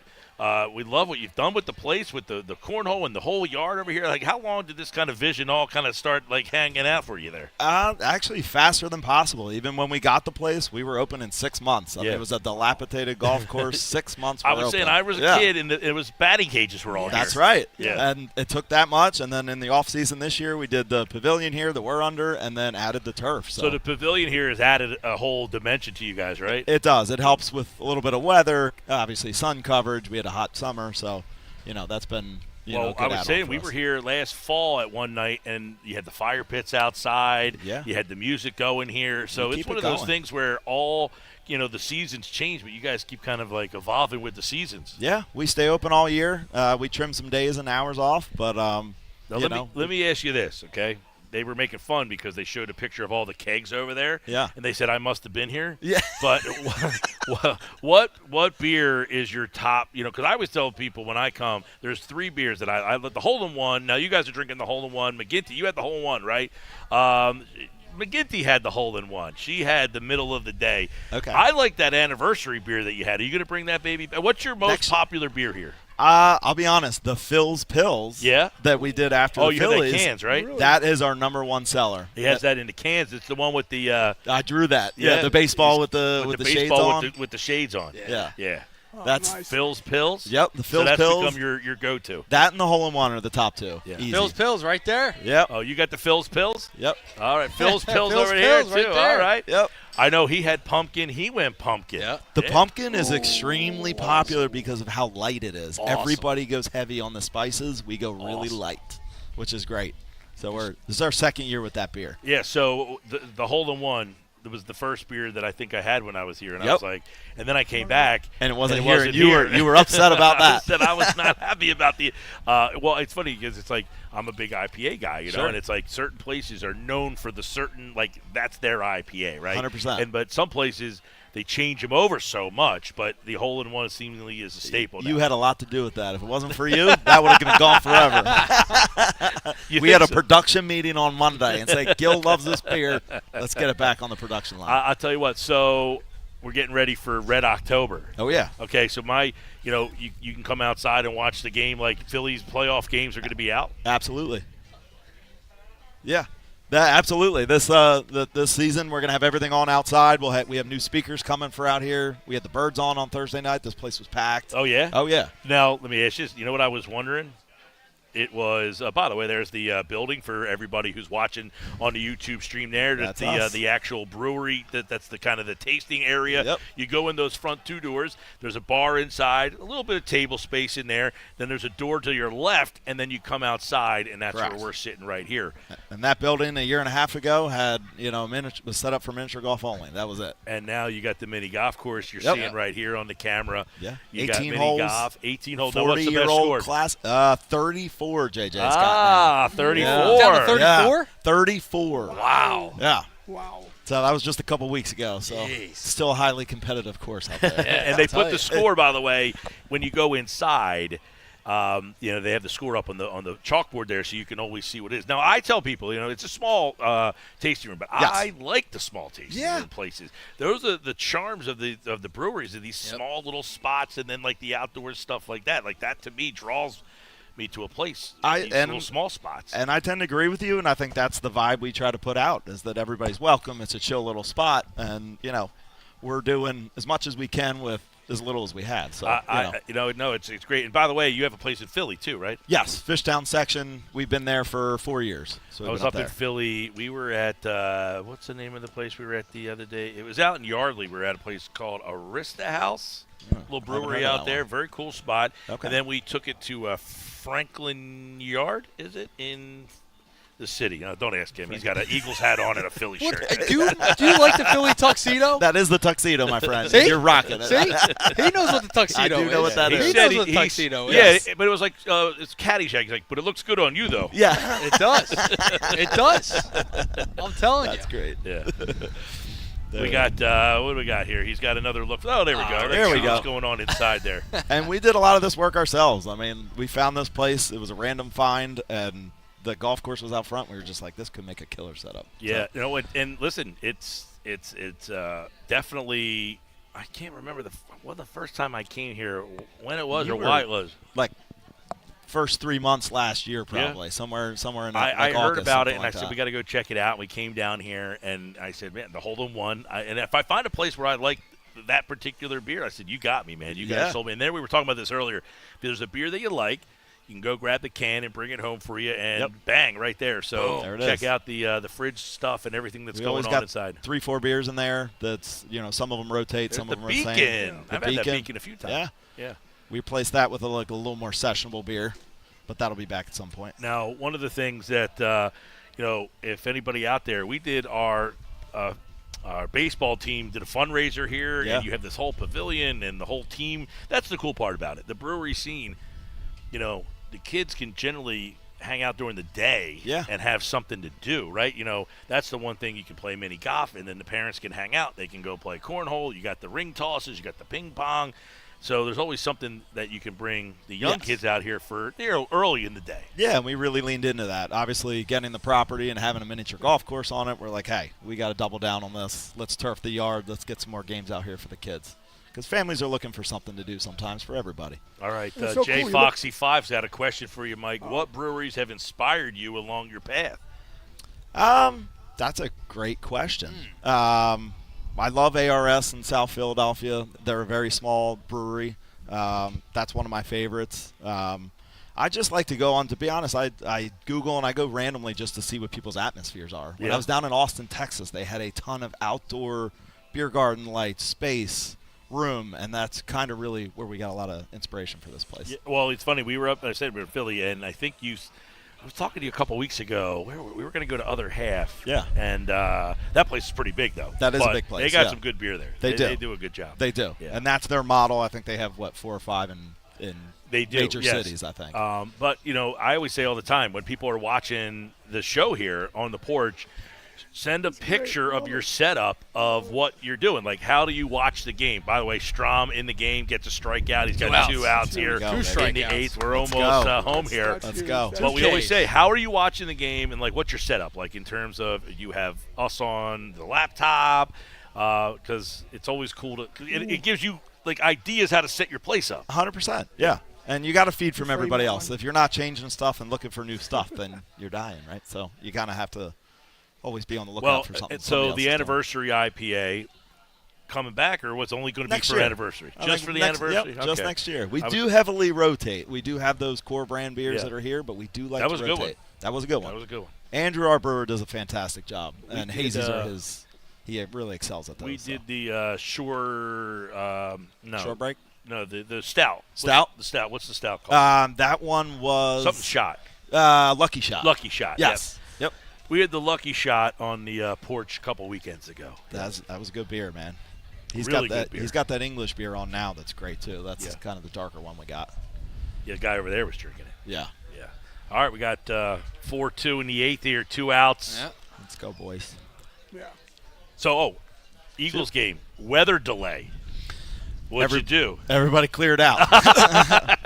we love what you've done with the place, with the cornhole and the whole yard over here. Like, how long did this kind of vision all kind of start, like, hanging out for you there? Actually, faster than possible. Even when we got the place, we were open in 6 months. I mean, it was a dilapidated golf course. 6 months. I was saying, I was a kid, and it was batting cages were all here. That's right. Yeah. And it took that much. And then in the off season this year, we did the pavilion here that we're under, and then added the turf. So the pavilion here has added a whole dimension to you guys, right? It does. It helps with a little bit of weather, obviously sun coverage. We had a hot summer, so that's been I was saying we were here last fall at one night, and you had the fire pits outside. Yeah. You had the music going here. So it's one of those things where all the seasons change, but you guys keep kind of like evolving with the seasons. Yeah, we stay open all year. We trim some days and hours off, but let me ask you this, okay? They were making fun because they showed a picture of all the kegs over there. Yeah. And they said, I must have been here. Yeah. But what beer is your top, because I always tell people when I come, there's 3 beers that I let the hole-in-one. Now, you guys are drinking the hole-in-one. McGinty, you had the hole-in-one, right? McGinty had the hole-in-one. She had the middle of the day. Okay. I like that anniversary beer that you had. Are you going to bring that baby? What's your most popular beer here? I'll be honest. The Phil's Pills that we did after the you Phillies. have that cans, right? Really? That is our #1 seller. He has that in the cans. It's the one with the I drew that. Yeah, the baseball with the shades on. With the shades on. Yeah. Oh, That's nice. Phil's Pills? Yep, the Phil's so that's Pills. become your go-to. That and the hole-in-one are the top 2. Yeah. Easy. Phil's Pills right there. Yep. Oh, you got the Phil's Pills? Yep. All right, Phil's Pills Phil's over here, Pills too. right there. All right. Yep. I know he had pumpkin. He went pumpkin. Yeah. The pumpkin is extremely popular because of how light it is. Awesome. Everybody goes heavy on the spices. We go really light, which is great. So this is our 2nd year with that beer. Yeah, so the hole-in-one, it was the first beer that I think I had when I was here, and I was like, and then I came back, and it wasn't and here, and you were upset about that. I said I was not happy about the. Well, it's funny because it's like I'm a big IPA guy, and it's like certain places are known for the certain that's their IPA, right? 100%. But some places they change them over so much, but the hole-in-one seemingly is a staple. You now. had a lot to do with that. If it wasn't for you, that would have gone forever. We had a production meeting on Monday and say, Gill loves this beer. Let's get it back on the production line. I'll tell you what. So we're getting ready for Red October. Oh, yeah. Okay, so you can come outside and watch the game. Like Phillies playoff games are going to be out. Absolutely. Yeah. Absolutely. This season we're gonna have everything on outside. We have new speakers coming for out here. We had the birds on Thursday night. This place was packed. Oh yeah. Oh yeah. Now let me ask you this. You know what I was wondering? It was, by the way, there's the building for everybody who's watching on the YouTube stream there. That's the actual brewery. That's the kind of the tasting area. Yep. You go in those front 2 doors. There's a bar inside, a little bit of table space in there. Then there's a door to your left, and then you come outside, and that's Correct. where we're sitting right here. And that building a year and a half ago had was set up for miniature golf only. That was it. And now you got the mini golf course you're seeing right here on the camera. Yeah. You got 18 mini holes. golf, 18 holes. Now, what's the best 40-year-old score? class. 34. JJ's got 34. now. Down to 34? Yeah, 34. Wow. Yeah. Wow. So that was just a couple weeks ago. So still a highly competitive course out there. And they put the score, by the way, when you go inside. They have the score up on the chalkboard there, so you can always see what it is. Now, I tell people, it's a small tasting room, but Yes. I like the small tasting room places. Those are the charms of the breweries, of these small little spots, and then like the outdoor stuff like that. Like that to me draws me to a place. These little small spots. And I tend to agree with you, and I think that's the vibe we try to put out, is that everybody's welcome. It's a chill little spot, and we're doing as much as we can with as little as we have. So it's great. And by the way, you have a place in Philly too, right? Yes, Fishtown section. We've been there for 4 years. So I was up in Philly. We were at what's the name of the place we were at the other day? It was out in Yardley. We were at a place called Arista House, little brewery out there. Very cool spot. Okay. And then we took it to Franklin Yard. Is it in the city? Don't ask him. He's got an Eagles hat on and a Philly shirt. Do you like the Philly tuxedo? That is the tuxedo, my friend. See? You're rocking it. See? He knows what the tuxedo is. I do know what that is. He knows what the tuxedo is. Yeah, but it was like it's Caddyshack. He's like, but it looks good on you, though. Yeah. It does. It does. I'm telling you. That's great. Yeah. We got what do we got here? He's got another look. Oh, there we go. There we go. What's going on inside there? And we did a lot of this work ourselves. I mean, we found this place. It was a random find, and the golf course was out front. We were just like, this could make a killer setup. Yeah, and listen, it's definitely. I can't remember the first time I came here, when it was or why it was. Like first 3 months last year, probably somewhere in that. I heard August, about it, and like I said that. we got to go check it out. We came down here, and I said, man, the Hold'em won. And if I find a place where I like that particular beer, I said, you got me, man. You guys sold me. And then we were talking about this earlier. If there's a beer that you like, you can go grab the can and bring it home for you, and bang, right there. So there it check is. out the fridge stuff and everything that's We going always on got inside. 3-4 beers in there. That's some of them rotate, There's some the of them are the Beacon. same. I've had that Beacon a few times. Yeah. We replaced that with a little more sessionable beer, but that'll be back at some point. Now, one of the things that if anybody out there, we did our baseball team did a fundraiser here, and you have this whole pavilion and the whole team. That's the cool part about it. The brewery scene, the kids can generally hang out during the day and have something to do, right? That's the one thing. You can play mini golf, and then the parents can hang out. They can go play cornhole. You got the ring tosses. You got the ping pong. So there's always something that you can bring the young kids out here for early in the day. Yeah, and we really leaned into that. Obviously, getting the property and having a miniature golf course on it, we're like, hey, we got to double down on this. Let's turf the yard. Let's get some more games out here for the kids. Because families are looking for something to do sometimes for everybody. All right, so Jay cool. Foxy 5's got a question for you, Mike. What breweries have inspired you along your path? That's a great question. I love ARS in South Philadelphia. They're a very small brewery. That's one of my favorites. I just like to go on, to be honest, I Google and I go randomly just to see what people's atmospheres are. When I was down in Austin, Texas, they had a ton of outdoor beer garden lights, space, room, and that's kind of really where we got a lot of inspiration for this place. Yeah, well, it's funny. We were up, I said we were in Philly, and I think I was talking to you a couple weeks ago. We were going to go to Other Half. Yeah. And that place is pretty big, though. That is a big place. They got some good beer there. They do. They do a good job. They do. Yeah. And that's their model. I think they have, 4 or 5 in major cities, I think. But, I always say all the time, when people are watching the show here on the porch, send a picture of your setup of what you're doing. Like, how do you watch the game? By the way, Strom in the game gets a strikeout. He's got 2 outs here. Go, in strikeouts. the 8th. We're Let's almost go. home here. Let's go. But we always say, how are you watching the game, and, what's your setup? In terms of you have us on the laptop, because it's always cool to – it gives you, ideas how to set your place up. 100%, yeah. And you got to feed from everybody else. If you're not changing stuff and looking for new stuff, then you're dying, right? So you kind of have to – always be on the lookout for something. So the anniversary IPA coming back, or what's only going to be for anniversary? Just for the anniversary? Yep, just next year. We do heavily rotate. We do have those core brand beers that are here, but we do like to rotate. That was a good one. That was a good one. That was a good one. Andrew, our brewer, does a fantastic job. And Hazy's are his – he really excels at those. We did the Shore Shore Break? No, the Stout. Stout? The Stout. What's the Stout called? That one was – something Shot. Lucky Shot. Lucky Shot, yes. Yep. We had the Lucky Shot on the porch a couple weekends ago. That was a good beer, man. He's Really got that. good beer. He's got that English beer on now. That's great too. That's kind of the darker one we got. Yeah, the guy over there was drinking it. Yeah. Yeah. All right, we got 4-2 in the 8th here, 2 outs. Yeah. Let's go, boys. Yeah. So, Eagles game, weather delay. What'd you do? Everybody cleared out.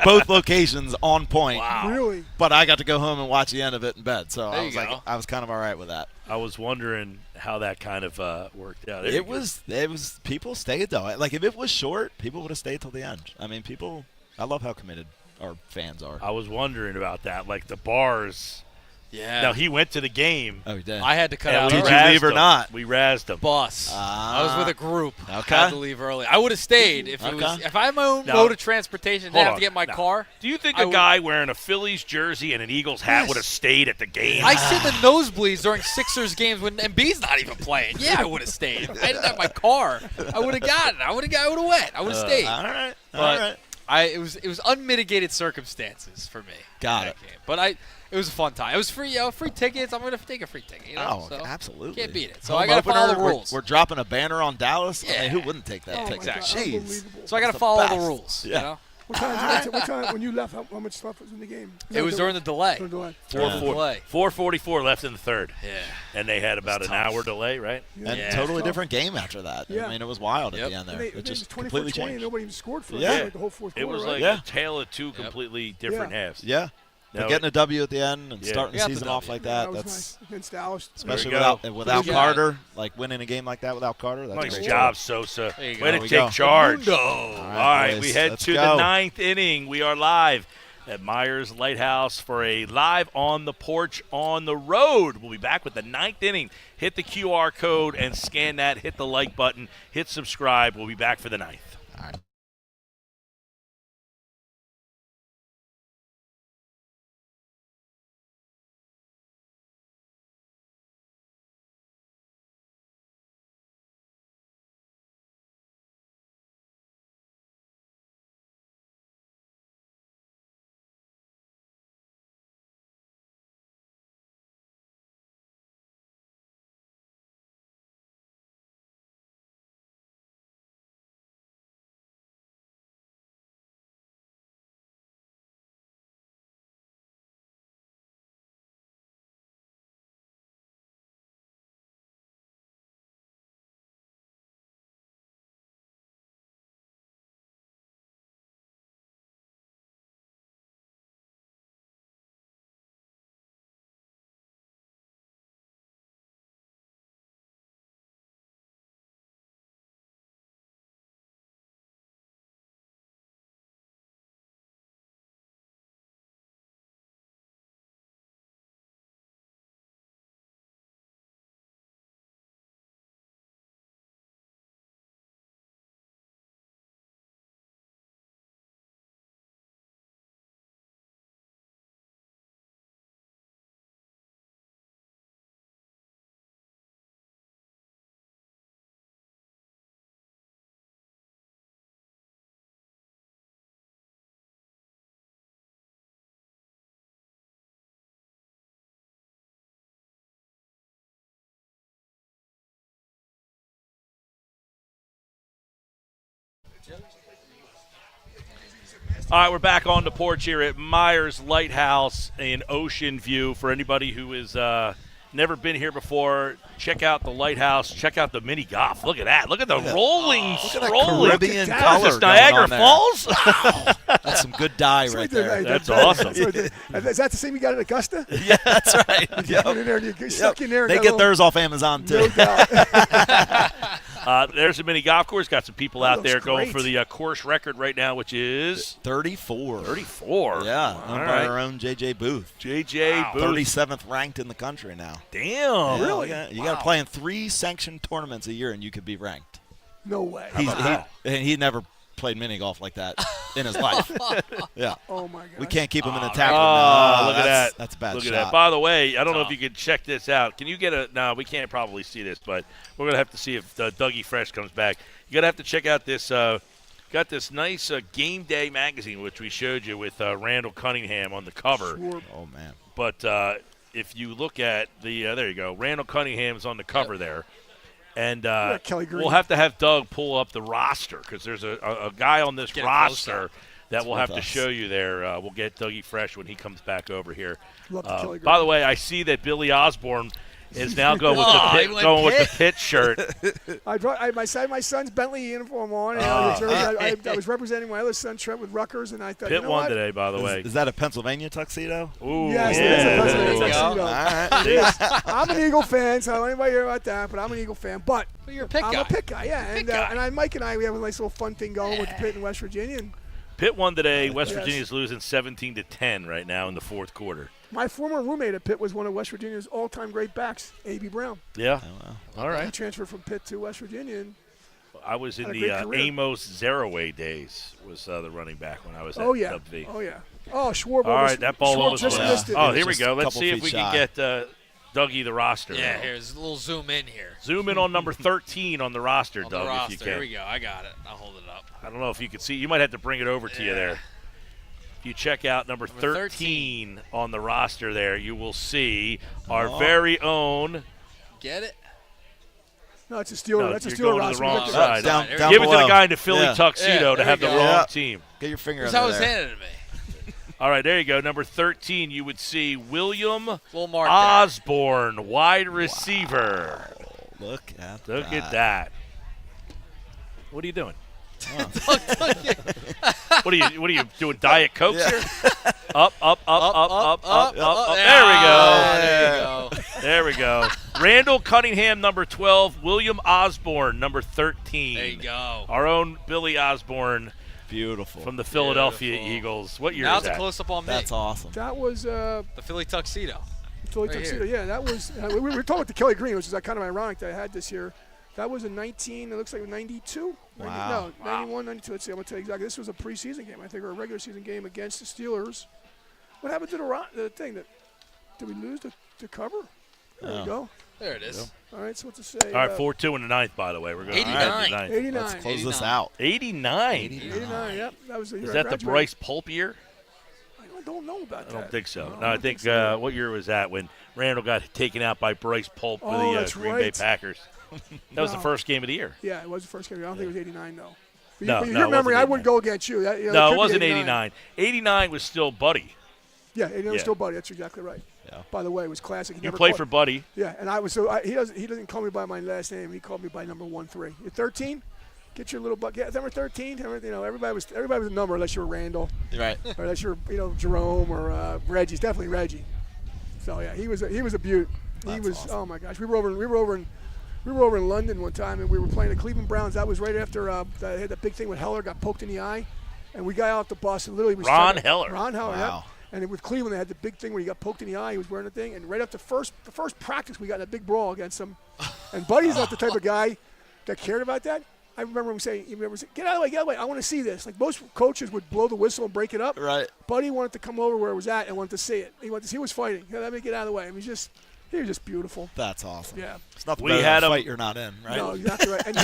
Both locations on point. Wow. Really? But I got to go home and watch the end of it in bed, so There you go. I was kind of all right with that. I was wondering how that kind of worked out. There you It was people stayed though. Like if it was short, people would have stayed till the end. I mean, I love how committed our fans are. go. I was wondering about that. Like the bars. Yeah. Now he went to the game. Oh, he did. I had to cut and out we Did you razzed leave or him. not? We razzed him. bus. I was with a group. Okay. I had to leave early. I would have stayed if it was. Okay. If I had my own Now, mode of transportation, hold didn't have on. to get my Now, car. Do you think I a would- guy wearing a Phillies jersey and an Eagles hat Yes. would have stayed at the game? I sit in the nosebleeds during Sixers games when Embiid's not even playing. Yeah, I would have stayed. If I didn't have my car, I would have gotten it. I would have went. I would have stayed. All right. All But right. it was unmitigated circumstances for me. Got that it. game. But it was a fun time. It was free, free tickets. I'm gonna take a free ticket. You know? Oh, so absolutely. can't beat it. So Home I gotta follow the opener, rules. We're dropping a banner on Dallas. I Yeah. mean, who wouldn't take that Oh, my ticket? God, Jeez. unbelievable. So I gotta the follow the best. rules. Yeah. You know? What time when you left? How much stuff was in the game? It was during the delay. During the delay. During the delay. 4:44 left in the third. Yeah. And they had about an tough. hour delay, right? Yeah. And Yeah. totally Tough. different game after that. Yeah. I mean, it was wild Yep. at the end there. And they It just 24-20 completely and changed. nobody even scored for Yeah. like the whole fourth It quarter. was right? like Yeah. a tale of two completely different halves. Yeah. But Now, getting a W at the end and Yeah. starting We the got the season off W. like Yeah, that, was that's nice against Dallas. especially There we without Good Carter, like winning a game like that without Carter. That's nice great. job, Sosa. There you Way go. to we take go. charge. Mundo. All right, boys, we head let's to go. the ninth inning. We are live at Meyers Lighthouse for a live on the porch on the road. We'll be back with the ninth inning. Hit the QR code and scan that. Hit the like button. Hit subscribe. We'll be back for the ninth. All right. All right, we're back on the porch here at Meyers Lighthouse in Ocean View. For anybody who has never been here before, check out the lighthouse. Check out the mini golf. Look at that. Look at the rolling, Look at that rolling. Caribbean Look at color Is this going Niagara on there. Falls? That's some good dye right there. That's awesome. Is that the same you got at Augusta? Yeah, that's right. Get in there, you get stuck in there. and They got a get little- theirs off Amazon No too. doubt. There's a mini golf course. Got some people out looks there going great. for the course record right now, which is 34. 34. Yeah, All owned by right. our own JJ Booth. JJ Booth. 37th ranked in the country now. Damn. Really? You got to play in 3 sanctioned tournaments a year, and you could be ranked. No way. He never played mini golf like that in his life. Yeah, Oh my God. we can't keep him in the tap room. Oh, No, look at that's- that. That's a bad Look shot. at that. By the way, I don't know if you can check this out. Can you get a – no, we can't probably see this, but we're going to have to see if Dougie Fresh comes back. You're going to have to check out this got this nice Game Day magazine, which we showed you with Randall Cunningham on the cover. Sure. Oh, man. But if you look at the there you go. Randall Cunningham's on the cover there. And Kelly Green. we'll have to have Doug pull up the roster because there's a guy on this Get it roster that we'll with have to us. show you there. We'll get Dougie Fresh when he comes back over here. Love the Kelly By Green. the way, I see that Billy Osborne is now going with the Pitt shirt. I had my son's Bentley uniform on. And I was representing my other son Trent with Rutgers, and I thought, Pitt you know won what? today, by the way. Is that a Pennsylvania tuxedo? Ooh, Yes, yeah. it is a Pennsylvania There you tuxedo. go. All right. It is. I'm an Eagle fan, so I don't know anybody hear about that, but I'm an Eagle fan. But But you're a Pitt I'm guy. a Pitt guy, yeah. And Mike and I, we have a nice little fun thing going with the Pitt in West Virginia. And Pitt won today. West Yes. Virginia's losing 17-10 right now in the fourth quarter. my former roommate at Pitt was one of West Virginia's all-time great backs, A.B. Brown. Yeah. Oh, All He right. transferred from Pitt to West Virginia. And, I was in Had a the great career. Amos Zeraway days. Was the running back when I was at oh, yeah. Sub V. Oh, yeah. Oh, Schwarb All right, that ball Schwarb almost just went missed out. it. Oh, It here was we just go. a Let's couple see if feet we shy. can get Dougie the roster. Yeah, here's a little zoom in here. Zoom in on number 13 on the roster, On Doug, the roster. if you can. Here we go. I got it. I'll hold it up. I don't know if you can see. You might have to bring it over to you there. If you check out number 13 on the roster there, you will see our very own. Get it? No, it's a Steeler. No, that's a you're Steeler going to the roster. wrong Look at side. Down, Give down Give it to below. the guy in the Philly Yeah. tuxedo to there have we the go. wrong Yeah. team. Get your finger That's under how it was there. handed to me. All right, there you go. Number 13, you would see William Little mark there. Osborne, wide receiver. Look at Look that. at that. What are you doing? Oh. What are you doing? Diet Cokes Yeah. here? Up. There we go. Ah, there you go. There we go. Randall Cunningham, number 12. William Osborne, number 13. There you go. Our own Billy Osborne Beautiful. from the Philadelphia Beautiful. Eagles. What year Now is it's a that? close-up on me. That's awesome. That was The Philly tuxedo. Philly Right tuxedo. Yeah, that was. We were talking about the Kelly Green, which is kind of ironic that I had this here. That was in 19. It looks like 92. Wow. No, 91, 92. Let's see. I'm gonna tell you exactly. This was a preseason game, I think, or a regular season game against the Steelers. What happened to the thing that? Did we lose the cover? There we go. There it is. All right. So what's it say? All right, 4-2 in the ninth, by the way. We're going 89. 89. Let's close this 89. out. 89. 89. Yep. That was the year Is I that the graduated. Bryce Pulp year? I don't know about that. I don't think so. I No, I don't think so. what year was that when Randall got taken out by Bryce Pulp for Oh, the that's Green Bay right. Packers? That was the No. first game of the year. Yeah, it was the first game. I don't think it was 89 though. But No, your no, it memory, wasn't I would 89. go against you. That, No, could it be wasn't 89. 89 was still Buddy. Yeah, 89 was Yeah. still Buddy. That's exactly right. Yeah. By the way, it was classic. He You never played called- for Buddy. Yeah, and he doesn't call me by my last name. He called me by number 13. You're 13. Get your little butt. Get number 13. Everybody was a number unless you were Randall, Right. or unless you're Jerome or Reggie's definitely Reggie. So yeah, he was a beaut. He That's was. awesome. Oh my gosh, we were over in London one time, and we were playing the Cleveland Browns. That was right after they had that big thing with Heller got poked in the eye, and we got out the bus and literally was Ron trying to- Heller. Ron Heller. Wow. Yep. And with Cleveland, they had the big thing where he got poked in the eye. He was wearing the thing, and right after the first practice, we got in a big brawl against him. And Buddy's not the type of guy that cared about that. I remember him saying, "Get out of the way, get out of the way. I want to see this." Like most coaches would blow the whistle and break it up. Right. Buddy wanted to come over where it was at and wanted to see it. He was fighting. Let me get out of the way. He was just beautiful. That's awesome. Yeah. It's nothing We better had than a him- fight you're not in, right? No, exactly right. And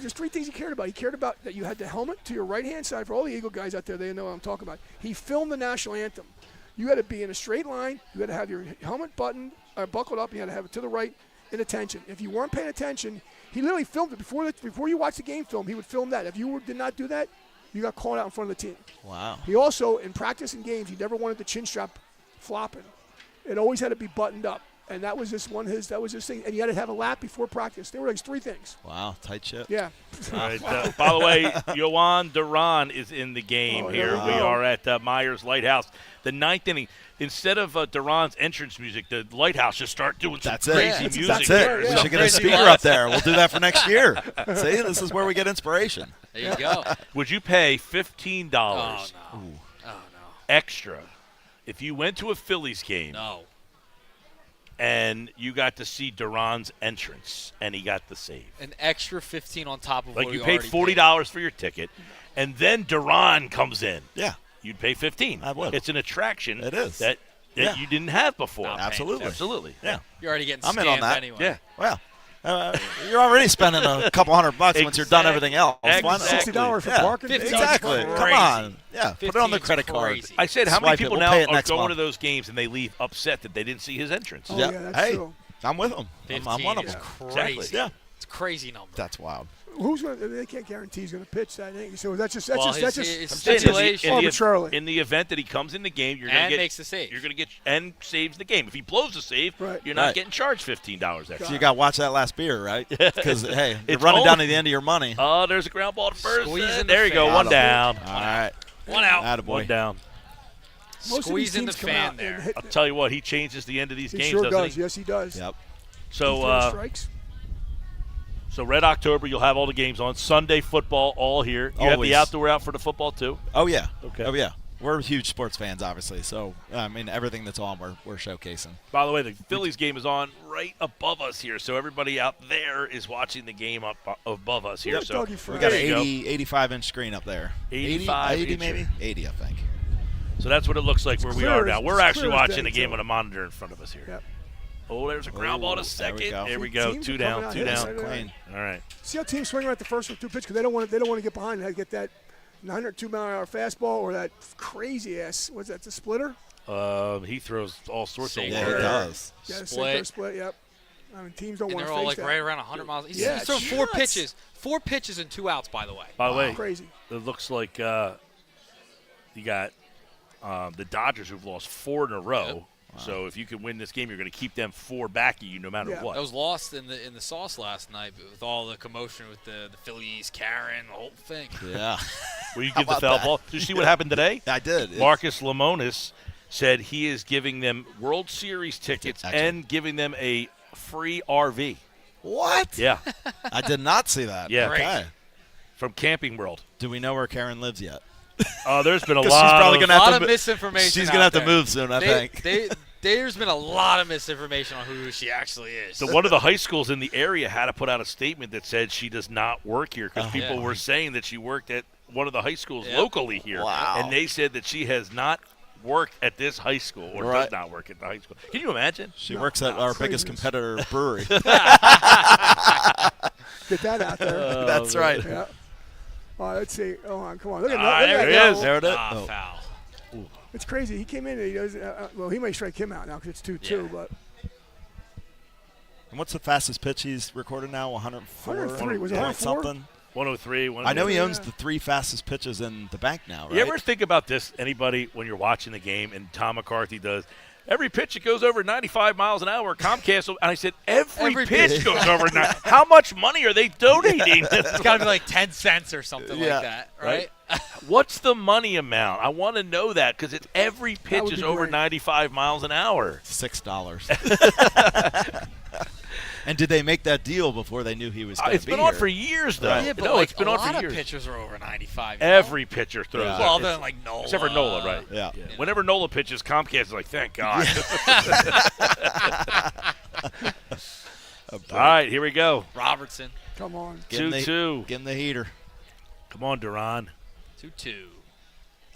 there's three things he cared about. He cared about that you had the helmet to your right-hand side. For all the Eagle guys out there, they know what I'm talking about. He filmed the national anthem. You had to be in a straight line. You had to have your helmet buckled up. You had to have it to the right in attention. If you weren't paying attention, he literally filmed it before you watched the game film. He would film that. If you did not do that, you got called out in front of the team. Wow. He also, in practice and games, he never wanted the chin strap flopping. It always had to be buttoned up. And that was just that was his thing. And you had to have a lap before practice. There were like three things. Wow. Tight ship. Yeah. All right, by the way, Yohan Duran is in the game Oh, here. there we We go. are at Meyers Lighthouse. The ninth inning. Instead of Duran's entrance music, the Lighthouse just start doing some That's it. crazy That's music. That's here. it. We Yeah. should get a Crazy speaker lights. up there. We'll do that for next year. See, this is where we get inspiration. There you go. Would you pay $15 Oh, no. Oh, extra if you went to a Phillies game no. and you got to see Duran's entrance and he got the save? An extra 15 on top of Like what you we paid already $40 for your ticket, and then Duran comes in. Yeah. You'd pay $15. I would. It's an attraction. It is. that Yeah. you didn't have before. Not Absolutely. Absolutely. Yeah. You're already getting I'm in on scammed that. anyway. Yeah. Well, you're already spending a couple $100 once you're done everything else. Why not? Exactly. $60 for Yeah. parking. 50. Exactly. Crazy. Come on. Yeah. Put it on the 15's credit card. crazy. I said, how many Swipe it. people We'll now pay it are next going month. to those games and they leave upset that they didn't see his entrance? Oh, Yeah. yeah, that's Hey, true. I'm with them. 15 I'm one of is them. crazy. Exactly. Yeah. It's a crazy number. That's wild. who's going to – they can't guarantee he's going to pitch that inning. So that's just – it's saying stipulation. arbitrarily. In the event that he comes in the game, you're going to get – makes the save. You're going to get – and saves the game. If he blows the save, you're not getting charged $15 extra. So you got to watch that last beer, right? Because, hey, you're It's running home. down to the end of your money. Oh, there's a ground ball to first. Squeezing There the you go. fan. One down. All right. One out. Attaboy. One down. Most of these Squeezing the teams come fan out there. and hit- I'll tell you what, he changes the end of these He games, sure doesn't does. he? Yes, he does. Yep. He throws So, strikes. so Red October, you'll have all the games on. Sunday football, all here. You have Always. the outdoor out for the football, too? Oh, yeah. Okay. Oh, yeah. We're huge sports fans, obviously. So, I mean, everything that's on, we're showcasing. By the way, the Phillies game is on right above us here, so everybody out there is watching the game up above us here. Yep, So Dougie We Fresh. got There an you 85-inch screen up there. 85 80 inch. maybe? 80, I think. So that's what it looks like where we clear are as- now. We're it's actually clear as watching day, the game too. on a monitor in front of us here. Yep. Oh, there's a ground ball to there we second. go. There we go. Teams Two are coming down, out two here. down. Right, right. Clean. All right. See how teams swing right the first with 2 pitches because they don't want to get behind. They get that 902-mile-an-hour fastball or that crazy ass. What's that? The splitter? He throws all sorts of Sinker. Yeah, he work. does. Yeah, the Split. sinker split. Yep. I mean, teams don't And want they're to all face like that. right around 100 miles. He's Yeah, thrown 4 nuts. pitches. 4 pitches and 2 outs, by the way. By the way, Crazy. it looks like you got the Dodgers who've lost 4 in a row. Yep. So if you can win this game, you're going to keep them 4 back of you no matter Yeah. what. That was lost in the sauce last night with all the commotion with the Phillies, Karen, the whole thing. Yeah. Will you How give the about foul that? ball? Did you see what happened today? I did. Marcus Lemonis said he is giving them World Series tickets Actually. and giving them a free RV. What? Yeah, I did not see that. Yeah. Okay. from Camping World. Do we know where Karen lives yet? There's been a 'Cause lot she's probably of gonna have lot to of misinformation. She's out gonna have to there. move soon, I think. There's been a lot of misinformation on who she actually is. So one of the high schools in the area had to put out a statement that said she does not work here because Oh, people yeah. were saying that she worked at one of the high schools Yep. locally here. Wow. And they said that she has not worked at this high school or does Right. not work at the high school. Can you imagine? She works at our biggest craziness. competitor brewery. Get that out there. That's right. Yeah. All right, let's see. Oh, come on. Look at Ah, that. there Look he at that is. goal. There it is. Ah, Oh. foul. It's crazy. He came in and he does. Well, he may strike him out now because it's 2-2. But And what's the fastest pitch he's recorded now? 104? 103. Was it 104? Something? 103. I know he owns Yeah. the 3 fastest pitches in the bank now, right? You ever think about this, anybody, when you're watching the game and Tom McCarthy does, every pitch that goes over 95 miles an hour, Comcast, and I said, every pitch pitch. goes over 90. How much money are they donating? It's got to be like 10 cents or something Yeah. like that, right? What's the money amount? I want to know that because it's every pitch would is be over great. 95 miles an hour. $6. And did they make that deal before they knew he was going to It's be been on here? for years, though. Yeah, but no, like it's been a on lot for of years. pitchers are over 95. you know? Every pitcher throws. Yeah. it. Well, It's- then like Nola. except for Nola, right? Yeah. Whenever Nola pitches, Comcast is like, thank God. All right, here we go. Robertson, come on. Give him the- 2-2. Give him the heater. Come on, Duran. 2-2.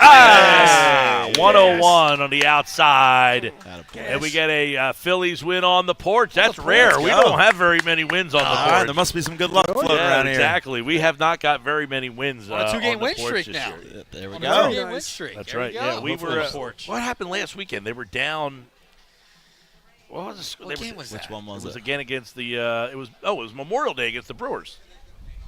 Ah, 101 on the outside. Attaboy. And we get a Phillies win on the porch. That's porch, rare. let's We go. don't have very many wins on the All porch. right, there must be some good luck floating Yeah, around here. exactly. We have not got very many wins On a two-game on the win porch streak this now. year. There we On go. a Very two-game win nice. streak. That's There right. we go. Yeah, we Hopefully were. the porch. What happened last weekend? They were down. What was the score? What They game were- was Which that? one was It was it? again against the. It was Memorial Day against the Brewers.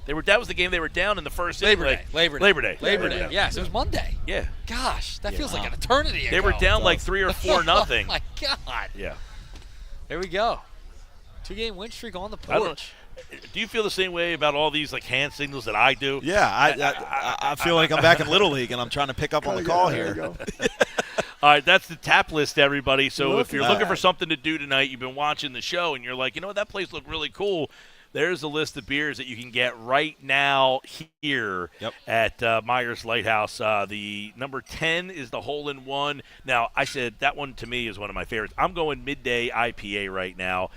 That was the game they were down in the first inning. Labor Day. Labor Day. Labor Day. Yes, it was Monday. Yeah. Gosh, that feels wow. like an eternity ago. They were down like does. 3 or 4 nothing. Oh, my God. Yeah. There we go. Two-game win streak on the I don't- porch. Do you feel the same way about all these like hand signals that I do? Yeah, I feel like I'm back in Little League and I'm trying to pick up on the call There you here. go. All right, that's the tap list, everybody. So if you're Look at looking for that. something to do tonight, you've been watching the show, and you're like, you know what, that place looked really cool. There's a list of beers that you can get right now here at Meyers Lighthouse. The number 10 is the hole-in-one. Now, I said that one to me is one of my favorites. I'm going midday IPA right now.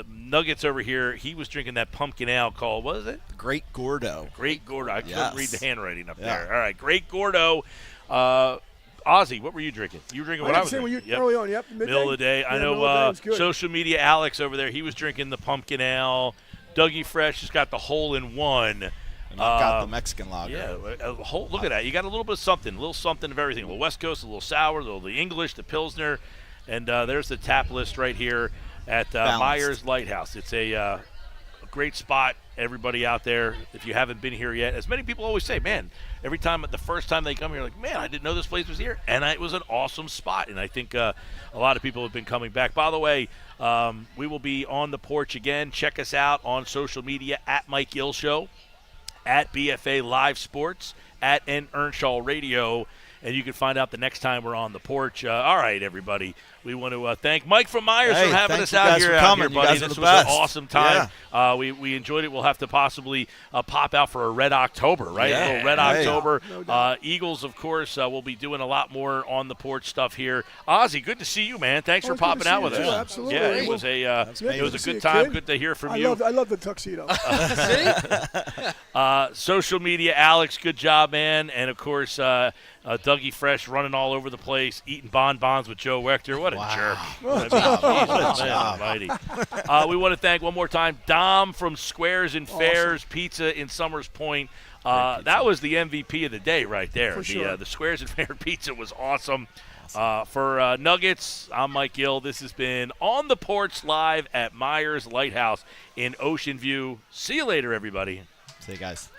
Nuggets over here, he was drinking that pumpkin ale called, what is it? Great Gordo. Great Gordo. I couldn't read the Yes. handwriting up Yeah. there. All right, Great Gordo. Ozzy, what were you drinking? You were drinking what I was Same with drinking. you early on. Yep. Middle of the day. I Yeah, know middle of the day was good. social media Alex over there, he was drinking the pumpkin ale. Dougie Fresh has got the hole-in-one. And I've got the Mexican lager. Yeah, look at that. You got a little bit of something, a little something of everything. A little West Coast, a little sour, a little the English, the Pilsner. And there's the tap list right here at Balanced. Meyers Lighthouse. It's a great spot, everybody out there. If you haven't been here yet, as many people always say, man, every time, the first time they come here, like, man, I didn't know this place was here. And it was an awesome spot. And I think a lot of people have been coming back. By the way, we will be on the porch again. Check us out on social media at Mike Gill Show, at BFA Live Sports, at Earnshaw Radio. And you can find out the next time we're on the porch. All right, everybody. We want to thank Mike from Myers for having us out here, buddy. This was an awesome time. Yeah. We enjoyed it. We'll have to possibly pop out for a Red October, right? Yeah. A little Red October. No doubt. Eagles, of course, will be doing a lot more on the porch stuff here. Ozzy, good to see you, man. Thanks for popping out with us. Too, absolutely. Yeah, it was a good time. Good to hear from you. I love the tuxedo. Social media, Alex, good job, man. And, of course, Dougie Fresh running all over the place, eating bonbons with Joe Wechter. What a jerk. Almighty. We want to thank one more time Dom from Squares and Fairs Pizza in Summers Point. That was the MVP of the day right there. For sure. The Squares and Fair Pizza was awesome. For Nuggets, I'm Mike Gill. This has been On the Porch live at Meyers Lighthouse in Ocean View. See you later, everybody. See you guys.